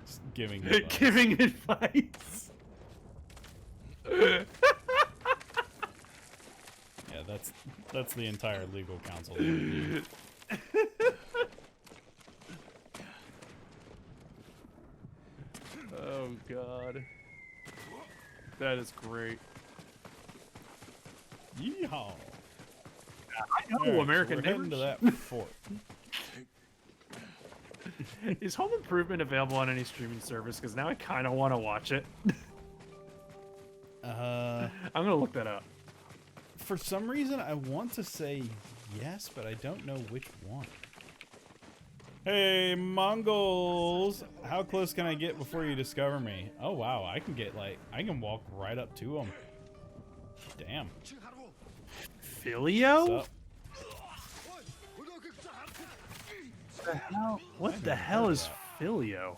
Just giving advice. Giving advice. Yeah, that's the entire legal counsel. That we need. Oh God, that is great. Yeehaw! I know Alright, American so we're heading to neighbors. that fort. Is Home Improvement available on any streaming service? Because now I kind of want to watch it. I'm gonna look that up. For some reason, I want to say yes, but I don't know which one. Hey, Mongols! How close can I get before you discover me? Oh, wow. I can get, like, I can walk right up to them. Damn. Filio? What's up? What the hell is Filio?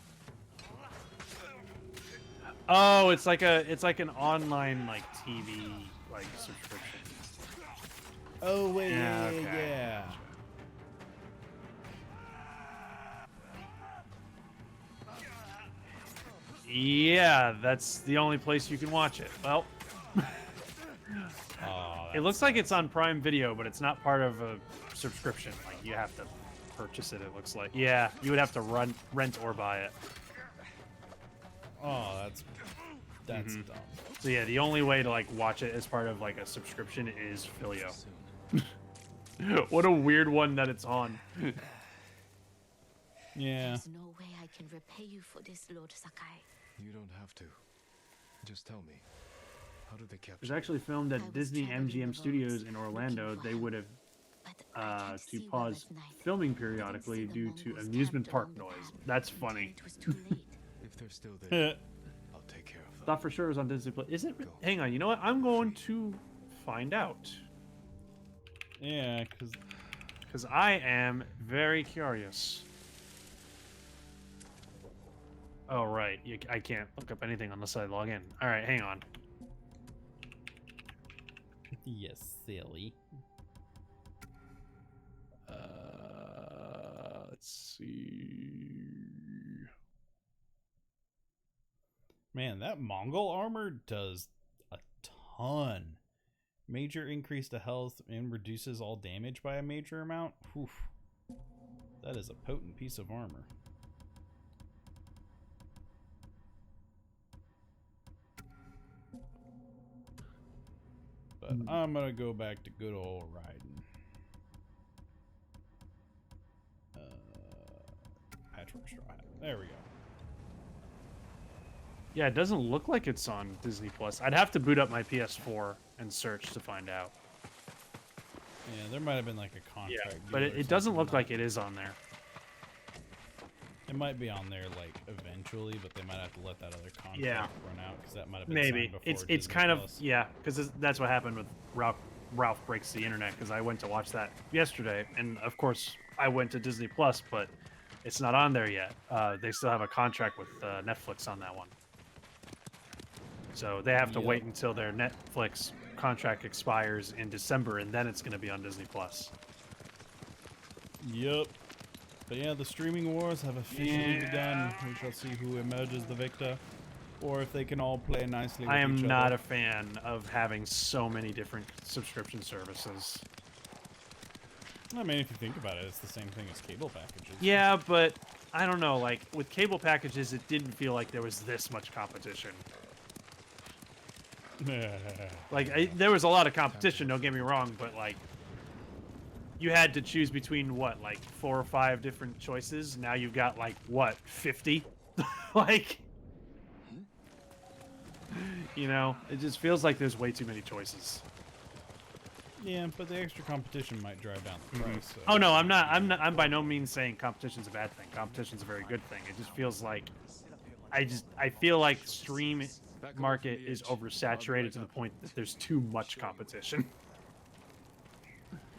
Oh, it's like an online like TV like subscription. Oh, wait, Yeah, okay. yeah. Yeah, that's the only place you can watch it. Well, Oh, it looks like it's on Prime Video, but it's not part of a subscription. Like you have to purchase it. It looks like. Yeah, you would have to rent or buy it. oh, that's dumb. So yeah, the only way to like watch it as part of like a subscription is Filio. What a weird one that it's on. Yeah. There's no way I can repay you for this, Lord Sakai. You don't have to. Just tell me. How did they It capture was actually filmed I at was Disney traveling MGM the Studios roads, in Orlando. looking for They help. would have But I can't to see well pause at night. filming I didn't periodically see the due to Mongols amusement camped park along the noise. path That's until funny. It was too late. If they're still there, I'll take care of them. Thought for sure it was on Disney Plus. Is it? Hang on. You know what? I'm going to find out Yeah, because I am very curious. Oh right, I can't look up anything unless I log in. All right, hang on. yes, silly. Let's see. Man, that Mongol armor does a ton. Major increase to health and reduces all damage by a major amount. Oof. That is a potent piece of armor. But I'm gonna go back to good old riding. Patchwork straw hat. There we go. Yeah, it doesn't look like it's on Disney Plus. I'd have to boot up my PS4 and search to find out. Yeah, there might have been like a Yeah, contract. but deal or it doesn't something look not- like it is on there. It might be on there like eventually, but they might have to let that other contract Yeah. run out because that might have been Maybe signed before it's Disney kind of Plus. yeah, because that's what happened with Ralph Breaks the Internet. Because I went to watch that yesterday, and of course I went to Disney Plus, but it's not on there yet. They still have a contract with Netflix on that one, so they have to wait until their Netflix contract expires in December, and then it's going to be on Disney Plus. Yep. But yeah, the streaming wars have officially begun. We shall see who emerges the victor, or if they can all play nicely with I am each not other. a fan of having so many different subscription services. I mean, if you think about it, it's the same thing as cable packages. Yeah, but I don't know. Like with cable packages, it didn't feel like there was this much competition. Like there was a lot of competition. Don't get me wrong, but like you had to choose between what, like 4 or 5 different choices. Now you've got like what, 50? Like, you know, it just feels like there's way too many choices. Yeah, but the extra competition might drive down the price. So. Oh no, I'm by no means saying competition's a bad thing. Competition's a very good thing. It just feels like I feel like stream market is oversaturated to the point that there's too much competition.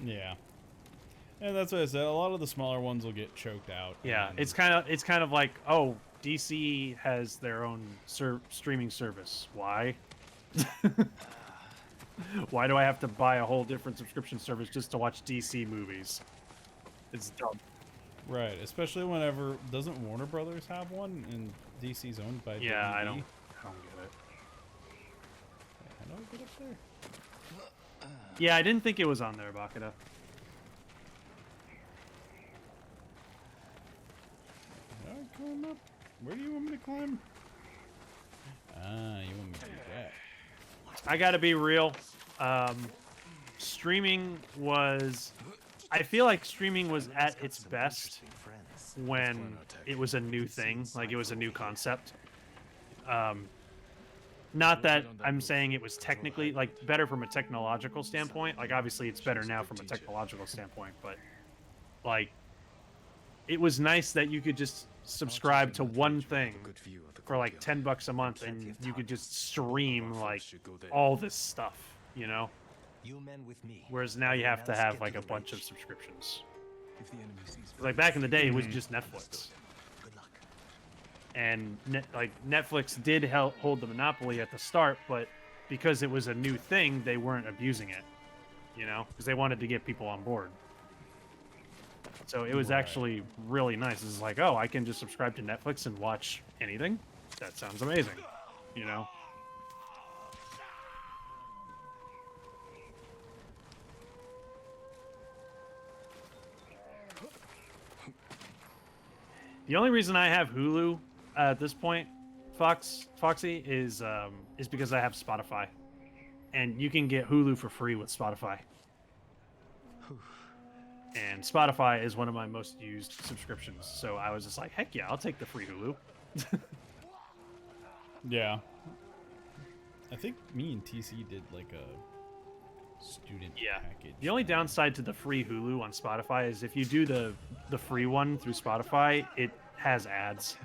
Yeah. And that's what I said. A lot of the smaller ones will get choked out. Yeah, and- it's kind of like, oh, DC has their own streaming service. Why? Why do I have to buy a whole different subscription service just to watch DC movies? It's dumb. Right, especially whenever doesn't Warner Brothers have one and DC's owned by Yeah, WB? I don't get it. How do I get up there? Yeah, I didn't think it was on there, Bakata. How do I climb up? Where do you want me to climb? Ah, you want me to do that. I gotta be real. Streaming was... I feel like streaming was at its best when it was a new thing, like it was a new concept. Not that I'm saying it was technically, like, better from a technological standpoint. Like, obviously it's better now from a technological standpoint, but, like, it was nice that you could just subscribe to one thing for, like, $10 a month and you could just stream, like, all this stuff, you know? Whereas now you have to have like a bunch of subscriptions. Like back in the day, it was just Netflix. And like Netflix did hold the monopoly at the start, but because it was a new thing, they weren't abusing it. You know, because they wanted to get people on board. So it was actually really nice. It's like, oh, I can just subscribe to Netflix and watch anything. That sounds amazing. You know. The only reason I have Hulu at this point, Foxy, is because I have Spotify, and you can get Hulu for free with Spotify. And Spotify is one of my most used subscriptions, so I was just like, heck yeah, I'll take the free Hulu. Yeah. I think me and TC did like a student package. The only downside to the free Hulu on Spotify is if you do the free one through Spotify, it has ads.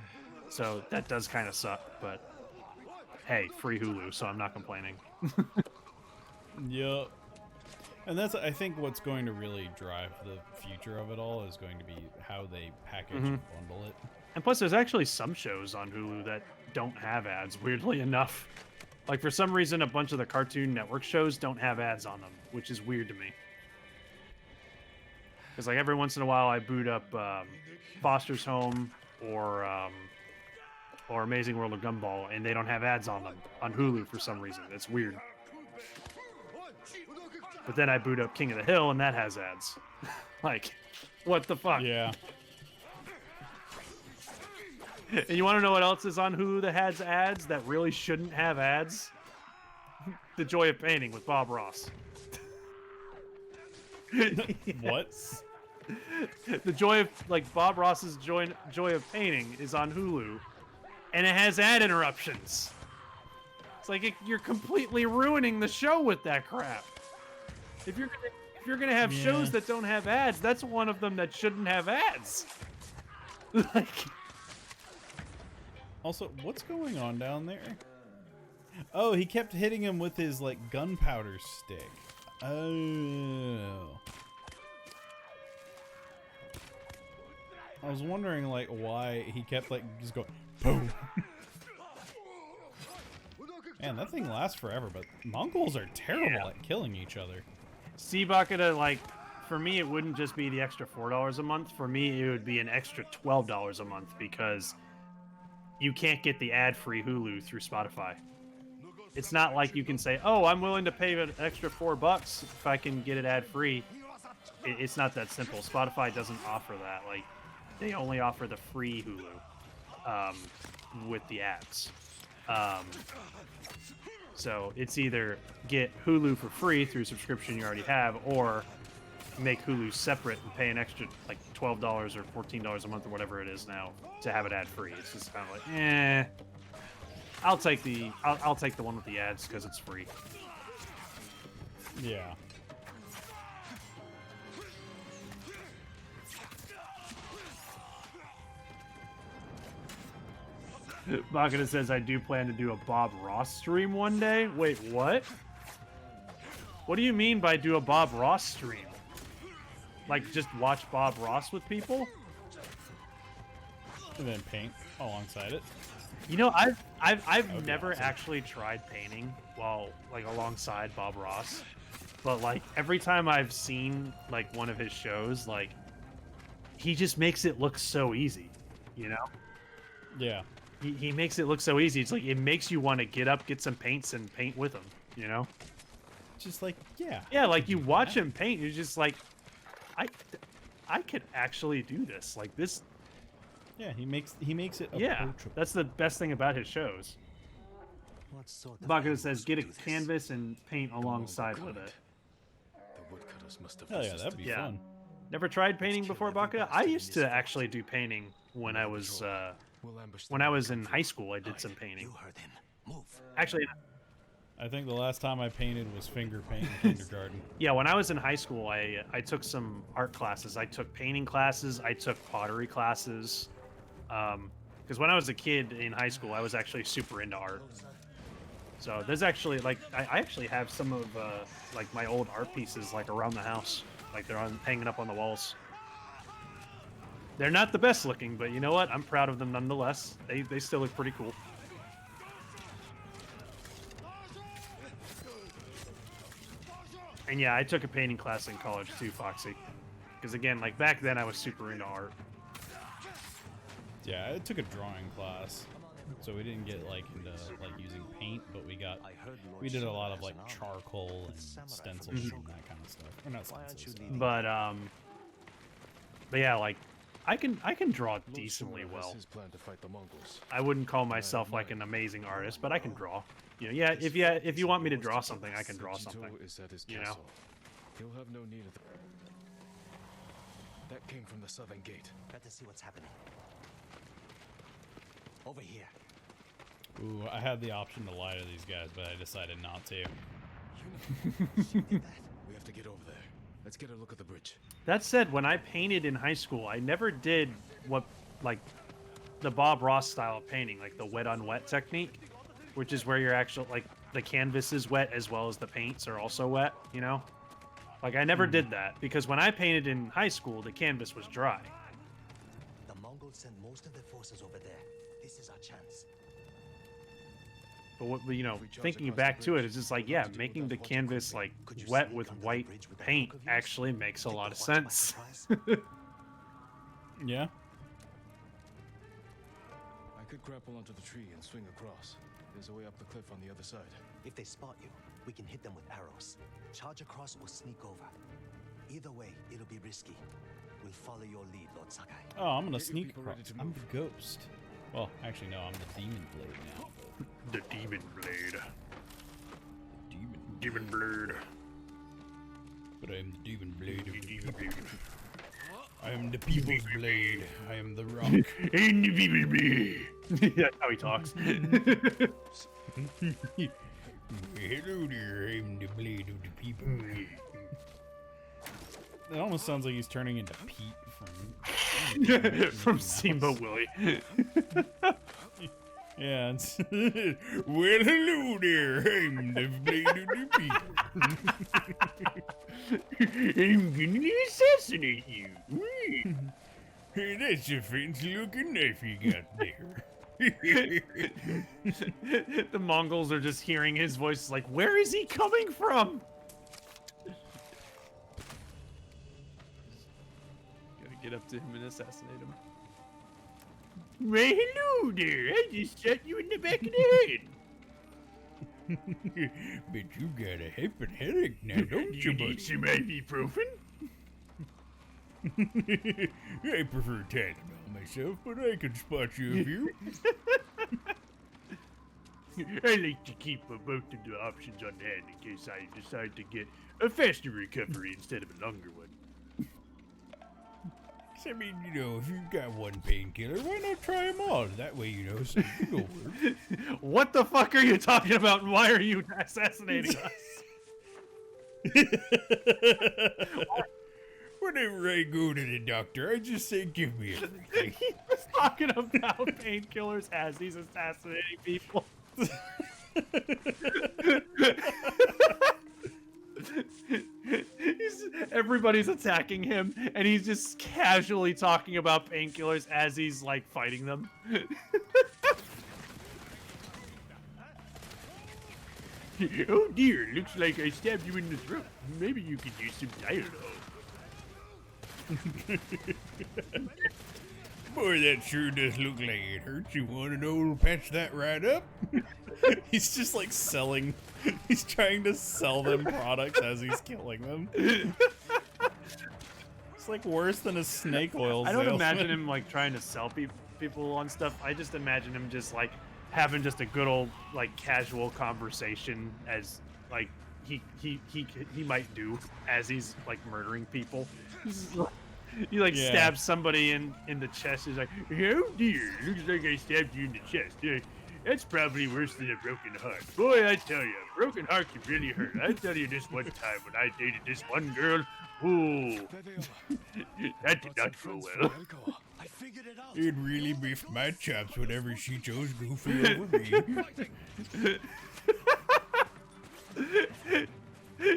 So that does kind of suck, but hey, free Hulu, so I'm not complaining. Yep. And that's, I think, what's going to really drive the future of it all is going to be how they package and bundle it. And plus, there's actually some shows on Hulu that don't have ads, weirdly enough. Like, for some reason, a bunch of the Cartoon Network shows don't have ads on them, which is weird to me. Because, like, every once in a while, I boot up Foster's Home or Amazing World of Gumball, and they don't have ads on them on Hulu for some reason. It's weird. But then I boot up King of the Hill, and that has ads. Like, what the fuck? Yeah. And you want to know what else is on Hulu that has ads that really shouldn't have ads? The Joy of Painting with Bob Ross. What? The Joy of, like, Bob Ross's Joy of Painting is on Hulu, and it has ad interruptions. It's like you're completely ruining the show with that crap. If you're gonna have shows that don't have ads, that's one of them that shouldn't have ads. Like. Also, what's going on down there? Oh, he kept hitting him with his, like, gunpowder stick. Oh. I was wondering, like, why he kept, like, just going, boom. Man, that thing lasts forever, but Mongols are terrible at killing each other. See, Bakata, like, for me, it wouldn't just be the extra $4 a month. For me, it would be an extra $12 a month because you can't get the ad-free Hulu through Spotify. It's not like you can say, oh, I'm willing to pay an extra $4 if I can get it ad-free. It's not that simple. Spotify doesn't offer that. Like, they only offer the free Hulu with the ads. So it's either get Hulu for free through subscription you already have, or make Hulu separate and pay an extra like $12 or $14 a month or whatever it is now to have it ad free. It's just kind of like, eh. I'll take the one with the ads because it's free. Yeah. Bakuna says I do plan to do a Bob Ross stream one day. Wait, what? What do you mean by do a Bob Ross stream? Like just watch Bob Ross with people? And then paint alongside it. You know, I've would be never awesome. actually tried painting while like alongside Bob Ross, but like every time I've seen like one of his shows, like he just makes it look so easy, you know? Yeah. He makes it look so easy. It's like it makes you want to get up, get some paints, and paint with him, you know? Just like, yeah. Yeah, like you watch him paint, you're just like, I could actually do this. Like this. Yeah, he makes it Yeah, approachable. that's the best thing about his shows. What sort of Bakuna animals says get a do this? canvas and paint alongside with it. The woodcutters must have Hell yeah, that'd be Yeah. fun. Never tried painting before, Bakuna? I used to actually do painting when I was We'll ambush when them I when was they in come high through. school. I did some painting. You heard him. Move. Actually, I think the last time I painted was finger paint in kindergarten. yeah, when I was in high school, I took some art classes. I took painting classes. I took pottery classes. Because when I was a kid in high school, I was actually super into art. So there's actually like I actually have some of like my old art pieces like around the house, like they're hanging up on the walls. They're not the best looking, but you know what? I'm proud of them nonetheless. They still look pretty cool. And yeah, I took a painting class in college too, Foxy. Because again, like back then I was super into art. Yeah, I took a drawing class, so we didn't get like into like using paint, but we did a lot of like charcoal and stencils and that kind of stuff. Or not stencils. But yeah, like I can draw decently Lord Shimura has well. his plan to fight the Mongols. I wouldn't call myself like an amazing artist, but I can draw. You know, yeah, if you want me to draw something, I can draw something. Jito is at his You know. castle. He'll have no need of that came from the southern gate. Better see what's happening. Over here. Ooh, I had the option to lie to these guys, but I decided not to. We have to get over there. Let's get a look at the bridge. That said, when I painted in high school, I never did what like the Bob Ross style of painting, like the wet on wet technique, which is where you're actually like the canvas is wet as well as the paints are also wet, you know? Like I never did that because when I painted in high school, the canvas was dry. The Mongols sent most of their forces over there. This is our chance. But what, you know, thinking back to it, it's just like, yeah, making the canvas like wet with white paint actually makes a lot of sense. Yeah. I could grapple onto the tree and swing across. There's a way up the cliff on the other side. If they spot you, we can hit them with arrows. Charge across or sneak over. Either way, it'll be risky. We'll follow your lead, Lord Sakai. Oh, I'm gonna Get your sneak people across. ready to I'm move. the ghost. Well, actually, no, I'm the demon blade now. The demon blade. Demon. Demon blade. But I am the demon blade of the people. I am the people's blade. I am the rock. In the demon blade. That's how he talks. Hello there, I am the blade of the people. It almost sounds like he's turning into Pete From Steamboat Willie. Yeah, it's well, hello there, I'm the blade of the people. I'm gonna assassinate you. Hey, that's a fancy looking knife you got there. The Mongols are just hearing his voice like, where is he coming from? Gotta get up to him and assassinate him. Well, hello there. I just shot you in the back of the head. But you got a heppin' headache now, don't you, buddy? Need some ibuprofen? I prefer Tylenol myself, but I can spot you a few. I like to keep both of the options on hand in case I decide to get a faster recovery instead of a longer one. I mean, you know, if you've got one painkiller, why not try them all? That way, you know, something will work. What the fuck are you talking about, and why are you assassinating us? Whenever I go to the doctor, I just say, give me everything. He was talking about painkillers as he's assassinating people. Everybody's attacking him, and he's just casually talking about painkillers as he's like fighting them. Oh dear, looks like I stabbed you in the throat. Maybe you could use some Tylenol. Boy, that sure does look like it hurts. You want to know, patch that right up? He's just like selling. He's trying to sell them products as he's killing them. It's like worse than a snake oil I don't salesman. imagine him like trying to sell people on stuff. I just imagine him just like having just a good old like casual conversation as like he might do as he's like murdering people. He like stabs somebody in the chest. He's like, oh dear, looks like I stabbed you in the chest. That's probably worse than a broken heart. Boy, I tell you, a broken heart can really hurt. I tell you this one time when I dated this one girl, ooh, that did not go well. I figured it out. It really beefed my chops whenever she chose Goofy over me.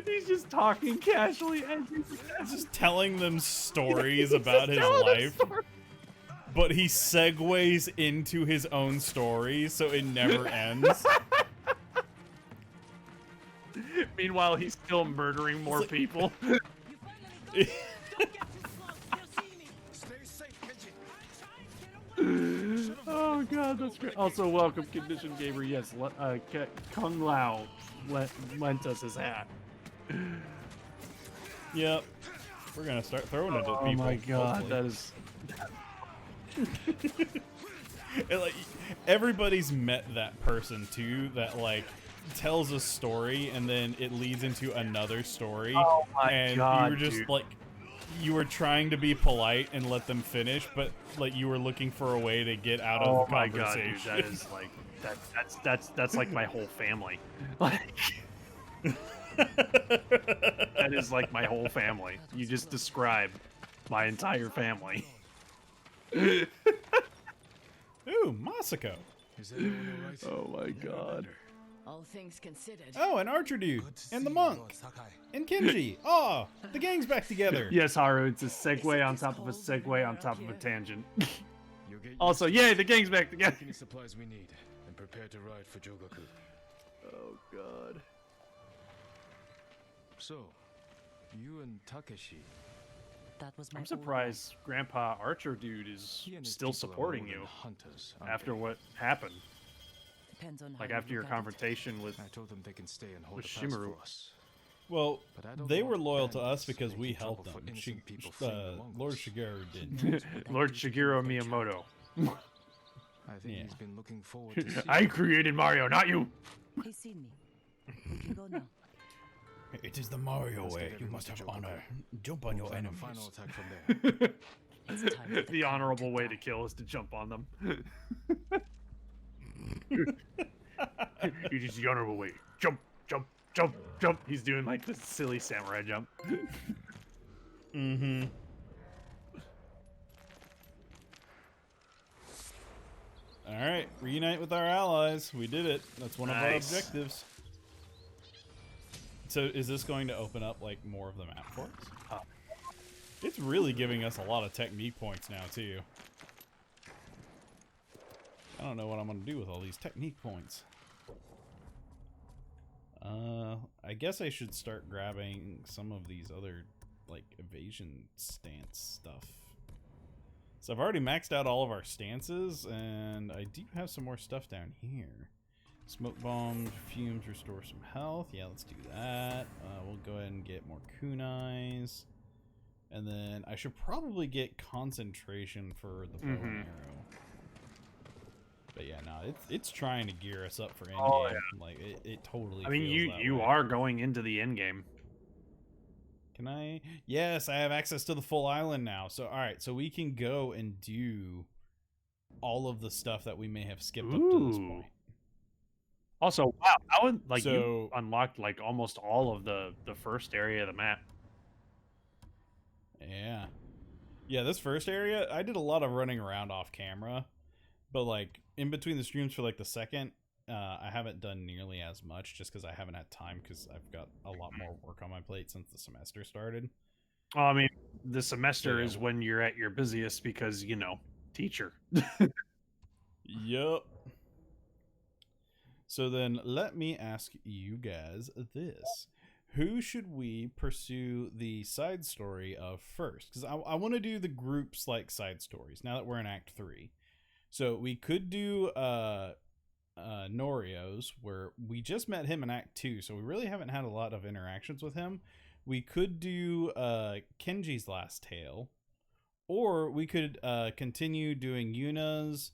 He's just talking casually as He's just telling them stories about his life. But he segues into his own story, so it never ends. Meanwhile, he's still murdering more people. Oh god, that's great. Also, welcome, Condition Gamer. Yes, Kung Lao lent us his hat. Yep. We're gonna start throwing it at people. Oh my god, hopefully. that is... And, like, everybody's met that person too that like tells a story and then it leads into another story. Oh my and god, you were just dude. like, you were trying to be polite and let them finish, but like you were looking for a way to get out of the my god, conversation. dude, that is like that's like my whole family. Like that is like my whole family. You just described my entire family. Ooh, Masako. Is everyone all right? Oh my god. All things considered. Oh, an archer dude Good to and see the you, monk Lord Sakai. and Kenji. Oh, the gang's back together. Yes, Haru, it's a segue on top of a segue on top of a tangent. You'll get Also, yay, the gang's back together. any supplies we need and prepare to ride for Jogaku. Oh god. So, you and Takeshi, That was my I'm old surprised Grandpa Archer dude is he and his still people are supporting more than you hunters, aren't after they? what happened. life. Depends on how Like you after your look at it. confrontation with I told them they can stay and hold With the pass Shimmeru. for us. Well, But I don't they want were loyal to bandits us because we making helped trouble them. for innocent people fleeing among Lord us. Shigeru did. Lord Shigeru Miyamoto. I think Yeah. he's been looking forward to seeing I created Mario, not you. He's seen me. We can go now. It is the Mario Let's way. get You everyone must to have Joker honor. back. Jump on your plan a enemies. final attack from there. It's time for The clown honorable way to die. kill is to jump on them. It is the honorable way. Jump, jump, jump, jump. He's doing like this silly samurai jump. Mm-hmm. Alright, reunite with our allies. We did it. That's one of our Nice. objectives. So is this going to open up like more of the map for us? It's really giving us a lot of technique points now too. I don't know what I'm gonna do with all these technique points. I guess I should start grabbing some of these other like evasion stance stuff. So I've already maxed out all of our stances, and I do have some more stuff down here. Smoke bomb, fumes, restore some health. Yeah, let's do that. We'll go ahead and get more kunais. And then I should probably get concentration for the bow and arrow. But yeah, no, it's trying to gear us up for endgame. Oh, yeah. Like it totally. I mean, feels that you way. are going into the end game. Can I? Yes, I have access to the full island now. So, all right. So we can go and do all of the stuff that we may have skipped up to this point. Also, wow, that would like So- you unlocked like almost all of the first area of the map. Yeah. Yeah, this first area, I did a lot of running around off camera. But, like, in between the streams for, like, the second, I haven't done nearly as much just because I haven't had time because I've got a lot more work on my plate since the semester started. Oh, I mean, the semester Yeah. is when you're at your busiest because, you know, teacher. Yup. So then let me ask you guys this. Who should we pursue the side story of first? Because I want to do the groups like side stories now that we're in Act 3. So we could do Norio's, where we just met him in Act 2, so we really haven't had a lot of interactions with him. We could do Kenji's Last Tale, or we could continue doing Yuna's,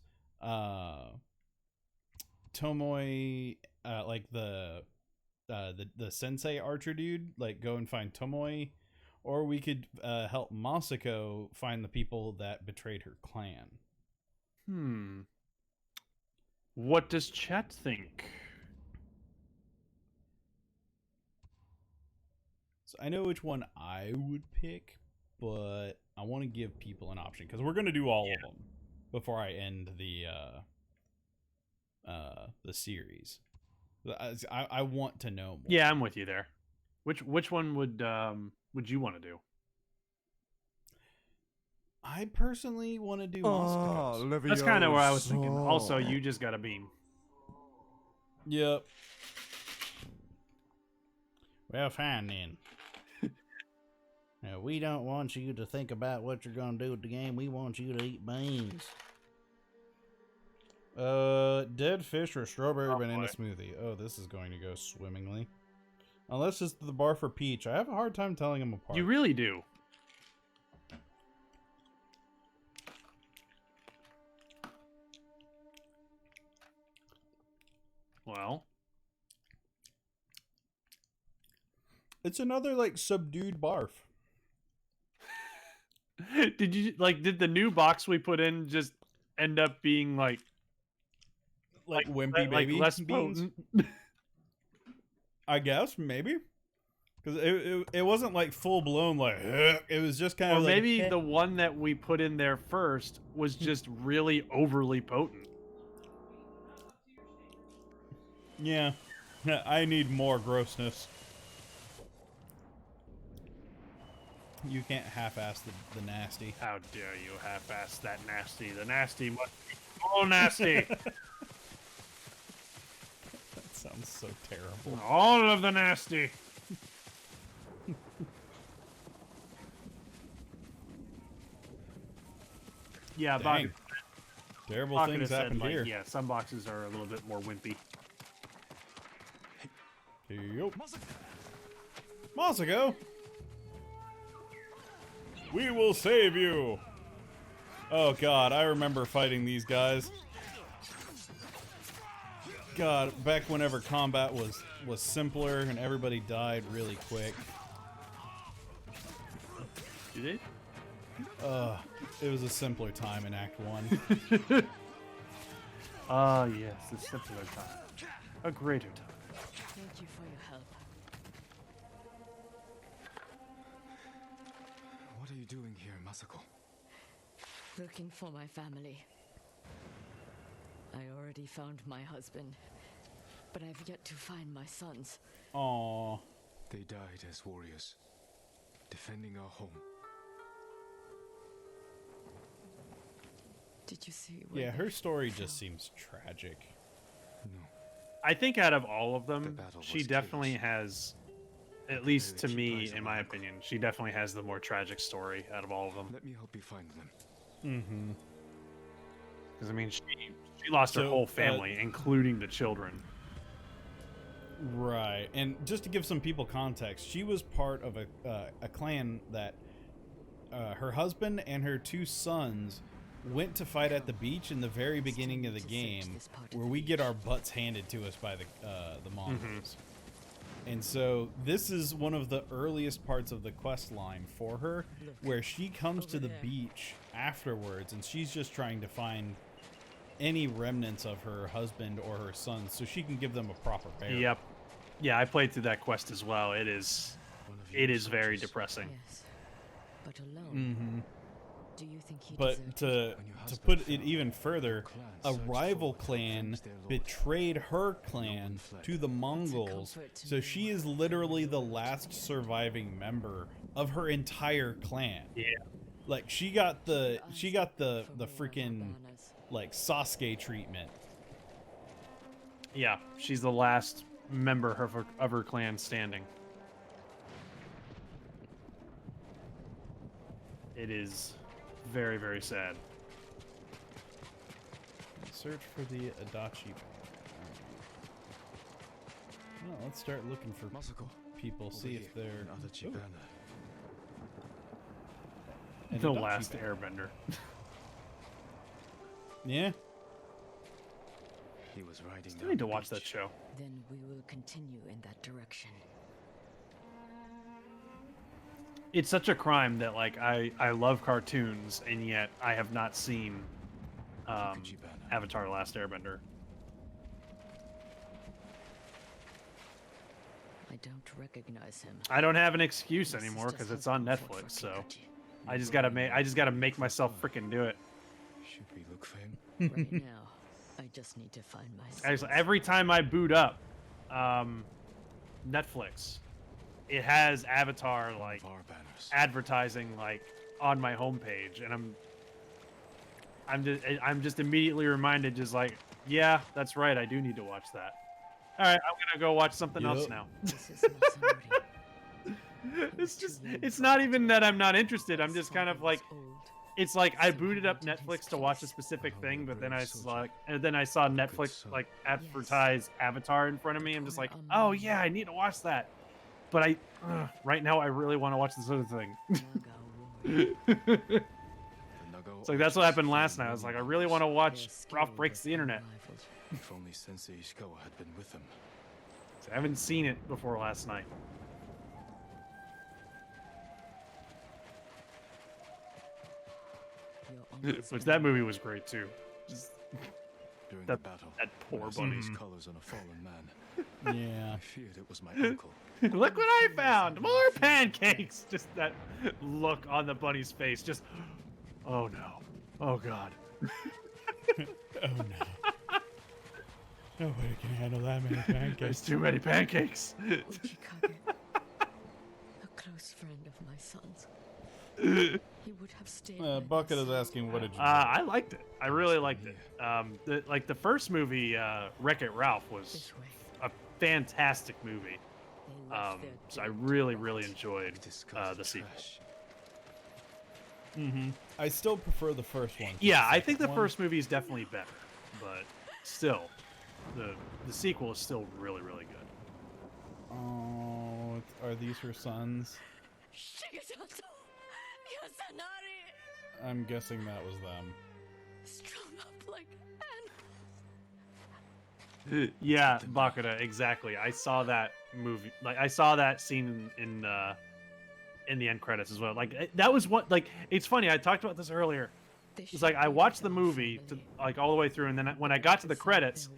Tomoe, like the sensei archer dude, like go and find Tomoe, or we could help Masako find the people that betrayed her clan. What does chat think? So I know which one I would pick, but I want to give people an option because we're gonna do all of them before I end the series. I want to know more. Yeah, I'm with you there. Which one would you want to do? I personally want to do Masaka's. That's kind of what I was thinking. Also, you just got a beam. Yep. Well, fine then. Now, we don't want you to think about what you're going to do with the game. We want you to eat beans. Dead fish or strawberry banana smoothie. Oh, this is going to go swimmingly. Unless it's the bar for peach. I have a hard time telling them apart. You really do. Well, it's another like subdued barf. did the new box we put in just end up being like wimpy baby less beans? potent? I guess maybe because it wasn't like full blown like it was just kind Or of like, maybe the one that we put in there first was just really overly potent. Yeah, I need more grossness. You can't half-ass the nasty. How dare you half-ass that nasty? The nasty must be all nasty. That sounds so terrible. All of the nasty. Yeah, Dang. Terrible Baka things said, happen like, here. yeah, some boxes are a little bit more wimpy. Yep. Masako! We will save you! Oh god, I remember fighting these guys. God, back whenever combat was simpler and everybody died really quick. Did it? It was a simpler time in Act 1. Ah, yes, a simpler time. A greater time. Thank you for your help. What are you doing here, Masako? Looking for my family. I already found my husband, but I've yet to find my sons. Aww. They died as warriors, defending our home. Did you see where Yeah, they her story fell? just seems tragic. No. I think out of all of them, battle she was definitely has, at least to keep me, eyes in on my my opinion, she definitely has the more tragic story out of all of them. Let me help you find them. Mm-hmm. Because I mean, she lost her So, whole family, including the children. Right, and just to give some people context, she was part of a clan that her husband and her two sons went to fight at the beach in the very beginning of the game, where we get our butts handed to us by the Mongols. And so this is one of the earliest parts of the quest line for her, where she comes to the beach afterwards, and she's just trying to find any remnants of her husband or her son so she can give them a proper burial. Yep. Yeah, I played through that quest as well. It is very depressing. Yes. But alone. Mm-hmm. Do you think he But deserved to put it even further, a rival clan betrayed her clan to the Mongols, so she is literally the last surviving member of her entire clan. Yeah. Like she got the freaking like Sasuke treatment. Yeah, she's the last member of her clan standing. It is very, very sad. Search for the Adachi. Well, let's start looking for people. See if they're The Last Airbender. Yeah. He was riding I need to watch that show. Then we will continue in that direction. It's such a crime that like I love cartoons and yet I have not seen Avatar: The Last Airbender. I don't recognize him. I don't have an excuse anymore because it's on Netflix, so I just gotta make myself freaking do it. Should we look for him? Right now, I just need to find my Actually, every time I boot up Netflix, it has Avatar like advertising like on my homepage, and I'm just immediately reminded, just like, yeah, that's right, I do need to watch that. All right, I'm gonna go watch something else now. It's not even that I'm not interested. I'm just kind of like, it's like I booted up Netflix to watch a specific thing, but then I saw Netflix like advertise Avatar in front of me. I'm just like, oh yeah, I need to watch that. But right now I really want to watch this other thing. It's like that's what happened last night. I was like, I really want to watch Ralph Breaks the Internet. If only Sensei Ishikawa had been with him. So I haven't seen it before last night. Which that movie was great too. Just During that, the battle, that poor when I saw bunny. his colors on a fallen man. Yeah. I feared it was my uncle. Look what I found! More pancakes! Just that look on the bunny's face. Just, oh no. Oh god. Oh no. Nobody can handle that many pancakes. There's too many pancakes. Uchikage, a close friend of my son's. He would have stayed. Bucket is asking, what did you? I liked it. I really liked it. The first movie, Wreck-It Ralph, was a fantastic movie. So I really enjoyed the sequel. I still prefer the first one. Yeah, I think the first movie is definitely better, but still, the sequel is still really good. Oh, are these her sons? I'm guessing that was them. Strung up like Yeah, Bakura, exactly. I saw that movie. Like, I saw that scene in the end credits as well. Like, that was what. Like, it's funny. I talked about this earlier. It's like I watched the movie like all the way through, and then when I got to the credits,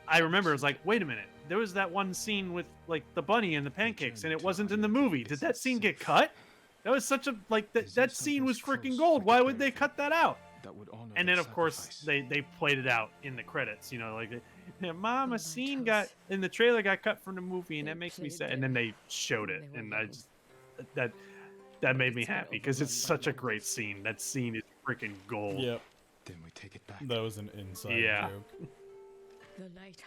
I remember it was like, wait a minute. There was that one scene with like the bunny and the pancakes, and it wasn't in the movie. Did that scene get cut? That was such a that scene was freaking gold. Why would they cut that out? And then of course they played it out in the credits. You know, like, Mom, a scene in the trailer got cut from the movie, and that makes me sad. And then they showed it, and I just that made me happy because it's such a great scene. That scene is freaking gold. Yep. Then we take it back. That was an inside joke.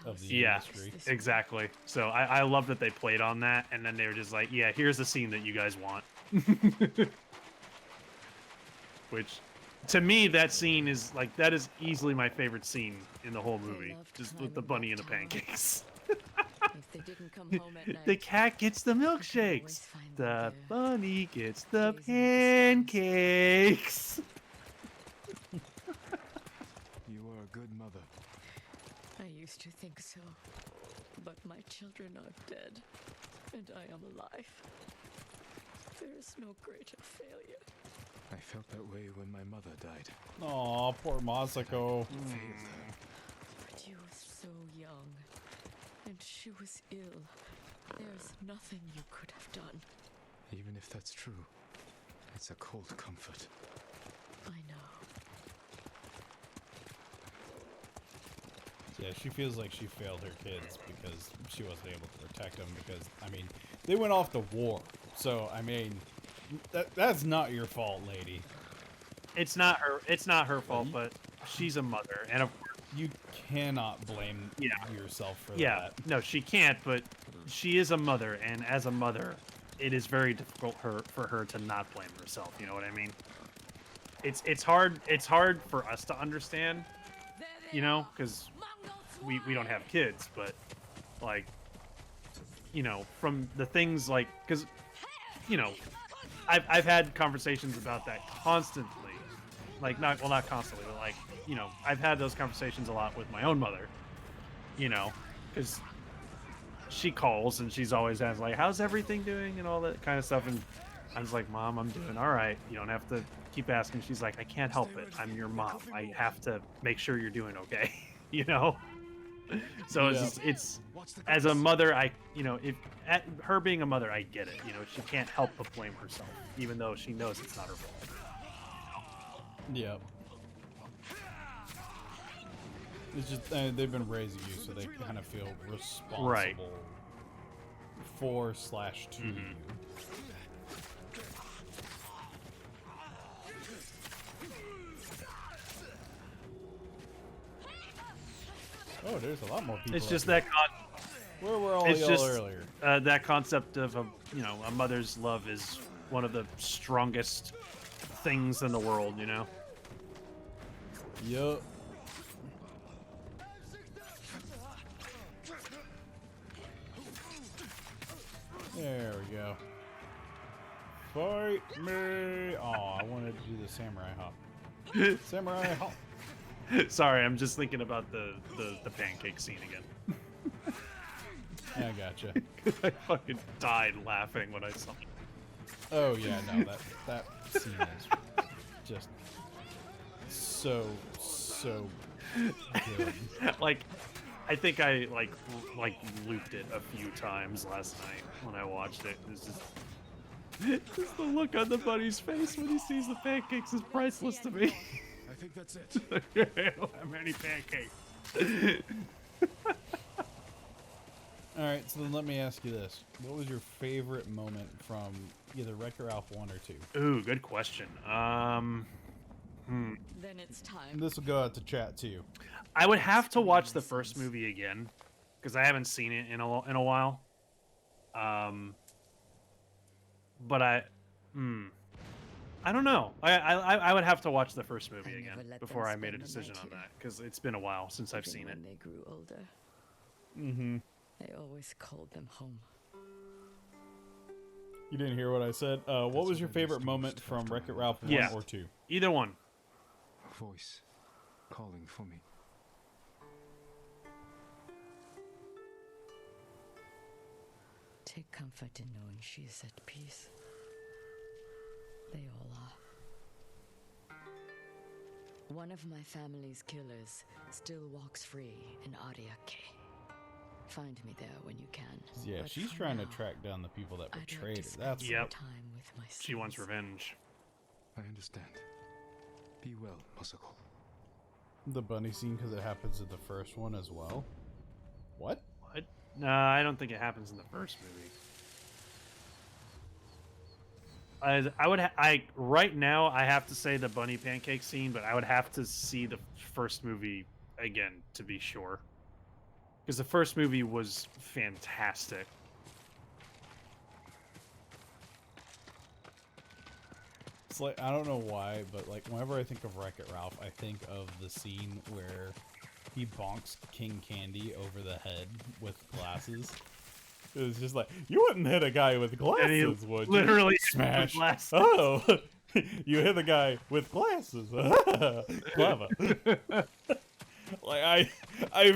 Of the industry. Exactly. So I love that they played on that, and then they were just like, yeah, here's the scene that you guys want. Which, to me, that scene is like, that is easily my favorite scene in the whole movie, just with the bunny and the pancakes. If they didn't come home at night, The cat gets the milkshakes. The bunny gets the pancakes. You are a good mother. I used to think so, but my children are dead, and I am alive. There is no greater failure. I felt that way when my mother died. Aw, poor Masako. Failed her. But you were so young, and she was ill. There's nothing you could have done. Even if that's true, it's a cold comfort. I know. Yeah, she feels like she failed her kids because she wasn't able to protect them because, I mean, they went off to war. So, I mean, that's not your fault, lady. It's not her fault, but she's a mother, and you cannot blame yourself for yeah, that. no, she can't, but she is a mother, and as a mother, it is very difficult for her to not blame herself, you know what I mean? It's hard for us to understand, you know, because we don't have kids, but like, you know, from the things like, because, you know, I've had conversations about that constantly, like not constantly, but like, you know, I've had those conversations a lot with my own mother, you know, because she calls and she's always asking like, how's everything doing and all that kind of stuff, and I'm just like, Mom, I'm doing all right. You don't have to keep asking. She's like, I can't help it. I'm your mom. I have to make sure you're doing okay. You know? So it's as a mother, you know, her being a mother, I get it. You know, she can't help but blame herself, even though she knows it's not her fault. Yep. It's just they've been raising you, so they kind of feel responsible for/to you. Oh, there's a lot more people. It's just that where were all y'all earlier? That concept of you know, a mother's love is one of the strongest things in the world, you know. Yup. There we go. Fight me! Oh, I wanted to do the samurai hop. Samurai hop. Sorry, I'm just thinking about the pancake scene again. I gotcha. I fucking died laughing when I saw it. Oh yeah, no, that scene is just so good. Like, I think I like looped it a few times last night when I watched it. It's just the look on the bunny's face when he sees the pancakes is priceless to me. I think that's it. I don't have many pancakes. Alright, so then let me ask you this. What was your favorite moment from either Wreck-It Ralph 1 or 2? Ooh, good question. Then it's time. This will go out to chat too. I would have to watch the first movie again because I haven't seen it in a while. But I don't know. I would have to watch the first movie again before I made a decision on that because it's been a while since I've seen it. When they grew older, Mm-hmm. I always called them home. You didn't hear what I said? What was your favorite moment from Wreck-It Ralph 1 or 2? Either one. A voice calling for me. Take comfort in knowing she is at peace. They all are. One of my family's killers still walks free in Ariake. Find me there when you can. Yeah, But she's for trying now, to track down the people that I'd like to betrayed her. spend That's some time with my She wants sons. revenge. I understand. Be well, Masako. the bunny scene because it happens in the first one as well. What? What? No, I don't think it happens in the first movie. Right now I have to say the bunny pancake scene, but I would have to see the first movie again to be sure. Because the first movie was fantastic. It's like, I don't know why, but like whenever I think of Wreck-It Ralph, I think of the scene where he bonks King Candy over the head with glasses. It was just like, you wouldn't hit a guy with glasses, would you? Literally Smash. glasses. Oh, you hit a guy with glasses. Clever. Like I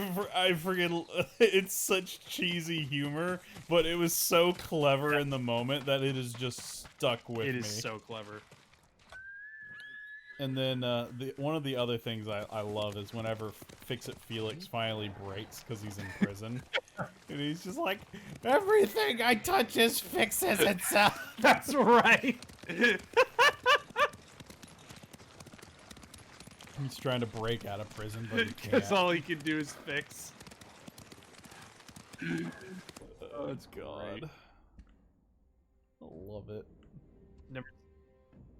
freaking it's such cheesy humor, but it was so clever in the moment that it is just stuck with me. It is so clever. And then one of the other things I love is whenever Fix-It Felix finally breaks because he's in prison. And he's just like, everything I touch is fixes itself. That's right. He's trying to break out of prison, but he Because can't. all he can do is fix. Oh, it's God. I love it. Never,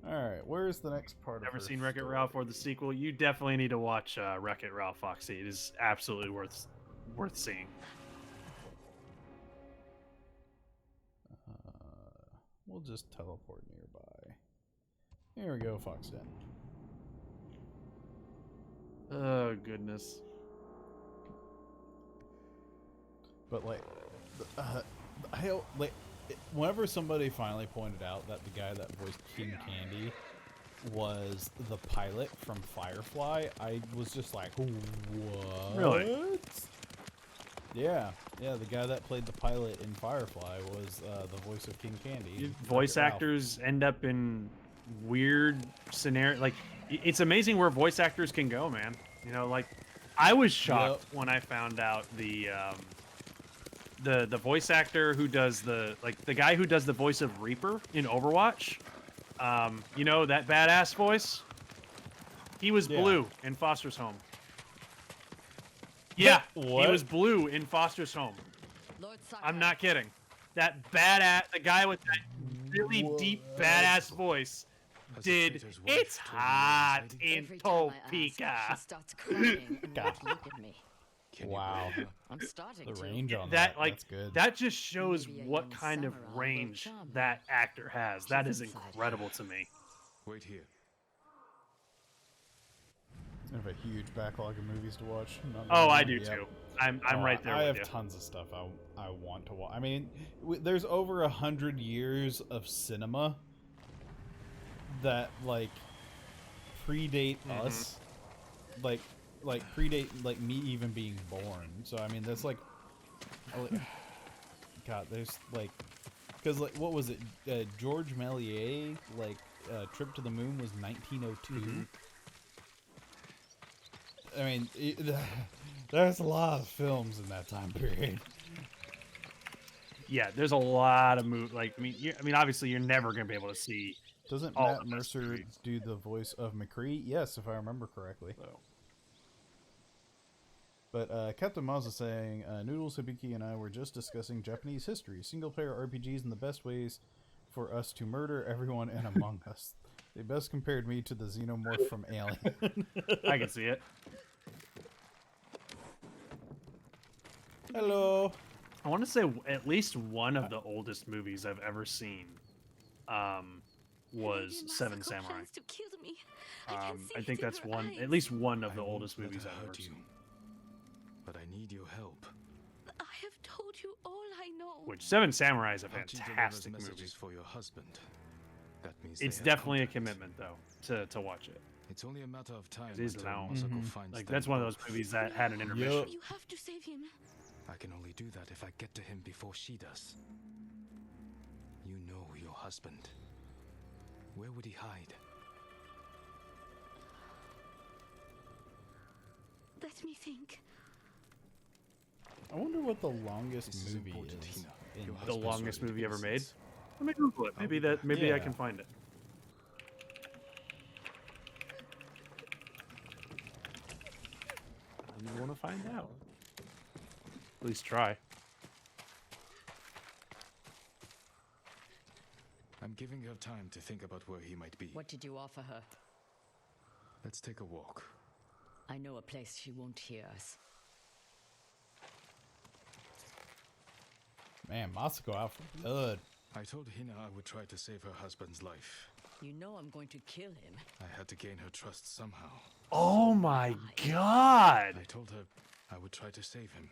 Alright, where's the next part never of her seen Wreck-It story? Ralph or the sequel. You definitely need to watch Wreck-It Ralph, Foxy. It is absolutely worth seeing. We'll just teleport nearby. Here we go, Fox Den. Oh, goodness. But like, whenever somebody finally pointed out that the guy that voiced King Candy was the pilot from Firefly, I was just like, what? Really? Yeah, the guy that played the pilot in Firefly was the voice of King Candy. Voice Wreck-It Ralph. actors end up in weird scenario. Like, it's amazing where voice actors can go, man. You know, like, I was shocked when I found out the voice actor who does the guy who does the voice of Reaper in Overwatch. You know, that badass voice. He was Blue in Foster's Home. Yeah, What? he was Blue in Foster's Home. I'm not kidding. That badass, the guy with that really deep badass voice, did "It's Hot" in Topeka. Starts crying and won't look at me. Wow. I'm starting The to. range on That that's good. that just shows Maybe a what young kind of samurai will range charm her. that actor has. That is inside her. incredible to me. Wait here. I have a huge backlog of movies to watch. Oh, I do Yep. too. I'm right there I with have you. tons of stuff I want to watch. I mean, there's over 100 years of cinema that like predate us, like predate like me even being born. So I mean, that's like, God, there's like, because like what was it? George Méliès, like Trip to the Moon was 1902. I mean, there's a lot of films in that time period. Yeah, there's a lot of like I mean, obviously you're never gonna be able to see. Doesn't all Matt of this Mercer movie. do the voice of McCree? Yes, if I remember correctly. So. But Captain Maz is saying, Noodles, Hibiki, and I were just discussing Japanese history, single-player RPGs, and the best ways for us to murder everyone in Among Us. They best compared me to the xenomorph from Alien. I can see it. Hello. I want to say at least one of the oldest movies I've ever seen was Seven Samurai. To kill me. I think that's one, at least one of the oldest movies I've ever seen. But I need your help. I have told you all I know. Which Seven Samurai is a Archie delivers fantastic movie. messages for your husband. That means It's they have definitely contact. a commitment though to watch it. It's only a matter of time It is until now. Masako finds Like them that's one of those both. movies that had an intermission. You have to save him. I can only do that if I get to him before she does. You know your husband. Where would he hide? Let me think. I wonder what the longest This is movie important, is. Hina. in Your The husband's longest ready to movie be ever made. sentenced. Let me Google it. Maybe I Yeah. can find it. You want to find out? At least try. I'm giving her time to think about where he might be. What did you offer her? Let's take a walk. I know a place she won't hear us. Man, Masako out for blood. I told Hina I would try to save her husband's life. You know I'm going to kill him. I had to gain her trust somehow. Oh my god! I told her I would try to save him.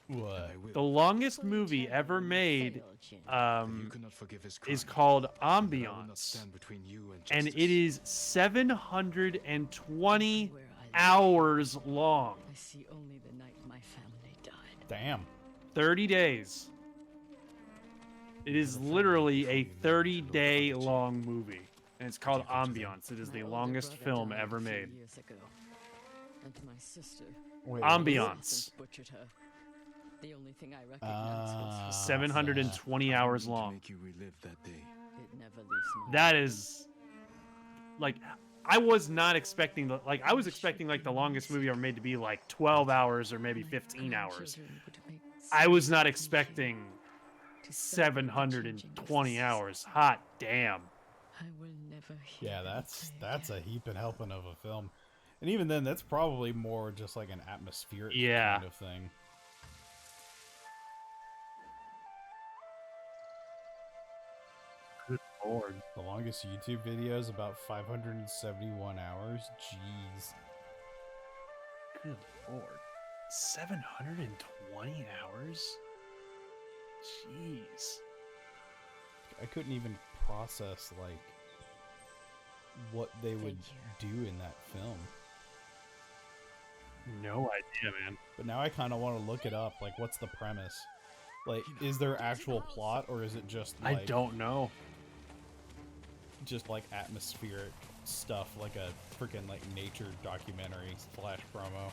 What? I will. The longest movie ever made You cannot forgive his is crime, called but I will not Ambiance. stand between you and And justice. it is 720 hours long. I see only the night my family died. Damn. 30 days. It is literally a 30-day long movie. And it's called Ambiance. It is the longest film ever made. Years ago. And my sister. Wait, Ambiance. Butchered her. The only thing I recognized was her. 720 hours long. Make you relive that day. It never leaves my That is like I was not expecting I was expecting like the longest movie ever made to be like 12 hours or maybe 15 hours. I was not expecting 720 hours. Hot damn. I will never hear Yeah, them that's say a heaping helping of a film. And even then, that's probably more just like an atmospheric Yeah. kind of thing. Good lord. The longest YouTube video is about 571 hours. Jeez. Good lord. 720 hours? Jeez. I couldn't even process like what they would do in that film. No idea, man. But now I kind of want to look it up. Like, what's the premise? Like, is there actual plot, or is it just like... I don't know. Just like atmospheric stuff, like a freaking like nature documentary slash promo.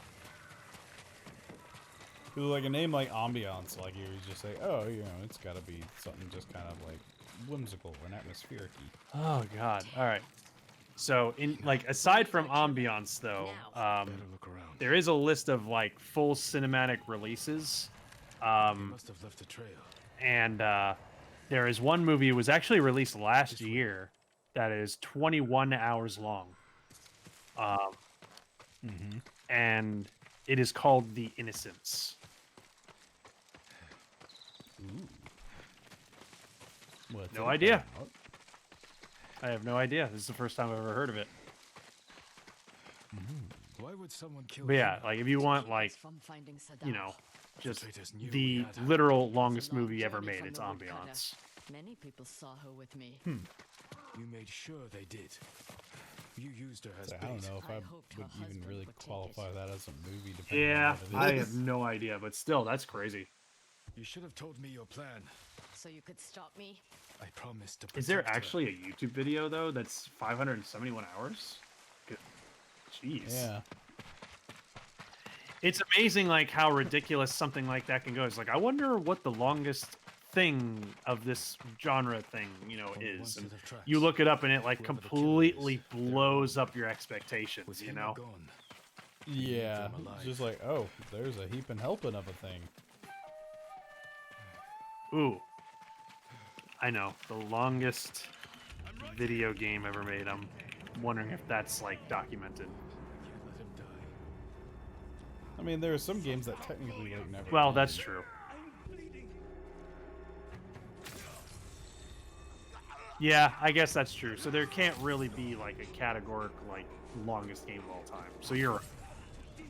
'Cause like a name like Ambiance, like you would just say, oh, you know, it's got to be something just kind of like whimsical and atmospheric-y. Oh god. All right. So in like aside from Ambiance though, there is a list of like full cinematic releases. Must have left a trail. And there is one movie. It was actually released last year that is 21 hours long. And it is called The Innocents. Ooh. What's No it idea. about? I have no idea. This is the first time I've ever heard of it. Why would someone kill But yeah, him? like if you want like, from finding you know, just traitors knew the we had her. literal longest long movie ever journey made, from it's the woodcutter. Ambiance. Many people saw her with me. You made sure they did. You used her as So bait. I don't know if I I hoped her would even husband really would take qualify it. that as a movie. Depending Yeah, on what I it have is. no idea, but still, that's crazy. You should have told me your plan. So you could stop me? I promised to protect Is there her. actually a YouTube video though that's 571 hours? Good. Jeez. Yeah. It's amazing like how ridiculous something like that can go. It's like I wonder what the longest thing of this genre thing, you know, Only one is. set And of tracks. you look it up and it like Whoever the killer completely is, they're blows up your expectations, Was you he know? not gone? Yeah. them It's alive. just like, oh, there's a heaping helping of a thing. Ooh. I know. The longest video game ever made. I'm wondering if that's like documented. Can't let him die. I mean, there are some games that technically like never. Well, came. that's true. Yeah, I guess that's true. So there can't really be like a categorical like longest game of all time. So you're right.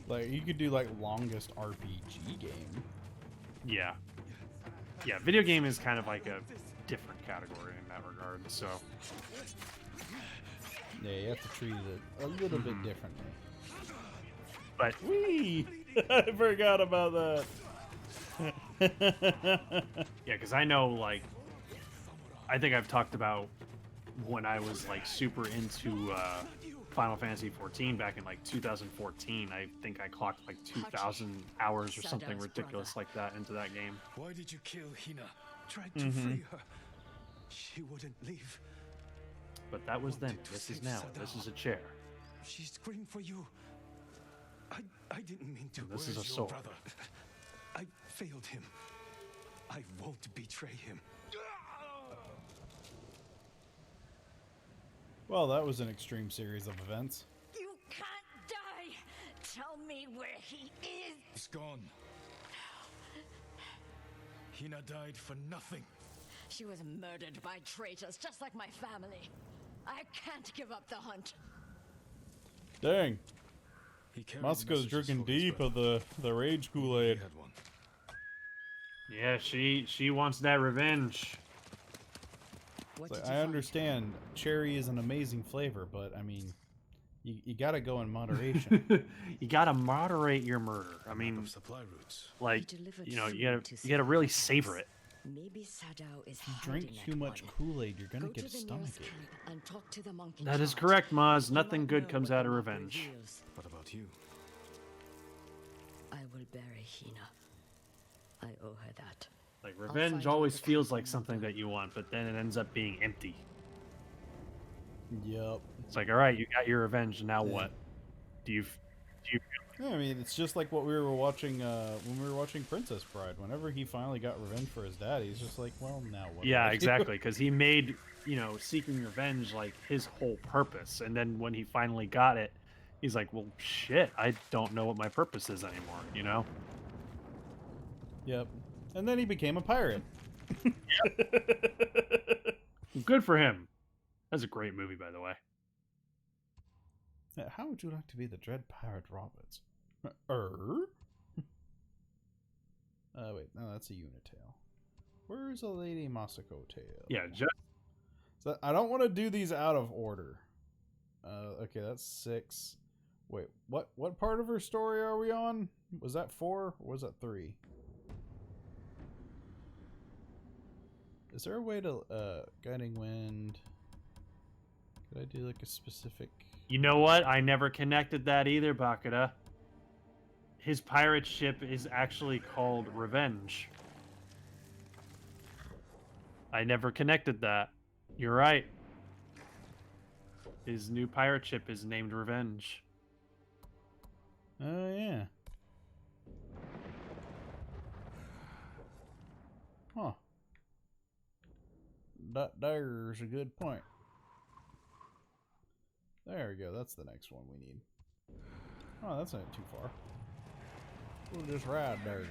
Like you could do like longest RPG game. Yeah. Yeah, video game is kind of like a different category in that regard. So Yeah, you have to treat it a little bit differently. but Whee! I forgot about that. yeah, because I know like I think I've talked about when I was like super into Final Fantasy 14 back in like 2014. I think I clocked like 2,000 hours or something Sada's ridiculous brother. like that into that game. Why did you kill Hina? Tried to free her. She wouldn't leave. But that was then. Wanted to This is save now. Sada. This is a chair. She screamed for you. I didn't mean to. And this is a Where's your sword. brother? I failed him. I won't betray him. Well, that was an extreme series of events. You can't die! Tell me where he is! He's gone. Hina died for nothing. She was murdered by traitors, just like my family. I can't give up the hunt. Dang, He carried Moscow's messages drinking for his deep of brother. the rage He Kool-Aid. had one. Yeah, she wants that revenge. What Like, did you I find? understand cherry is an amazing flavor, but I mean, You gotta go in moderation. You gotta moderate your murder. I mean, supply routes. like, delivered you know, food you to gotta some really camps. savor it. Maybe Sadao is If you drink hiding too that much body. Kool-Aid, you're gonna Go get a to the nearest stomachache. camp and talk to the monkey That is charge. correct, Maz. You Nothing might good know comes what out the of map revenge. reveals. What about you? I will bury Hina. I owe her that. Like, I'll revenge find you always at the feels camp like when I'm something done. that you want, but then it ends up being empty. Yep. It's like, all right, you got your revenge, now Yeah. what? Do you Yeah, I mean, it's just like what we were watching when we were watching Princess Bride. Whenever he finally got revenge for his dad, he's just like, well, now what? do Yeah, I do? exactly, because he made, you know, seeking revenge like his whole purpose, and then when he finally got it, he's like, well, shit, I don't know what my purpose is anymore, you know? Yep. And then he became a pirate. Good for him. That's a great movie, by the way. How would you like to be the Dread Pirate Roberts? Wait, no, that's a Unitail. Where's a Lady Masako tail? Yeah, just So I don't want to do these out of order. Okay, that's 6. Wait, what part of her story are we on? Was that 4 or was that 3? Is there a way to Guiding Wind? Could I do like a specific? You know what? I never connected that either, Bakura. His pirate ship is actually called Revenge. I never connected that. You're right. His new pirate ship is named Revenge. Oh yeah. Huh. There's a good point. There we go. That's the next one we need. Oh, that's not too far. We'll just ride there.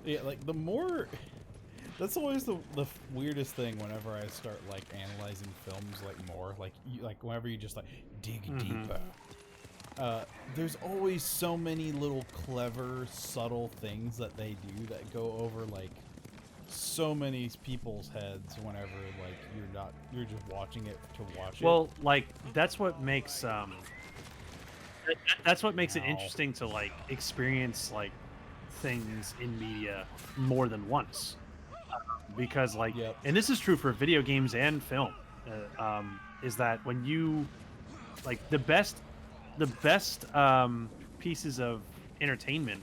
Yeah, like the more... That's always the weirdest thing whenever I start like analyzing films like more. Like whenever you just like dig deeper. There's always so many little clever, subtle things that they do that go over like so many people's heads whenever like you're just watching it to watch it. Well, like that's what makes that's what makes it interesting to like experience like things in media more than once. Because like, and this is true for video games and film, is that when you like the best pieces of entertainment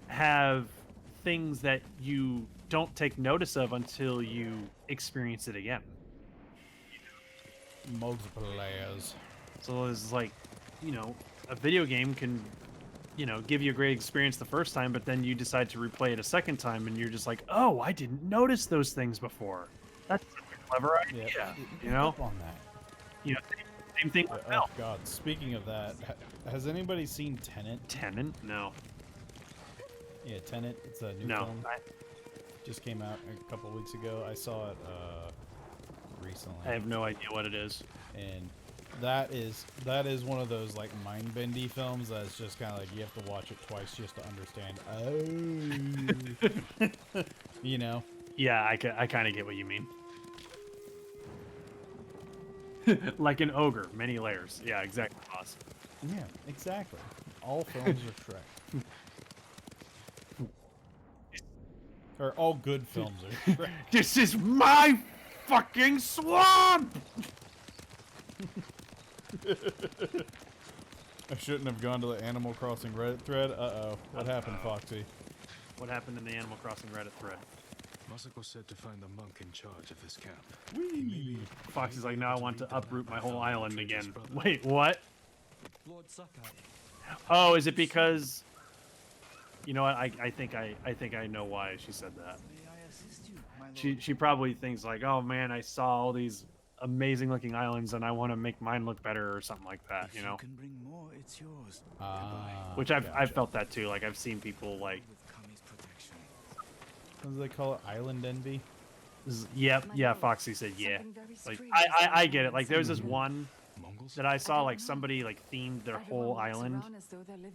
have things that you don't take notice of until you experience it again. Multiple layers. So it's like, you know, a video game can, you know, give you a great experience the first time, but then you decide to replay it a second time and you're just like, oh, I didn't notice those things before. That's such a clever idea, you know? On that. You know, same thing with Oh god, speaking of that, has anybody seen Tenet? Tenet? No. Yeah, Tenet, it's a new film. Just came out a couple weeks ago. I saw it recently. I have no idea what it is. And that is one of those like mind-bendy films that's just kind of like you have to watch it twice just to understand. Oh, you know? Yeah, I kind of get what you mean. Like an ogre, many layers. Yeah, exactly, boss. Yeah, exactly. All films are Shrek. Or all good films are Shrek. This is my fucking swamp! I shouldn't have gone to the Animal Crossing Reddit thread. Uh-oh. What happened, Foxy? What happened in the Animal Crossing Reddit thread? Masako said to find the monk in charge of this camp. Whee! Foxy's like, now I want to uproot my whole island again. Wait, what? Lord Sakai. Oh, is it because... You know what? I think I know why she said that. May I assist you, my lord? She probably thinks like, oh man, I saw all these amazing looking islands and I want to make mine look better or something like that, you know? You can bring more, it's yours. Which I've felt that too. Like I've seen people like, With Kami's protection. What do they call it? Island envy? yep, yeah. Foxy said yeah. Something very Like strange I get it. Like there's this one. Mongols? that I saw, like somebody like themed their whole island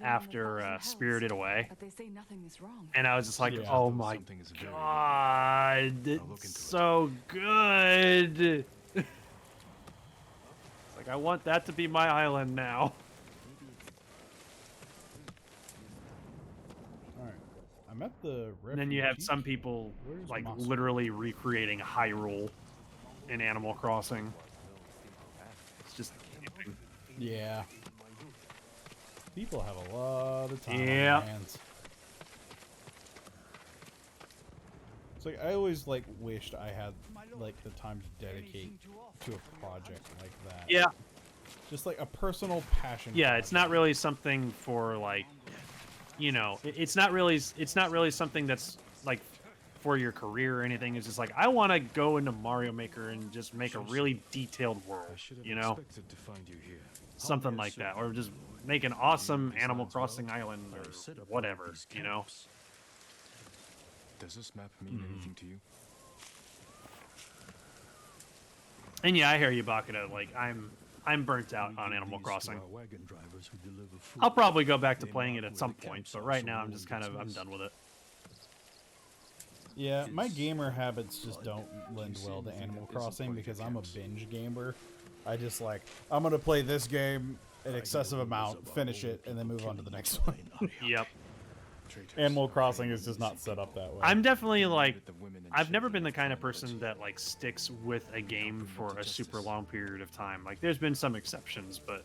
after Spirited Away, But they say nothing is wrong. and I was just like, Yeah. oh my god, it's so good. It's like, I want that to be my island now. All right, I'm at the. And then you have refugee some camp. people Where's like Moscow? literally recreating Hyrule in Animal Crossing. It's just camping. Yeah. People have a lot of time on Yeah. their hands. It's like I always like wished I had like the time to dedicate to a project like that. Yeah. Just like a personal passion. Yeah, it's not really something for like, you know, it's not really something that's like for your career or anything. It's just like, I want to go into Mario Maker and just make a really detailed world, you know, something like that, or just make an awesome Animal Crossing island or whatever, you know. Does this map mean anything to you? And yeah, I hear you, Bakata. Like, I'm burnt out on Animal Crossing. I'll probably go back to playing it at some point, but right now I'm just I'm done with it. Yeah, my gamer habits just don't lend well to Animal Crossing because I'm a binge gamer. I just like, I'm gonna play this game an excessive amount, finish it, and then move on to the next one. Yep. Animal Crossing is just not set up that way. I'm definitely like, I've never been the kind of person that like sticks with a game for a super long period of time. Like, there's been some exceptions, but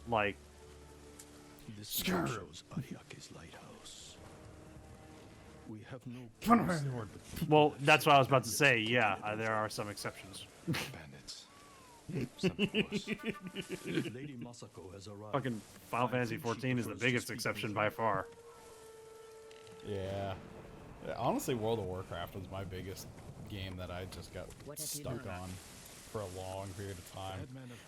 like, shows Ariake's lighthouse. We have no well, that's what I was about to say. Yeah, there are some exceptions. Bandits. Lady Masako has arrived. Fucking Final Fantasy 14 is the biggest exception by far. Yeah. Honestly, World of Warcraft was my biggest game that I just got stuck on for a long period of time.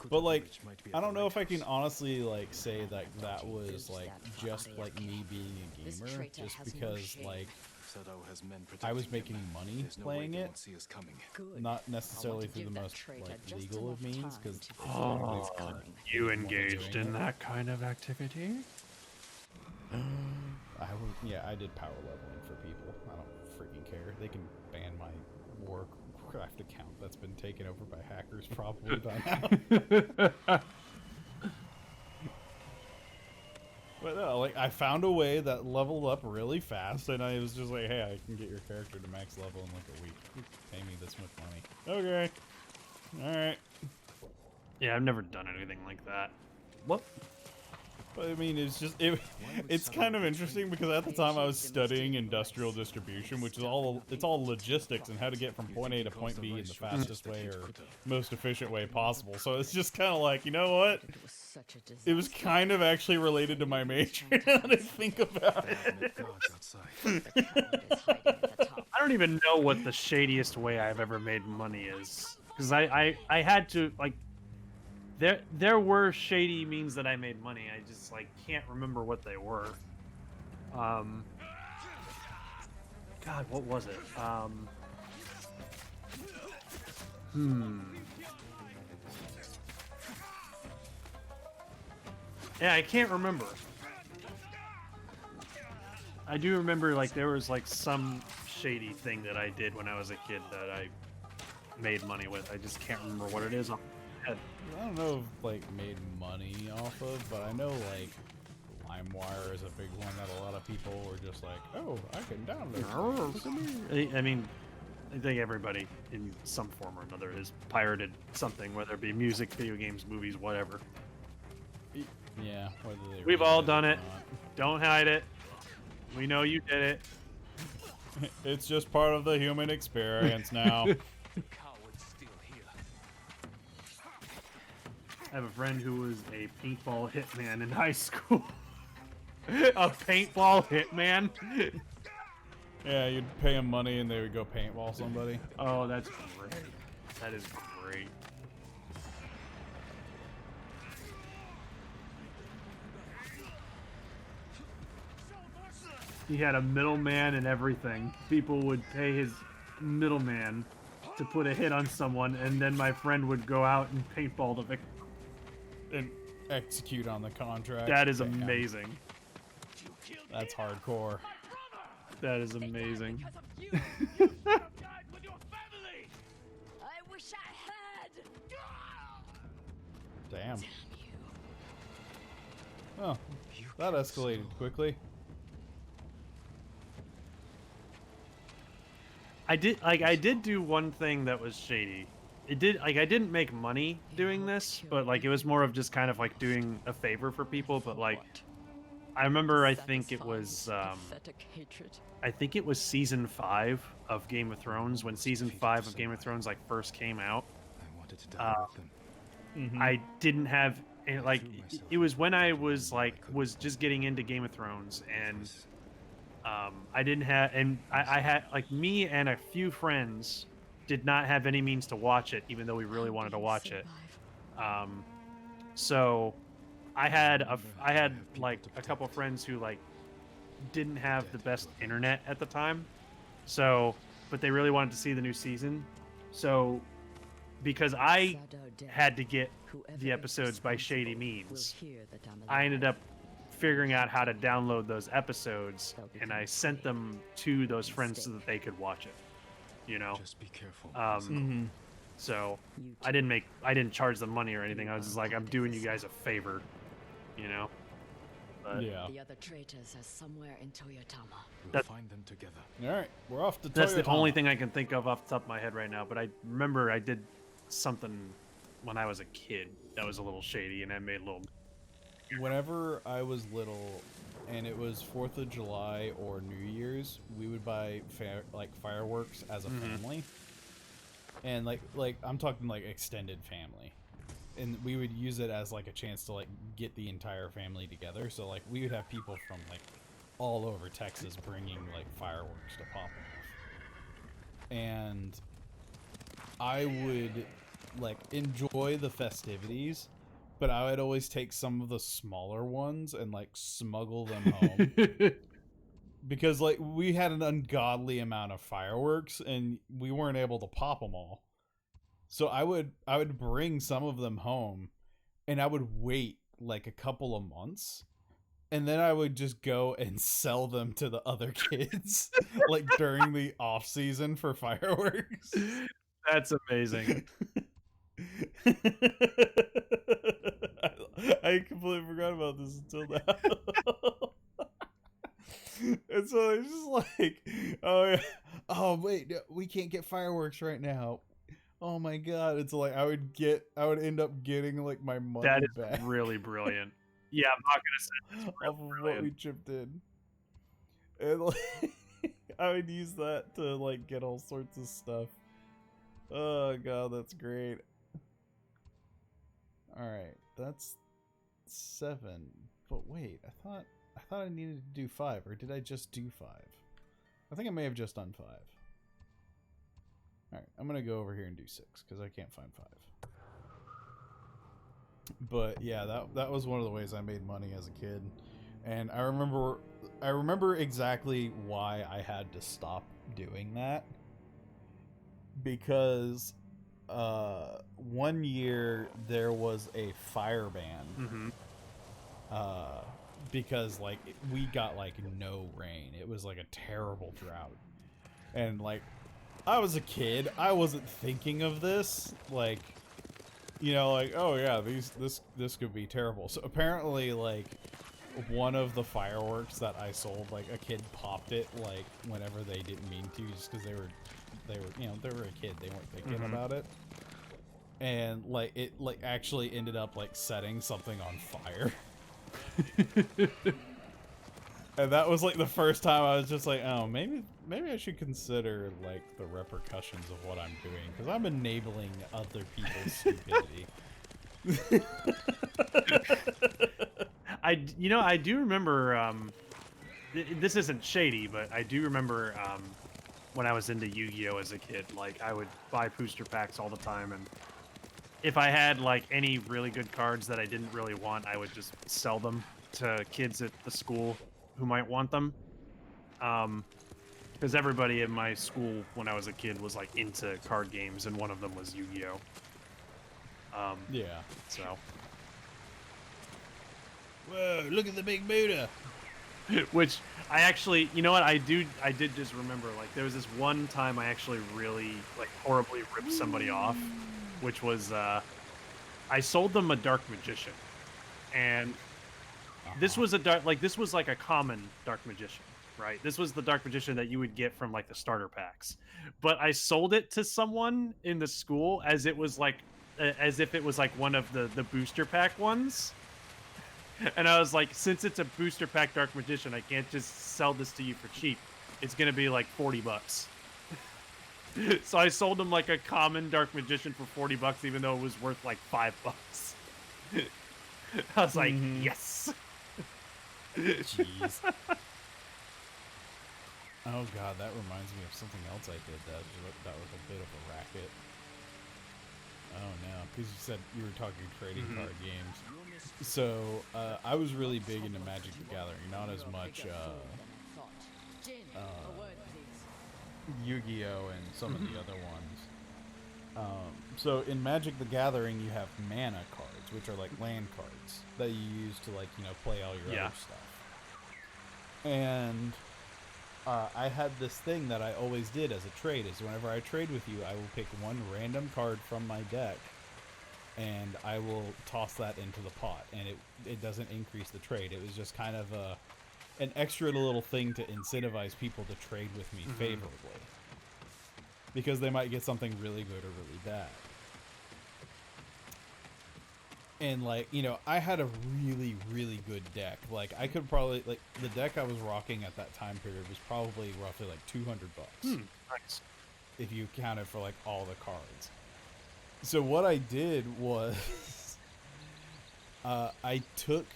But like, I don't know if I can honestly like say that that was like just like me being a gamer, just because like I was making money playing it, not necessarily through the most like legal of means. Because you engaged in that kind of activity? I did power leveling for people. I don't freaking care. They can ban my Warcraft account that's been taken over by hackers probably by now. But no, like I found a way that leveled up really fast, and I was just like, hey, I can get your character to max level in like a week. Pay me this much money. Okay. Alright. Yeah, I've never done anything like that. What? But I mean, it's kind of interesting because at the time I was studying industrial distribution, which is all logistics and how to get from point A to point B in the fastest way or most efficient way possible. So it's just kind of like, you know what? It was kind of actually related to my major now that I think about it. I don't even know what the shadiest way I've ever made money is, because I had to like. There were shady means that I made money. I just like can't remember what they were. God, what was it? Yeah, I can't remember. I do remember like there was like some shady thing that I did when I was a kid that I made money with. I just can't remember what it is. I don't know if like made money off of, but I know like LimeWire is a big one that a lot of people were just like, oh, I can download. I mean, I think everybody in some form or another has pirated something, whether it be music, video games, movies, whatever. Yeah, whether they we've all done it. Don't hide it. We know you did it. It's just part of the human experience now. I have a friend who was a paintball hitman in high school. A paintball hitman? Yeah, you'd pay them money and they would go paintball somebody. Oh, that's great. That is great. He had a middleman and everything. People would pay his middleman to put a hit on someone, and then my friend would go out and paintball the victim. and execute on the contract. That is Damn. amazing. That's hardcore. That is amazing. I wish I had. Damn. Oh, that escalated quickly. I did do one thing that was shady. I didn't make money doing this, but like it was more of just kind of like doing a favor for people. But like, I remember I think it was season 5 of Game of Thrones, when season 5 of Game of Thrones like first came out. I wanted to die with them. I didn't have like it was when I was just getting into Game of Thrones, and I didn't have, and I had like, me and a few friends did not have any means to watch it, even though we really wanted to watch it. So I had like a couple friends who like didn't have the best internet at the time, so but they really wanted to see the new season. So because I had to get the episodes by shady means, I ended up figuring out how to download those episodes, and I sent them to those friends so that they could watch it. You know, Just be careful. So I didn't charge them money or anything. I was just like, I'm doing you guys a favor, you know. But Yeah. The other traitors are somewhere in Toyotama. We'll find them together. All right, we're off to that's the Toyotama. only thing I can think of off the top of my head right now. But I remember I did something when I was a kid that was a little shady, and I made a little. Whenever I was little, and it was 4th of July or New Year's, we would buy fireworks as a family, and like I'm talking like extended family, and we would use it as like a chance to like get the entire family together. So like we would have people from like all over Texas bringing like fireworks to pop off, and I would like enjoy the festivities. But I would always take some of the smaller ones and like smuggle them home. Because like we had an ungodly amount of fireworks and we weren't able to pop them all. So I would bring some of them home, and I would wait like a couple of months, and then I would just go and sell them to the other kids like during the off season for fireworks. That's amazing. I completely forgot about this until now. And so it's just like, oh yeah, oh wait, no, we can't get fireworks right now. Oh my god! It's like I would end up getting like my money That is back. really brilliant. Yeah, I'm not gonna say that's off of what we chipped in, and like I would use that to like get all sorts of stuff. Oh god, that's great. All right, that's 7. But wait, I thought I needed to do 5, or did I just do 5? I think I may have just done 5. All right, I'm gonna go over here and do 6 because I can't find 5. But yeah, that was one of the ways I made money as a kid, and I remember exactly why I had to stop doing that, because one year there was a fire ban, because like we got like no rain. It was like a terrible drought, and like I was a kid, I wasn't thinking of this, like, you know, like, oh yeah, this could be terrible. So apparently like one of the fireworks that I sold, like a kid popped it like whenever they didn't mean to, just because they were you know, they were a kid, they weren't thinking about it, and like it like actually ended up like setting something on fire. And that was like the first time I was just like, oh, maybe I should consider like the repercussions of what I'm doing, because I'm enabling other people's stupidity. I do remember, this isn't shady, but I do remember when I was into Yu-Gi-Oh as a kid, like I would buy booster packs all the time, and if I had like any really good cards that I didn't really want, I would just sell them to kids at the school who might want them. Because everybody in my school when I was a kid was like into card games, and one of them was Yu-Gi-Oh. Yeah. So Whoa, look at the big Buddha. Which I actually, you know what, I did just remember, like, there was this one time I actually really, like, horribly ripped somebody off, which was, I sold them a Dark Magician, and this was this was like a common Dark Magician, right? This was the Dark Magician that you would get from, like, the starter packs, but I sold it to someone in the school as it was, like, as if it was, like, one of the booster pack ones. And I was like, since it's a booster pack Dark Magician, I can't just sell this to you for cheap. It's gonna be like $40. So I sold him like a common Dark Magician for $40, even though it was worth like $5. I was like, yes. Jeez. Oh god, that reminds me of something else I did that was a bit of a racket. Oh no, because you said you were talking trading card games. So I was really big into Magic the Gathering, not as much Yu-Gi-Oh and some of the other ones. So in Magic the Gathering, you have mana cards, which are like land cards that you use to, like, you know, play all your other stuff. And I had this thing that I always did as a trade, is whenever I trade with you, I will pick one random card from my deck, and I will toss that into the pot, and it doesn't increase the trade. It was just kind of an extra little thing to incentivize people to trade with me favorably, because they might get something really good or really bad. And, like, you know, I had a really, really good deck. Like, I could probably, like, the deck I was rocking at that time period was probably roughly like $200. Nice. If you counted for, like, all the cards. So what I did was I took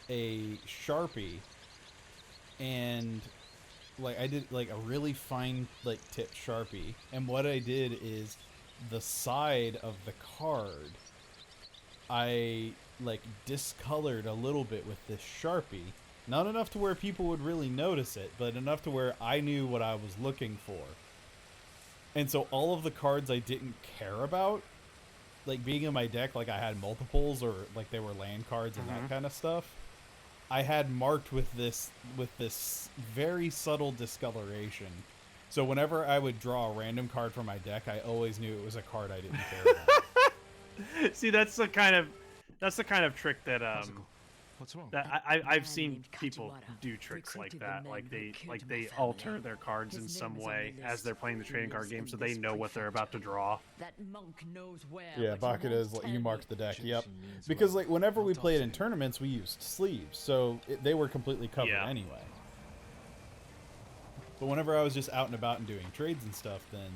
a Sharpie and, like, I did, like, a really fine, like, tip Sharpie. And what I did is the side of the card, I, like, discolored a little bit with this Sharpie. Not enough to where people would really notice it, but enough to where I knew what I was looking for. And so all of the cards I didn't care about, like, being in my deck, like, I had multiples, or, like, they were land cards and that kind of stuff, I had marked with this very subtle discoloration. So whenever I would draw a random card from my deck, I always knew it was a card I didn't care about. See, that's the kind of trick that What's wrong? that I've seen people do tricks like that. Like they alter their cards in some way as they're playing the trading card game, so they know what they're about to draw. That monk knows where. Yeah, Baka is, like, you marked the deck. Yep. Because, like, whenever we played in tournaments, we used sleeves, so they were completely covered anyway. But whenever I was just out and about and doing trades and stuff, then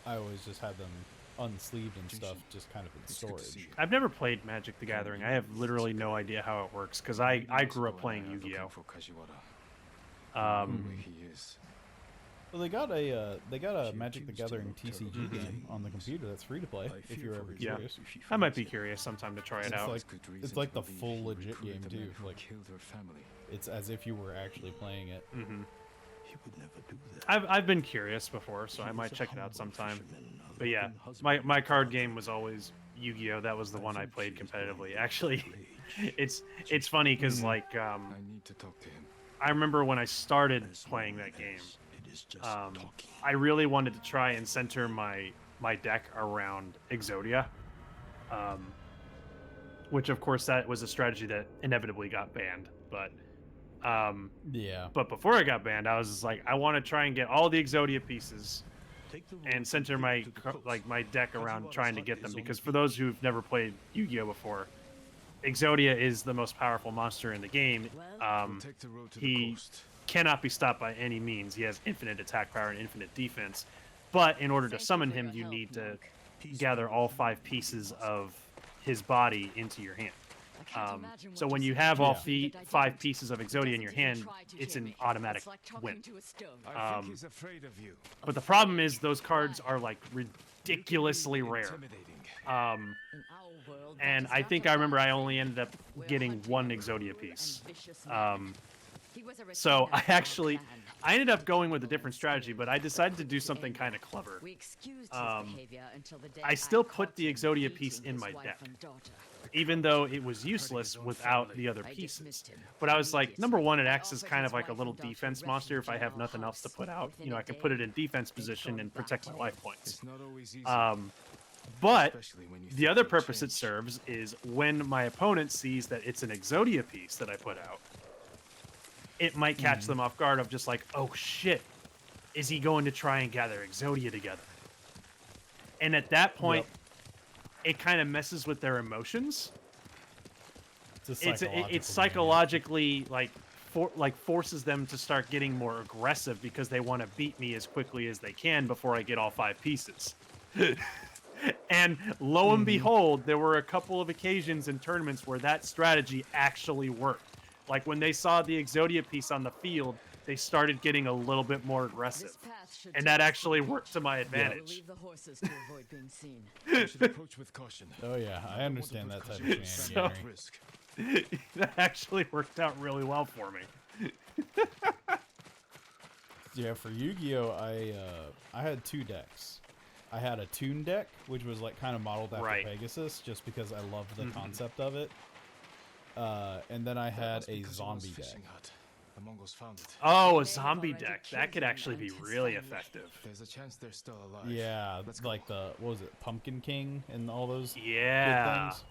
I always just had them unsleeved and stuff, just kind of in storage. I've never played Magic the Gathering. I have literally no idea how it works, because I grew up playing Yu-Gi-Oh. Well, they got a Magic the Gathering TCG game on the computer that's free to play if you're ever curious. I might be curious sometime to try it out. It's like the full legit game too. Like, it's as if you were actually playing it. I've been curious before, so I might check it out sometime. But yeah, my card game was always Yu-Gi-Oh. That was the one I played competitively. Actually, it's funny because, like, I remember when I started playing that game, I really wanted to try and center my deck around Exodia, which of course that was a strategy that inevitably got banned. But But before it got banned, I was just like, I want to try and get all the Exodia pieces and center my deck around trying to get them, because for those who've never played Yu-Gi-Oh before, Exodia is the most powerful monster in the game. He cannot be stopped by any means. He has infinite attack power and infinite defense. But in order to summon him, you need to gather all 5 pieces of his body into your hand. So when you have all 5 pieces of Exodia in your hand, it's an automatic win. But the problem is those cards are, like, ridiculously rare. And I think I remember I only ended up getting 1 Exodia piece. So I ended up going with a different strategy, but I decided to do something kind of clever. I still put the Exodia piece in my deck, even though it was useless without the other pieces. But I was like, number one, it acts as kind of like a little defense monster if I have nothing else to put out. You know, I can put it in defense position and protect my life points. But the other purpose it serves is when my opponent sees that it's an Exodia piece that I put out, it might catch them off guard of just like, oh shit, is he going to try and gather Exodia together? And at that point, it kind of messes with their emotions. It's psychologically like forces them to start getting more aggressive because they want to beat me as quickly as they can before I get all 5 pieces. And lo and behold, there were a couple of occasions in tournaments where that strategy actually worked. Like when they saw the Exodia piece on the field, they started getting a little bit more aggressive. And that actually worked to my advantage. You should approach with caution. Oh yeah, I understand that type of shenanigans. That actually worked out really well for me. Yeah, for Yu-Gi-Oh, I had 2 decks. I had a Toon deck, which was like kind of modeled after Pegasus, just because I loved the concept of it. And then I had a zombie deck. The Mongols found it. Oh, a zombie deck. That could actually be really effective. There's a chance they're still alive. Yeah, like the, what was it, Pumpkin King and all those good things.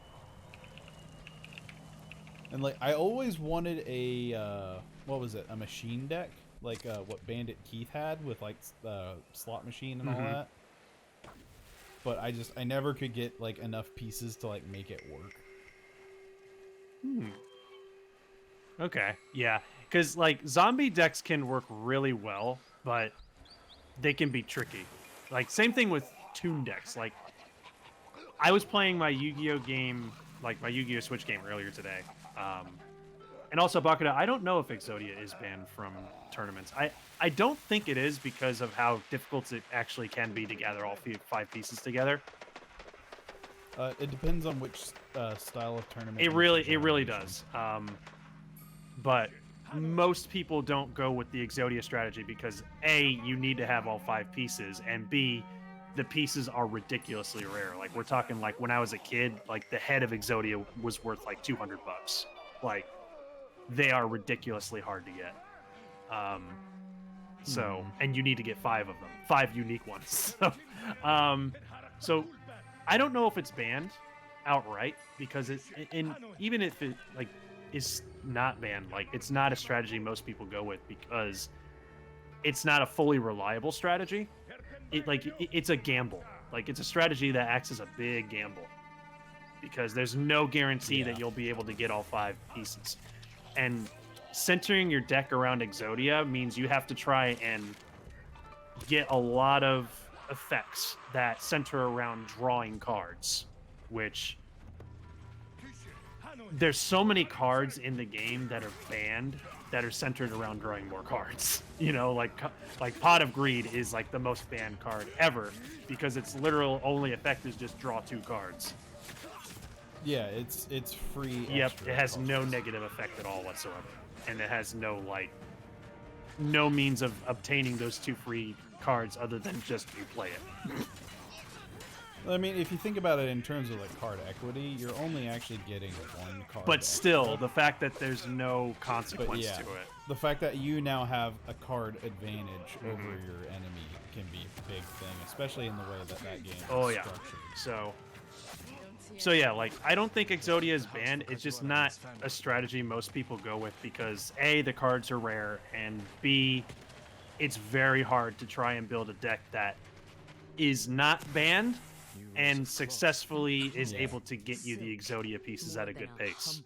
And like, I always wanted a, what was it, a machine deck? Like what Bandit Keith had with like the slot machine and all that. But I never could get like enough pieces to like make it work. Okay, yeah, because like zombie decks can work really well, but they can be tricky. Like same thing with Toon decks. Like I was playing my Yu-Gi-Oh game, like my Yu-Gi-Oh Switch game earlier today, and also Bakuda. I don't know if Exodia is banned from tournaments. I don't think it is because of how difficult it actually can be to gather all 5 pieces together. It depends on which style of tournament. It really does. But most people don't go with the Exodia strategy because A, you need to have all 5 pieces, and B, the pieces are ridiculously rare. Like we're talking like when I was a kid, like the head of Exodia was worth like $200. Like they are ridiculously hard to get. So, and you need to get 5 of them, 5 unique ones. So I don't know if it's banned outright because even if it like is not banned, like it's not a strategy most people go with because it's not a fully reliable strategy. It's a gamble. Like it's a strategy that acts as a big gamble because there's no guarantee that you'll be able to get all 5 pieces. And centering your deck around Exodia means you have to try and get a lot of effects that center around drawing cards, which there's so many cards in the game that are banned that are centered around drawing more cards. You know, like Pot of Greed is like the most banned card ever because its literal only effect is just draw 2 cards. Yeah, it's free. Yep, it has no negative effect at all whatsoever. And it has no means of obtaining those 2 free cards other than just you play it. I mean, if you think about it in terms of like card equity, you're only actually getting 1 card. But still, the fact that there's no consequence to it. The fact that you now have a card advantage over your enemy can be a big thing, especially in the way that game is structured. So yeah, like I don't think Exodia is banned. It's just not a strategy most people go with because A, the cards are rare, and B, it's very hard to try and build a deck that is not banned and successfully is able to get you the Exodia pieces at a good pace.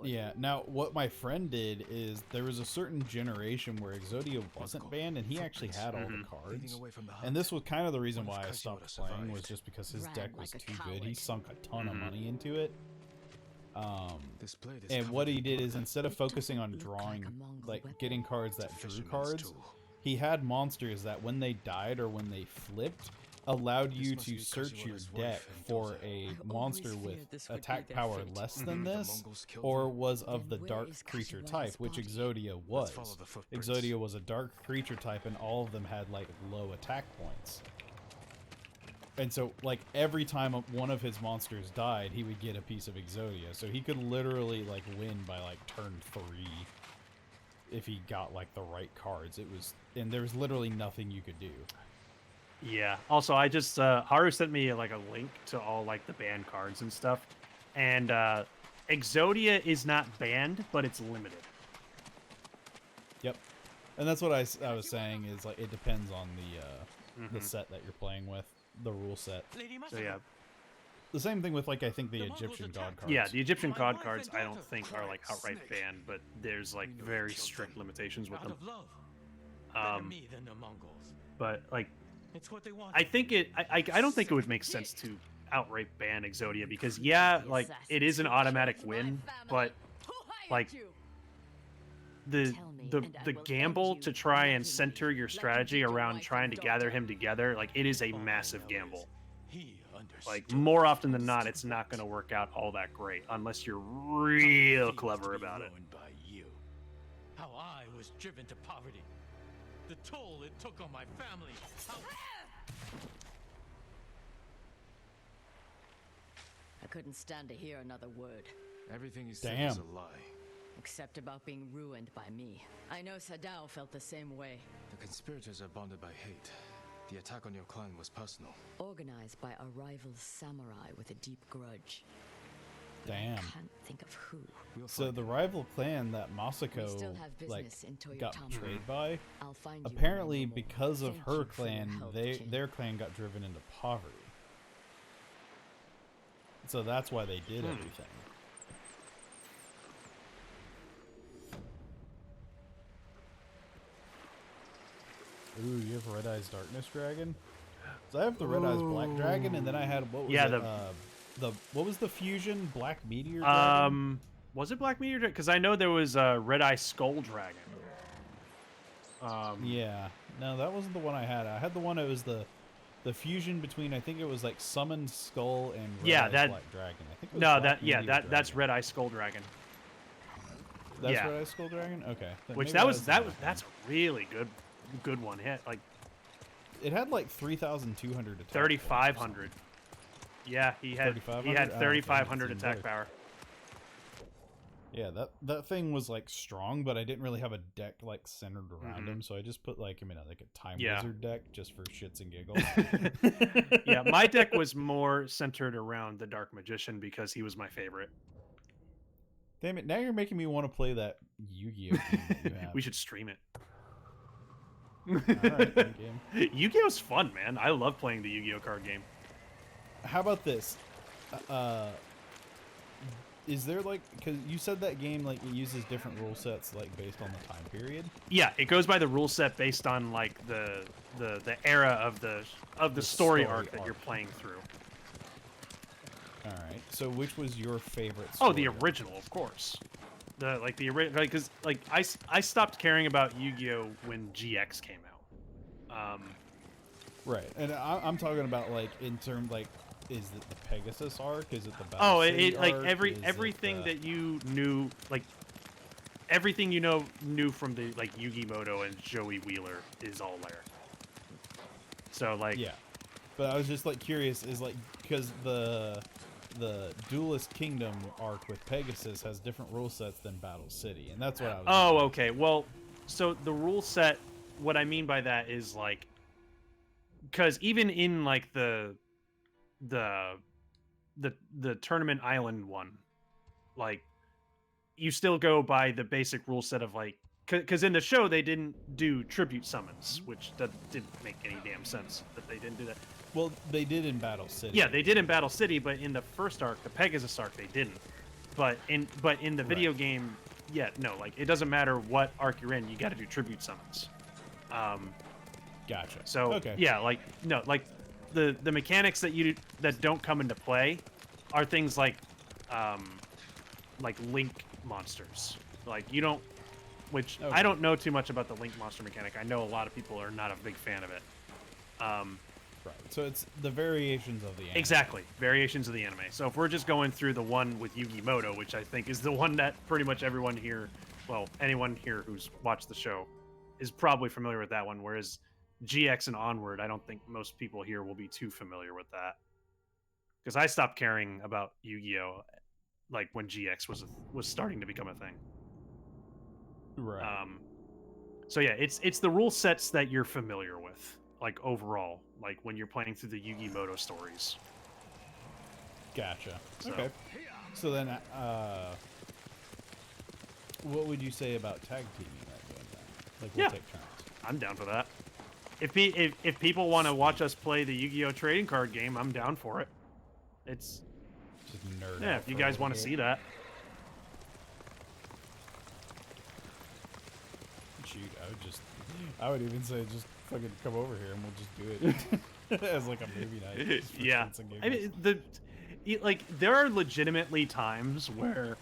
Yeah, now what my friend did is there was a certain generation where Exodia wasn't banned and he actually had all the cards. And this was kind of the reason why I stopped playing, was just because his deck was too good. He sunk a ton of money into it. And what he did is instead of focusing on drawing, like getting cards that drew cards, he had monsters that when they died or when they flipped, allowed you must to be 'cause search you were your his deck wife and for daughter. a I monster always with feared this would be attack their power fate. less The than this, Mongols killed or him? was of the Then where dark is creature Kashiwara's type, which body? Exodia Let's was. follow the footprints. Exodia was a dark creature type, and all of them had like low attack points. And so, like, every time one of his monsters died, he would get a piece of Exodia. So he could literally, like, win by, like, turn 3 if he got, like, the right cards. And there was literally nothing you could do. Yeah. Also, I just Haru sent me like a link to all like the banned cards and stuff, and Exodia is not banned, but it's limited. Yep. And that's what I was saying is, like, it depends on the set that you're playing with, the rule set. So yeah. The same thing with, like, I think the Egyptian god cards. Yeah, the Egyptian god cards I don't think are like outright banned, but there's like very strict limitations with them. But like, It's what they want. I think I don't think it would make sense to outright ban Exodia because yeah, like it is an automatic win, but like the gamble to try and center your strategy around trying to gather him together, like it is a massive gamble. Like more often than not, it's not going to work out all that great unless you're real clever about it. By you. How I was driven to poverty. The toll it took on my family. I couldn't stand to hear another word. Everything he said was a lie. Except about being ruined by me. I know Sadao felt the same way. The conspirators are bonded by hate. The attack on your clan was personal. Organized by a rival samurai with a deep grudge. Damn. I can't think of who. So the rival clan that Masako like got betrayed by, apparently because of her clan, their clan got driven into poverty. So that's why they did everything. Ooh, you have Red Eyes Darkness Dragon? So I have the Red Eyes Black Dragon, and then I had what was it? What was the fusion Black Meteor Dragon? Was it Black Meteor Dragon? Because I know there was Red Eye Skull Dragon. Yeah, no, that wasn't the one I had. I had the one that was the fusion between, I think it was like Summoned Skull and Red Eyes Black Dragon. I think it was that's Red Eye Skull Dragon. That's Red Eye Skull Dragon. Okay, which that's a really good one hit. Like it had like 3,200 attack. 3,500. Yeah, he had 3,500 attack power. Yeah, that thing was like strong, but I didn't really have a deck like centered around him, so I just put like a Time Wizard deck just for shits and giggles. Yeah, my deck was more centered around the Dark Magician because he was my favorite. Damn it! Now you're making me want to play that Yu-Gi-Oh game that you have. We should stream it. Alright, game. Yu-Gi-Oh's fun, man. I love playing the Yu-Gi-Oh card game. How about this? Is there like, because you said that game like it uses different rule sets like based on the time period? Yeah, it goes by the rule set based on like the era of the story arc that you're playing through. All right. So which was your favorite? Oh, the original, of course. The original, because like I stopped caring about Yu-Gi-Oh when GX came out. Right, and I'm talking about like in terms like. Is it the Pegasus arc? Is it the Battle City like arc? everything that you knew, like everything you knew from the like Yugi Moto and Joey Wheeler is all there. So like yeah, but I was just like curious, is like because the Duelist Kingdom arc with Pegasus has different rule sets than Battle City, and that's what I was. Oh, okay. Well, so the rule set, what I mean by that is like, because even in like the Tournament Island one, like you still go by the basic rule set of like, because in the show they didn't do tribute summons, which that didn't make any damn sense that they didn't do that. Well, they did in Battle City. Yeah, they did in Battle City, but in the first arc, the Pegasus arc, they didn't. But in the video game, yeah, no, like it doesn't matter what arc you're in, you got to do tribute summons. Gotcha. So okay. Yeah, like no, like the mechanics that don't come into play are things like link monsters. Like you don't, which okay. I don't know too much about the link monster mechanic. I know a lot of people are not a big fan of it. Right. So it's the variations of the anime. Exactly, variations of the anime. So if we're just going through the one with Yugi Moto, which I think is the one that pretty much everyone here, well, anyone here who's watched the show, is probably familiar with that one. Whereas GX and onward, I don't think most people here will be too familiar with that. Because I stopped caring about Yu-Gi-Oh! Like when GX was starting to become a thing. Right. So yeah, it's the rule sets that you're familiar with, like overall, like when you're playing through the Yugi Moto stories. Gotcha. So. Okay. So then, what would you say about tag teaming that game then? Like, we'll take turns. I'm down for that. If people want to watch us play the Yu-Gi-Oh! Trading card game, I'm down for it. It's just nerd. Yeah, if you guys want to see that. Shoot, I would even say just fucking come over here and we'll just do it as like a movie night. Yeah, I mean there are legitimately times where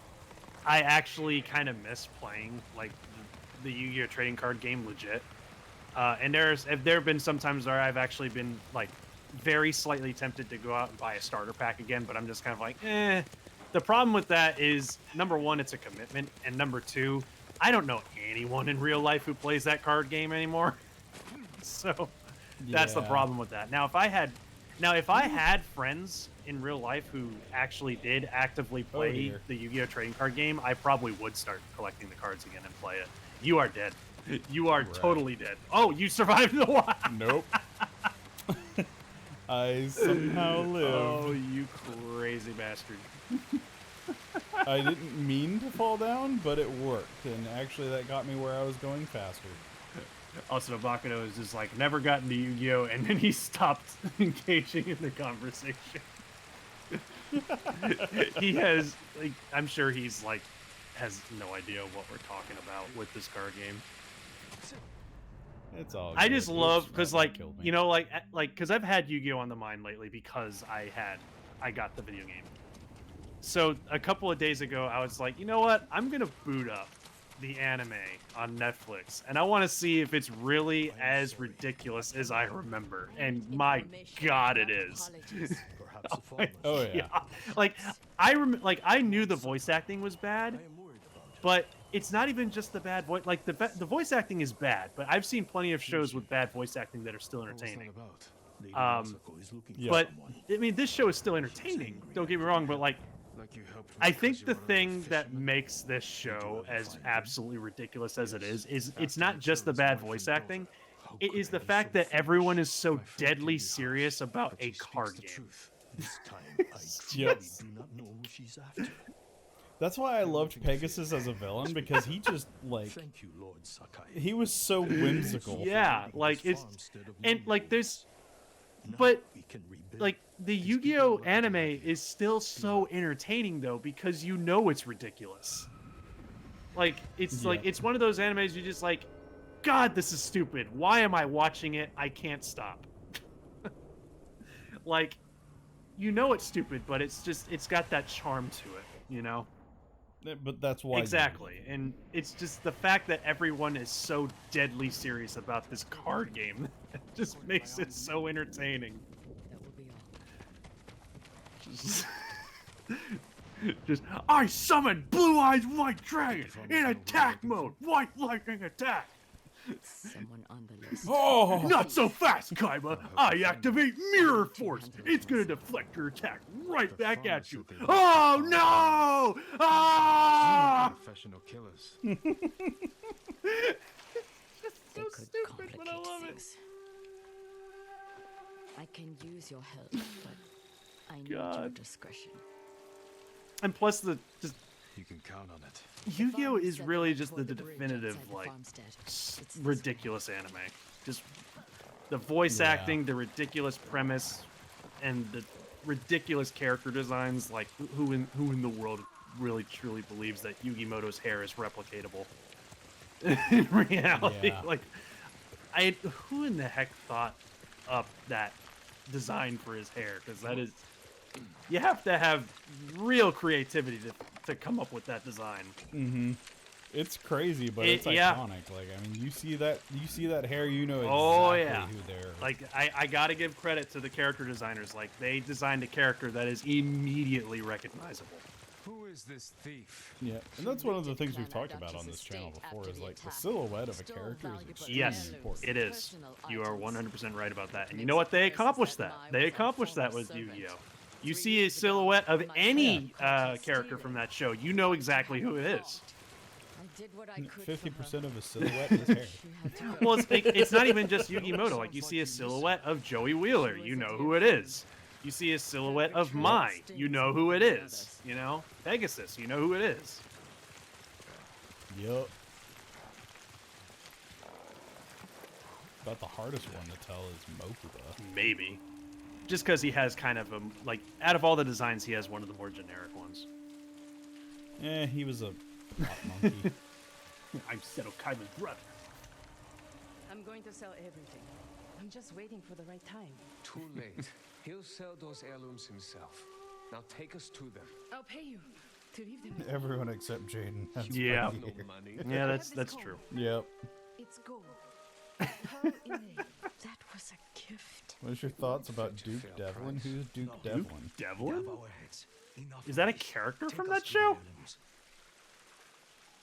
I actually kind of miss playing like the Yu-Gi-Oh! Trading card game legit. And there have been some times where I've actually been like very slightly tempted to go out and buy a starter pack again, but I'm just kind of like, eh. The problem with that is, number one, it's a commitment, and number two, I don't know anyone in real life who plays that card game anymore. So that's the problem with that. Now, if I had friends in real life who actually did actively play the Yu-Gi-Oh! Trading card game, I probably would start collecting the cards again and play it. You are dead. You are totally dead. Oh, you survived the wild. Nope. I somehow lived. Oh, you crazy bastard. I didn't mean to fall down, but it worked, and actually that got me where I was going faster. Also, Bakuno is just like, never gotten to Yu-Gi-Oh! And then he stopped engaging in the conversation. He has, like, I'm sure he's like, has no idea what we're talking about with this card game. It's all. I just love because, like, you know, like, because I've had Yu-Gi-Oh! On the mind lately because I got the video game. So a couple of days ago, I was like, you know what? I'm gonna boot up the anime on Netflix, and I want to see if it's really as ridiculous as I remember. And my God, it is. Oh yeah. Like I knew the voice acting was bad, but it's not even just the bad voice. Like the voice acting is bad, but I've seen plenty of shows with bad voice acting that are still entertaining. But I mean, this show is still entertaining. Don't get me wrong, but like, I think the thing that makes this show as absolutely ridiculous as it is it's not just the bad voice acting. It is the fact that everyone is so deadly serious about a card game. Yep. That's why I loved Pegasus as a villain, because he just, like, he was so whimsical. Yeah, like, it's, and, like, there's, but, like, the Yu-Gi-Oh! Anime is still so entertaining, though, because you know it's ridiculous. Like, it's, like, it's one of those animes you just, like, God, this is stupid. Why am I watching it? I can't stop. Like, you know it's stupid, but it's just, it's got that charm to it, you know? But that's why. Exactly. And it's just the fact that everyone is so deadly serious about this card game that just makes it so entertaining. Just, I summon Blue-Eyes White Dragon in attack mode! White lightning attack! Someone on the list. Oh! Not so fast, Kaiba! I activate Mirror Force! It's gonna deflect your attack right back at you! Oh no! Ah! Professional killers. They could complicate things. I can use your help, but I need your discretion. And plus the just you can count on it. Yu-Gi-Oh! Is really just the definitive, like, ridiculous anime. Just the voice acting, the ridiculous premise, and the ridiculous character designs. Like, who in the world really truly believes that Yugi Moto's hair is replicatable? In reality, like, who in the heck thought up that design for his hair? Because that is, you have to have real creativity to come up with that design. Mm-hmm. It's crazy, but it's yeah. iconic. Like, I mean, you see that hair, you know exactly Oh yeah. who they're. Like I gotta give credit to the character designers. Like they designed a character that is immediately recognizable. Who is this thief? Yeah, and that's one of the things we've talked about on this channel before is like the silhouette of a character is extremely Yes, important. it is. You are 100% right about that. And you know what? They accomplished that. They accomplished that with Yu-Gi-Oh! You see a silhouette of any character from that show, you know exactly who it is. 50% of a silhouette is hair. Well, it's not even just Yugi Moto. Like, you see a silhouette of Joey Wheeler, you know who it is. You see a silhouette of Mai, you know who it is. You know? Pegasus, you know who it is. Yup. About the hardest one to tell is Mokuba. Maybe. Just because he has kind of a, like, out of all the designs, he has one of the more generic ones. He was a hot monkey. I'm Seto Kaiba's brother. I'm going to sell everything. I'm just waiting for the right time. Too late. He'll sell those heirlooms himself. Now take us to them. I'll pay you to leave them. Everyone except Jaden. Yeah. No money. Yeah, that's true. Yep. It's gold. Pearl inlay. That was a gift. What's your thoughts about Duke Devlin? Who's Duke Devlin? Devlin? Is that a character from that show?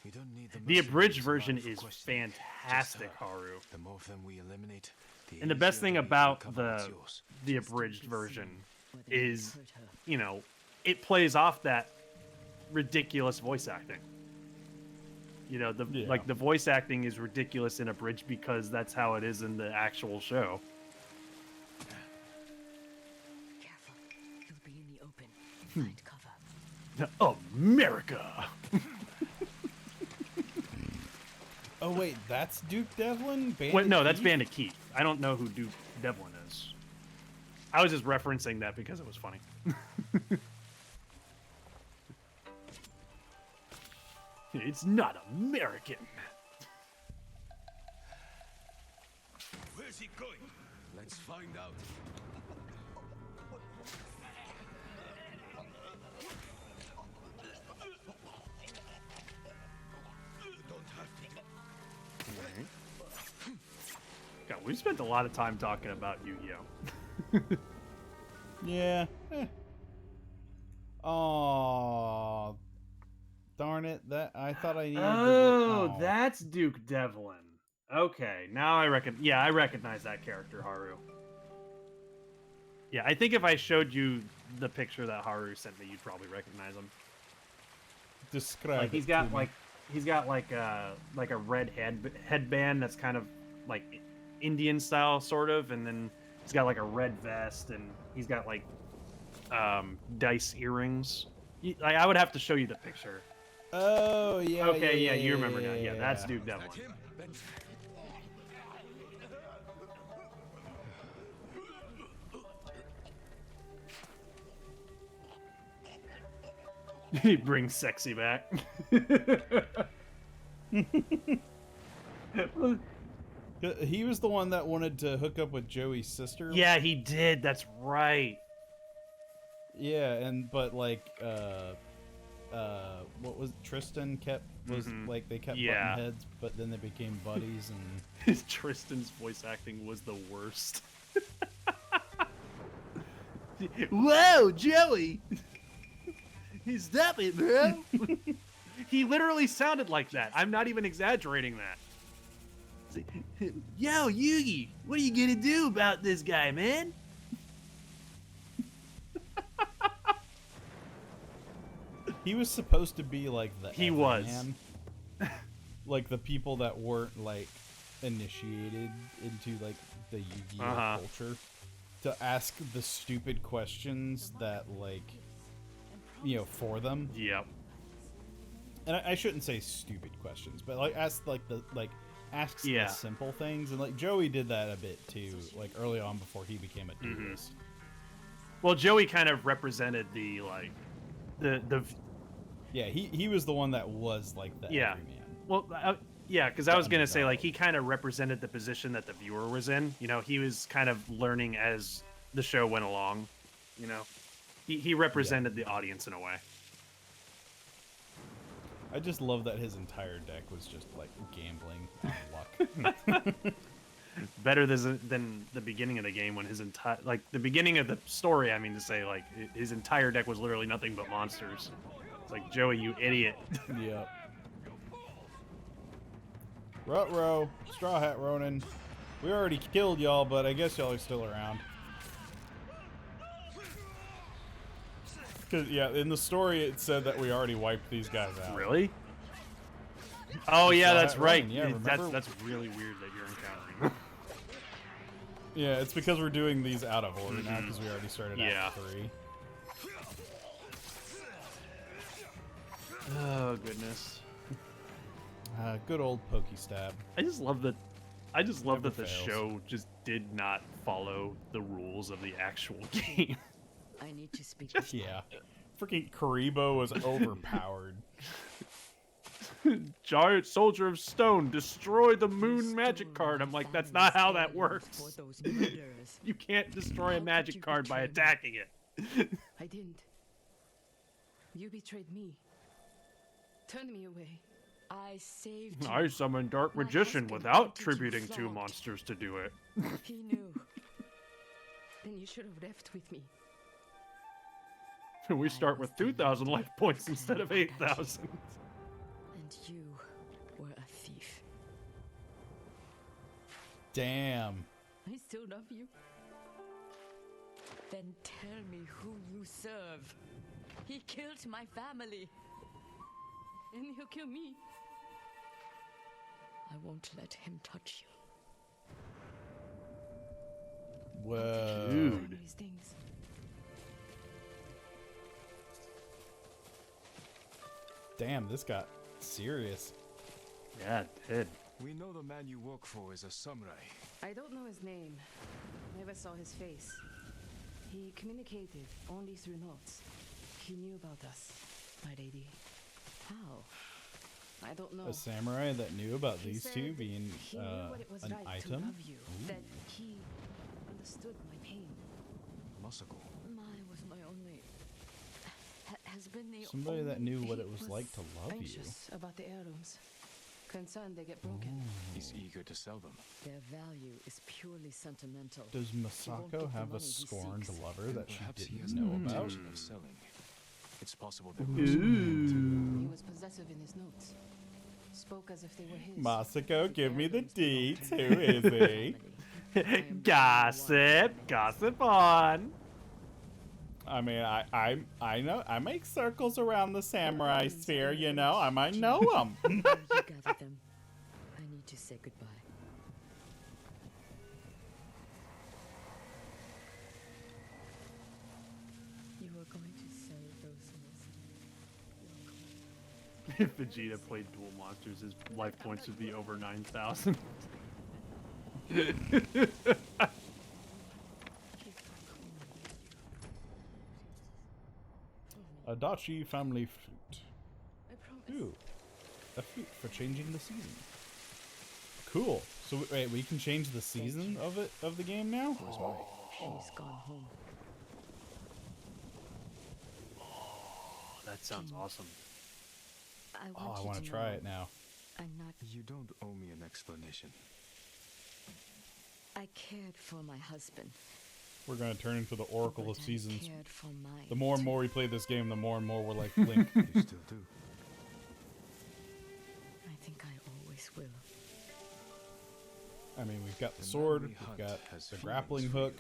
You don't need The abridged version is fantastic, Haru. The more of them we eliminate, And the best thing about the abridged version is, you know, it plays off that ridiculous voice acting. You know, like the voice acting is ridiculous in abridged because that's how it is in the actual show. Careful. You'll be in the open. Find cover. America! Oh wait, that's Duke Devlin? Wait, no, that's Bandit Keith. I don't know who Duke Devlin is. I was just referencing that because it was funny. It's not American. Where's he going? Let's find out. God, we spent a lot of time talking about Yu-Gi-Oh. Yeah. Oh, darn it! That I thought I needed. Oh, that's Duke Devlin. Okay, now I recognize that character, Haru. Yeah, I think if I showed you the picture that Haru sent me, you'd probably recognize him. Describe. Like he's got like a red headband that's kind of like Indian style sort of, and then he's got like a red vest, and he's got like dice earrings. I would have to show you the picture. Oh yeah. Okay, yeah, you remember now. Yeah, that's Duke Devlin. He brings sexy back. He was the one that wanted to hook up with Joey's sister. Yeah, he did. That's right. Yeah, but like, what was Tristan like they kept butting heads, but then they became buddies and. Tristan's voice acting was the worst. Whoa, Joey! Stop it, bro! He literally sounded like that. I'm not even exaggerating that. Yo, Yugi, what are you gonna do about this guy, man? He was supposed to be like the He was. man. Like the people that weren't like initiated into like the Yu-Gi-Oh culture to ask the stupid questions that like for them. Yep. And I shouldn't say stupid questions, but like ask the simple things, and like Joey did that a bit too, like early on before he became a duelist. Well, Joey kind of represented the Yeah, he was the one that was like the everyman. Well, yeah, because I was gonna say like he kind of represented the position that the viewer was in. You know, he was kind of learning as the show went along. You know, he represented the audience in a way. I just love that his entire deck was just like gambling on luck. Better than the beginning of the game when his entire the beginning of the story. I mean to say, like his entire deck was literally nothing but monsters. It's like, Joey, you idiot. Yep. Rut-row, Straw Hat Ronin. We already killed y'all, but I guess y'all are still around. Cause yeah, in the story it said that we already wiped these guys out. Really? Oh yeah, that's right. Yeah, that's really weird that you're encountering. Yeah, it's because we're doing these out of order now because we already started at 3. Oh goodness. Good old Pokestab. I just love that. I just love Never that the fails. show just did not follow the rules of the actual game. I need to speak. Yeah. Freaking Karibo was overpowered. Giant Soldier of Stone, destroy the moon magic card. I'm like, that's not how that works. You can't destroy a magic card by attacking it. I didn't. You betrayed me. Turned me away. I saved you. I summoned Dark Magician without tributing 2 monsters to do it. He knew. Then you should have left with me. We start with 2,000 life points instead of 8,000. And you were a thief. Damn. I still love you. Then tell me who you serve. He killed my family. And he'll kill me. I won't let him touch you. Whoa. Dude. These things. Damn, this got serious. Yeah, it did. We know the man you work for is a samurai. I don't know his name. Never saw his face. He communicated only through notes. He knew about us, my lady. How? I don't know. A samurai that knew about He these said two being he knew what it was an like to item? love you. Ooh. That he understood my pain. Masako. My was my only. Has been the Somebody that only- knew what He it was like to love you. anxious about the heirlooms. Concerned they get broken. He's eager to sell them. Their value is purely sentimental. Does He won't Masako get the have a money he scorned seeks. lover that she Perhaps he didn't has know no about? intention of selling. It's possible there He was possessive in his notes. Spoke as if they were his. Masako, give me the deets. Who is he? Gossip on. I mean, I know. I make circles around the samurai sphere, you know. I might know him. You gather them. I need to say goodbye. You are going to sell those monsters. If Vegeta played Duel Monsters, his life points would be over 9,000. Adachi family flute. I promise. Ooh, a flute for changing the season. Cool. So wait, we can change the season of the game now? She's gone home. That sounds awesome. I Oh, want I you want to to try know it now. I'm not. You don't owe me an explanation. I cared for my husband. We're gonna turn into the Oracle but of Seasons. I cared for mine. The more and more we play this game, the more and more we're like Link. You still do. I think I always will. I mean, we've got the The sword, man we we've hunt got has the feelings grappling for hook,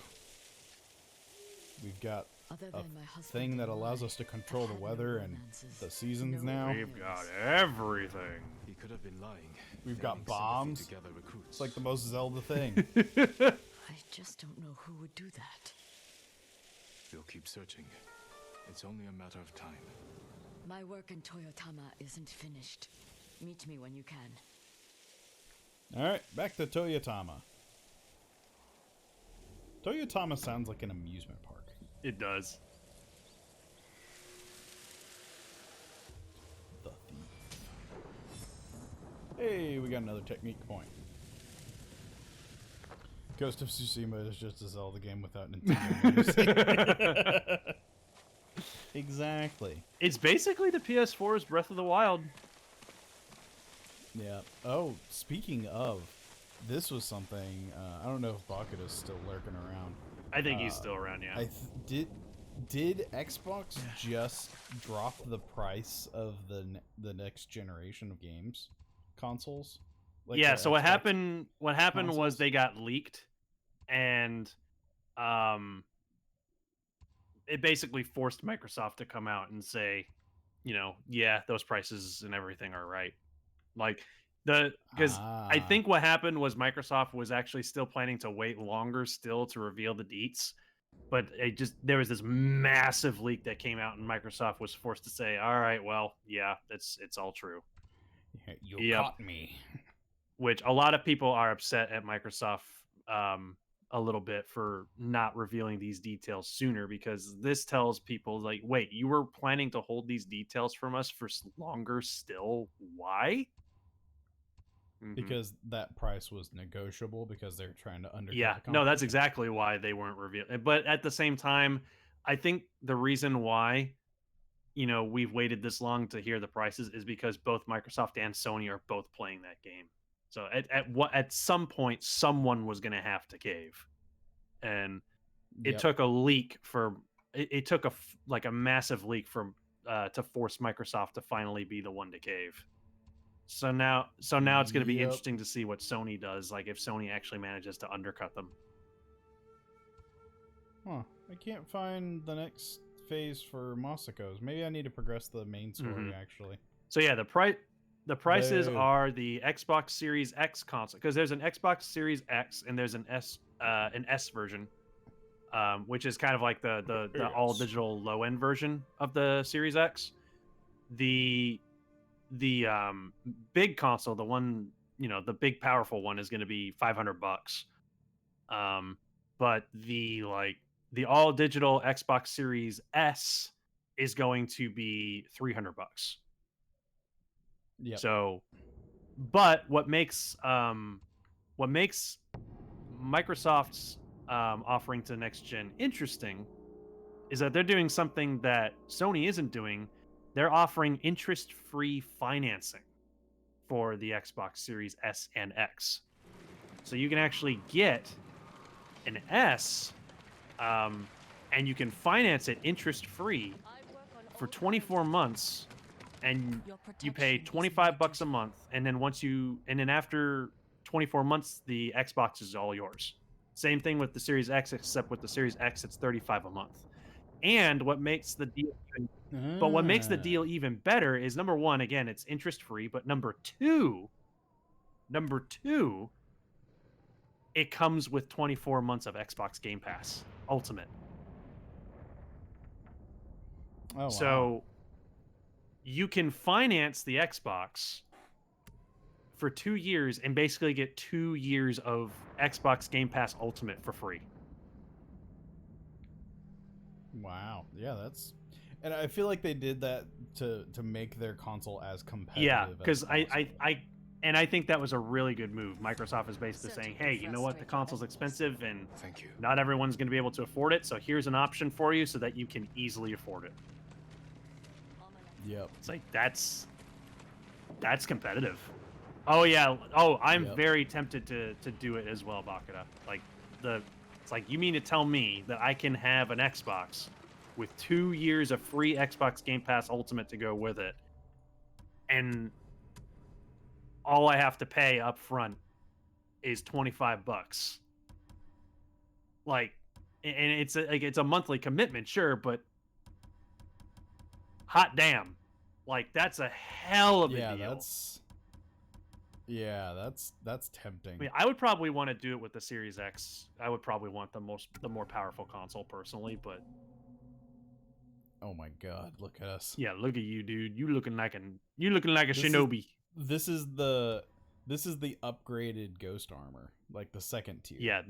you. we've got Other a than my husband thing that and allows I, us to control the I've had no weather and romances, the seasons no now. We've got everything. He could have been lying. We've got Getting sympathy bombs. to gather recruits. It's like the most Zelda thing. I just don't know who would do that. We'll keep searching. It's only a matter of time. My work in Toyotama isn't finished. Meet me when you can. Alright, back to Toyotama. Toyotama sounds like an amusement park. It does. The thief. Hey, we got another technique point. Ghost of Tsushima is just a Zelda game without Nintendo music. Exactly. It's basically the PS4's Breath of the Wild. Yeah. Oh, speaking of, this was something. I don't know if Bakuda's still lurking around. I think he's still around. Yeah. Did Xbox just drop the price of the next generation of games consoles? Like yeah. the So what Xbox happened? What happened was consoles? they got leaked, and it basically forced Microsoft to come out and say, yeah, those prices and everything are right. Like because I think what happened was Microsoft was actually still planning to wait longer still to reveal the deets, but there was this massive leak that came out, and Microsoft was forced to say, "All right, well, yeah, it's all true." You caught me. Which a lot of people are upset at Microsoft a little bit for not revealing these details sooner, because this tells people like, wait, you were planning to hold these details from us for longer still? Why? Because that price was negotiable because they're trying to undercut Yeah, the competition. no, that's exactly why they weren't revealed. But at the same time, I think the reason why we've waited this long to hear the prices is because both Microsoft and Sony are both playing that game. So at some point, someone was going to have to cave, and it took a leak for it took a massive leak for to force Microsoft to finally be the one to cave. So now it's going to be interesting to see what Sony does. Like if Sony actually manages to undercut them. Huh. I can't find the next phase for Masako's. Maybe I need to progress the main story actually. So yeah, the prices are the Xbox Series X console, because there's an Xbox Series X and there's an S version, which is kind of like the all digital low end version of the Series X. The big console, the one, the big powerful one, is going to be $500. But the all digital Xbox Series S is going to be $300. Yeah. So, but what makes Microsoft's offering to next gen interesting is that they're doing something that Sony isn't doing. They're offering interest-free financing for the Xbox Series S and X. So you can actually get an S, and you can finance it interest-free for 24 months, and you pay $25 a month, and then after 24 months, the Xbox is all yours. Same thing with the Series X, except with the Series X, it's $35 a month. And what makes the deal even better is, number one, again, it's interest free, but number two, it comes with 24 months of Xbox Game Pass Ultimate. Oh, wow. So you can finance the Xbox for 2 years and basically get 2 years of Xbox Game Pass Ultimate for free. Wow. Yeah, and I feel like they did that to make their console as competitive. Yeah, because I think that was a really good move. Microsoft is basically saying, hey, you know what? The console's expensive and not everyone's going to be able to afford it. So here's an option for you so that you can easily afford it. Yep. It's like, that's competitive. Oh, yeah. Oh, I'm very tempted to do it as well, Bakuda. It's like, you mean to tell me that I can have an Xbox with 2 years of free Xbox Game Pass Ultimate to go with it, and all I have to pay up front is $25. Like, and it's a monthly commitment, sure, but hot damn, like that's a hell of a deal. That's tempting. I mean, I would probably want to do it with the Series X. I would probably want the more powerful console personally, but oh my god, look at us. Yeah, look at you, dude. You looking like a shinobi. This is the upgraded Ghost Armor, like the second tier. Yeah,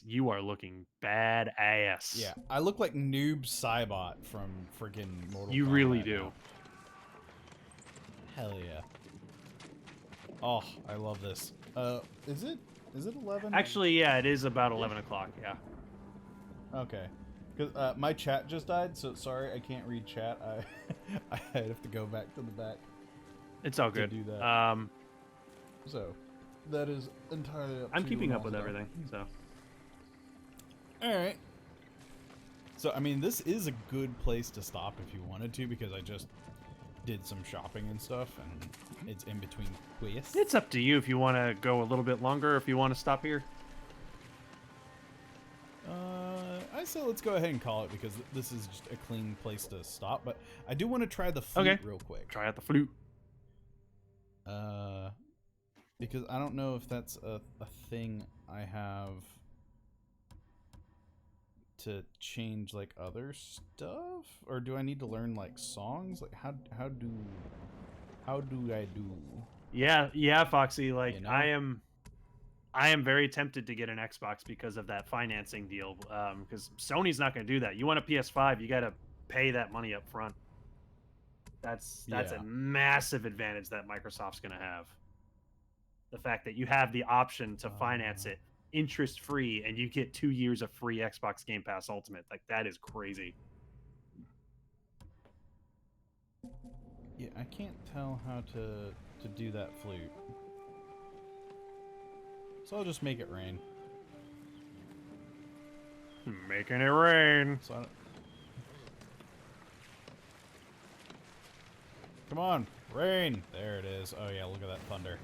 you are looking badass. Yeah, I look like Noob Saibot from freaking Mortal Kombat. You really do. Now. Hell yeah. Oh, I love this. Is it 11? Actually, yeah, it is about 11 o'clock, yeah. Okay. Because my chat just died, so sorry, I can't read chat. I have to go back to the back. It's all good. Do that. So that is entirely up I'm to keeping you up with also. everything, so. All right. So I mean, this is a good place to stop if you wanted to, because I just did some shopping and stuff, and it's in between quests. It's up to you if you want to go a little bit longer, if you want to stop here. I say let's go ahead and call it, because this is just a clean place to stop. But I do want to try the flute real quick. Try out the flute. Because I don't know if that's a thing I have to change like other stuff, or do I need to learn like songs? Like how do I do? Yeah, Foxy. Like You know? I am very tempted to get an Xbox because of that financing deal. Because Sony's not going to do that. You want a PS5, you got to pay that money up front. That's a massive advantage that Microsoft's going to have. The fact that you have the option to finance it interest free, and you get 2 years of free Xbox Game Pass Ultimate. Like, that is crazy. Yeah, I can't tell how to do that flute. So I'll just make it rain. Making it rain. So I don't... Come on, rain! There it is. Oh yeah, look at that thunder.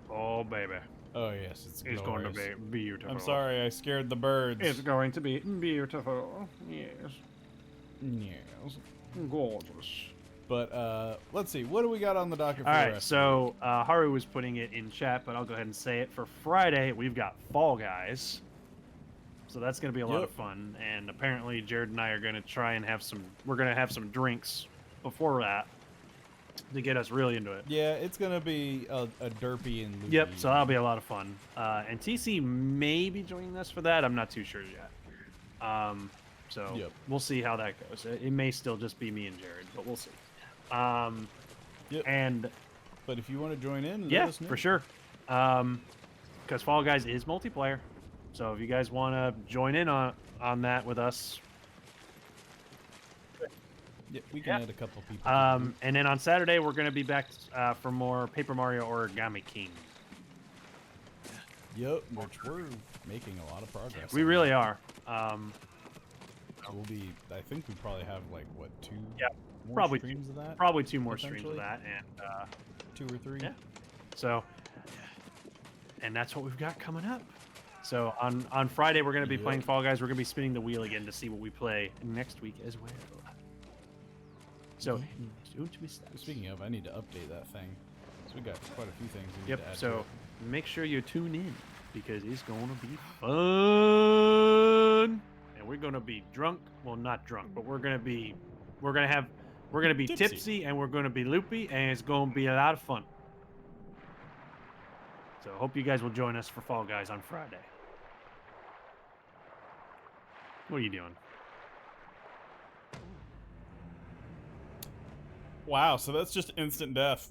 Oh baby. Oh yes, it's going to glorious. be beautiful. I'm sorry, I scared the birds. It's going to be beautiful. Yes. Yes. Gorgeous. But let's see, what do we got on the docket for All the right, rest so Haru was putting it in chat, but I'll go ahead and say it. For Friday, we've got Fall Guys. So that's going to be a lot of fun. And apparently Jared and I are going to try and have some... We're going to have some drinks before that to get us really into it. Yeah, it's going to be a derpy and loopy. Yep, so that'll be a lot of fun. And TC may be joining us for that. I'm not too sure yet. So we'll see how that goes. It may still just be me and Jared, but we'll see. And but if you want to join in, yeah, let us know. for sure. Because Fall Guys is multiplayer, so if you guys want to join in on that with us, yeah, we can add a couple people. And then on Saturday we're going to be back for more Paper Mario Origami King. Yep, which we're making a lot of progress. We really are. We'll be. I think we probably have like what, 2? Yeah. More Probably streams of that. Probably 2 more streams of that, and 2 or 3. Yeah. So, and that's what we've got coming up. So on Friday we're going to be playing Fall Guys. We're going to be spinning the wheel again to see what we play next week as well. So, speaking of, I need to update that thing. So we got quite a few things we need to add to So it. make sure you tune in because it's going to be fun, and we're going to be drunk. Well, not drunk, but we're going to be tipsy, and we're going to be loopy, and it's going to be a lot of fun. So I hope you guys will join us for Fall Guys on Friday. What are you doing? Wow, so that's just instant death.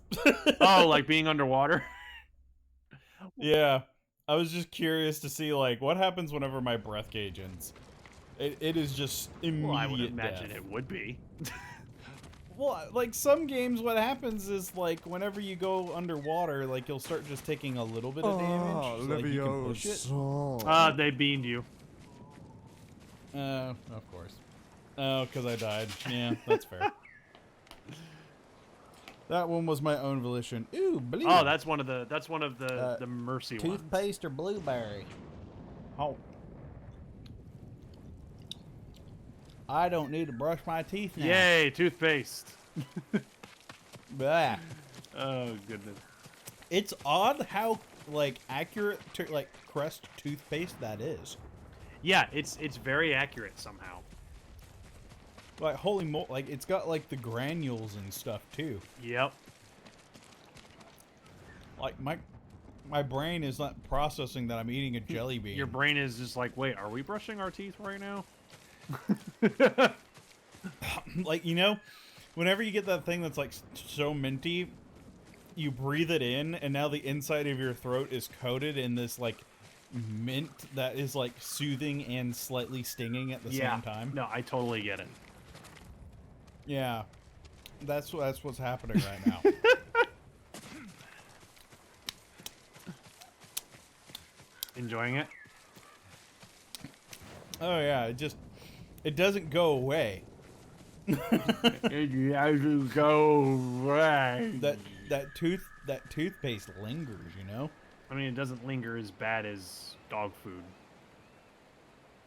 Oh, like being underwater? Yeah. I was just curious to see, like, what happens whenever my breath gauge ends. It is just immediate Well, I would imagine death. it would be. Well, like, some games, what happens is, like, whenever you go underwater, like, you'll start just taking a little bit of damage. So, like, you can push it. They beamed you. Of course. Oh, because I died. Yeah, that's fair. That one was my own volition. Ooh, blue. Oh, that's one of the mercy ones. Toothpaste or blueberry? Oh. I don't need to brush my teeth now. Yay, toothpaste. Blah. Oh, goodness. It's odd how, like, accurate to, like, Crest toothpaste that is. Yeah, it's very accurate somehow. Like, holy moly, like, it's got, like, the granules and stuff, too. Yep. Like, my brain is not processing that I'm eating a jelly bean. Your brain is just like, wait, are we brushing our teeth right now? Like, you know, whenever you get that thing that's, like, so minty, you breathe it in, and now the inside of your throat is coated in this, like, mint that is, like, soothing and slightly stinging at the same time. No, I totally get it. Yeah. That's what's happening right now. enjoying it? Oh yeah, it doesn't go away. It doesn't go away. That toothpaste lingers, you know. I mean, it doesn't linger as bad as dog food.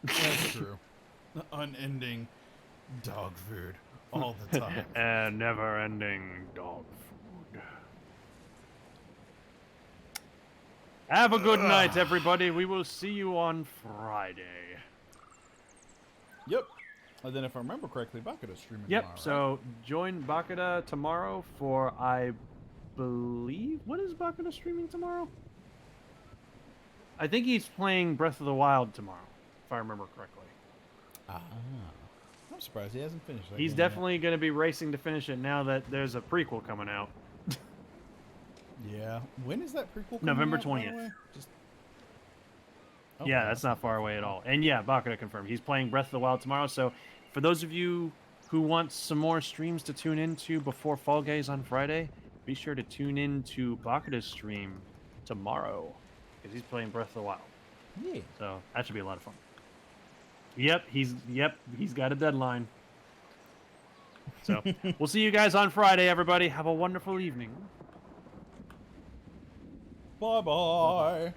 That's true. Unending dog food all the time. And never-ending dog food. Have a good night, everybody. We will see you on Friday. Yep. And then if I remember correctly, Bakuta's streaming Yep, tomorrow, so join Bakuda tomorrow for, I believe... What is Bakuda streaming tomorrow? I think he's playing Breath of the Wild tomorrow, if I remember correctly. Ah. I'm surprised he hasn't finished that He's game definitely going to be racing to finish it now that there's a prequel coming out. yet. Yeah. When is that prequel coming November out, by the 20th. way? Oh, Yeah, that's not far away at all. And yeah, Bakuda confirmed. He's playing Breath of the Wild tomorrow, so for those of you who want some more streams to tune into before Fall Guys on Friday, be sure to tune in to Bakuda's stream tomorrow, because he's playing Breath of the Wild. Yeah. So that should be a lot of fun. Yep, he's got a deadline. So we'll see you guys on Friday, everybody. Have a wonderful evening. Bye-bye.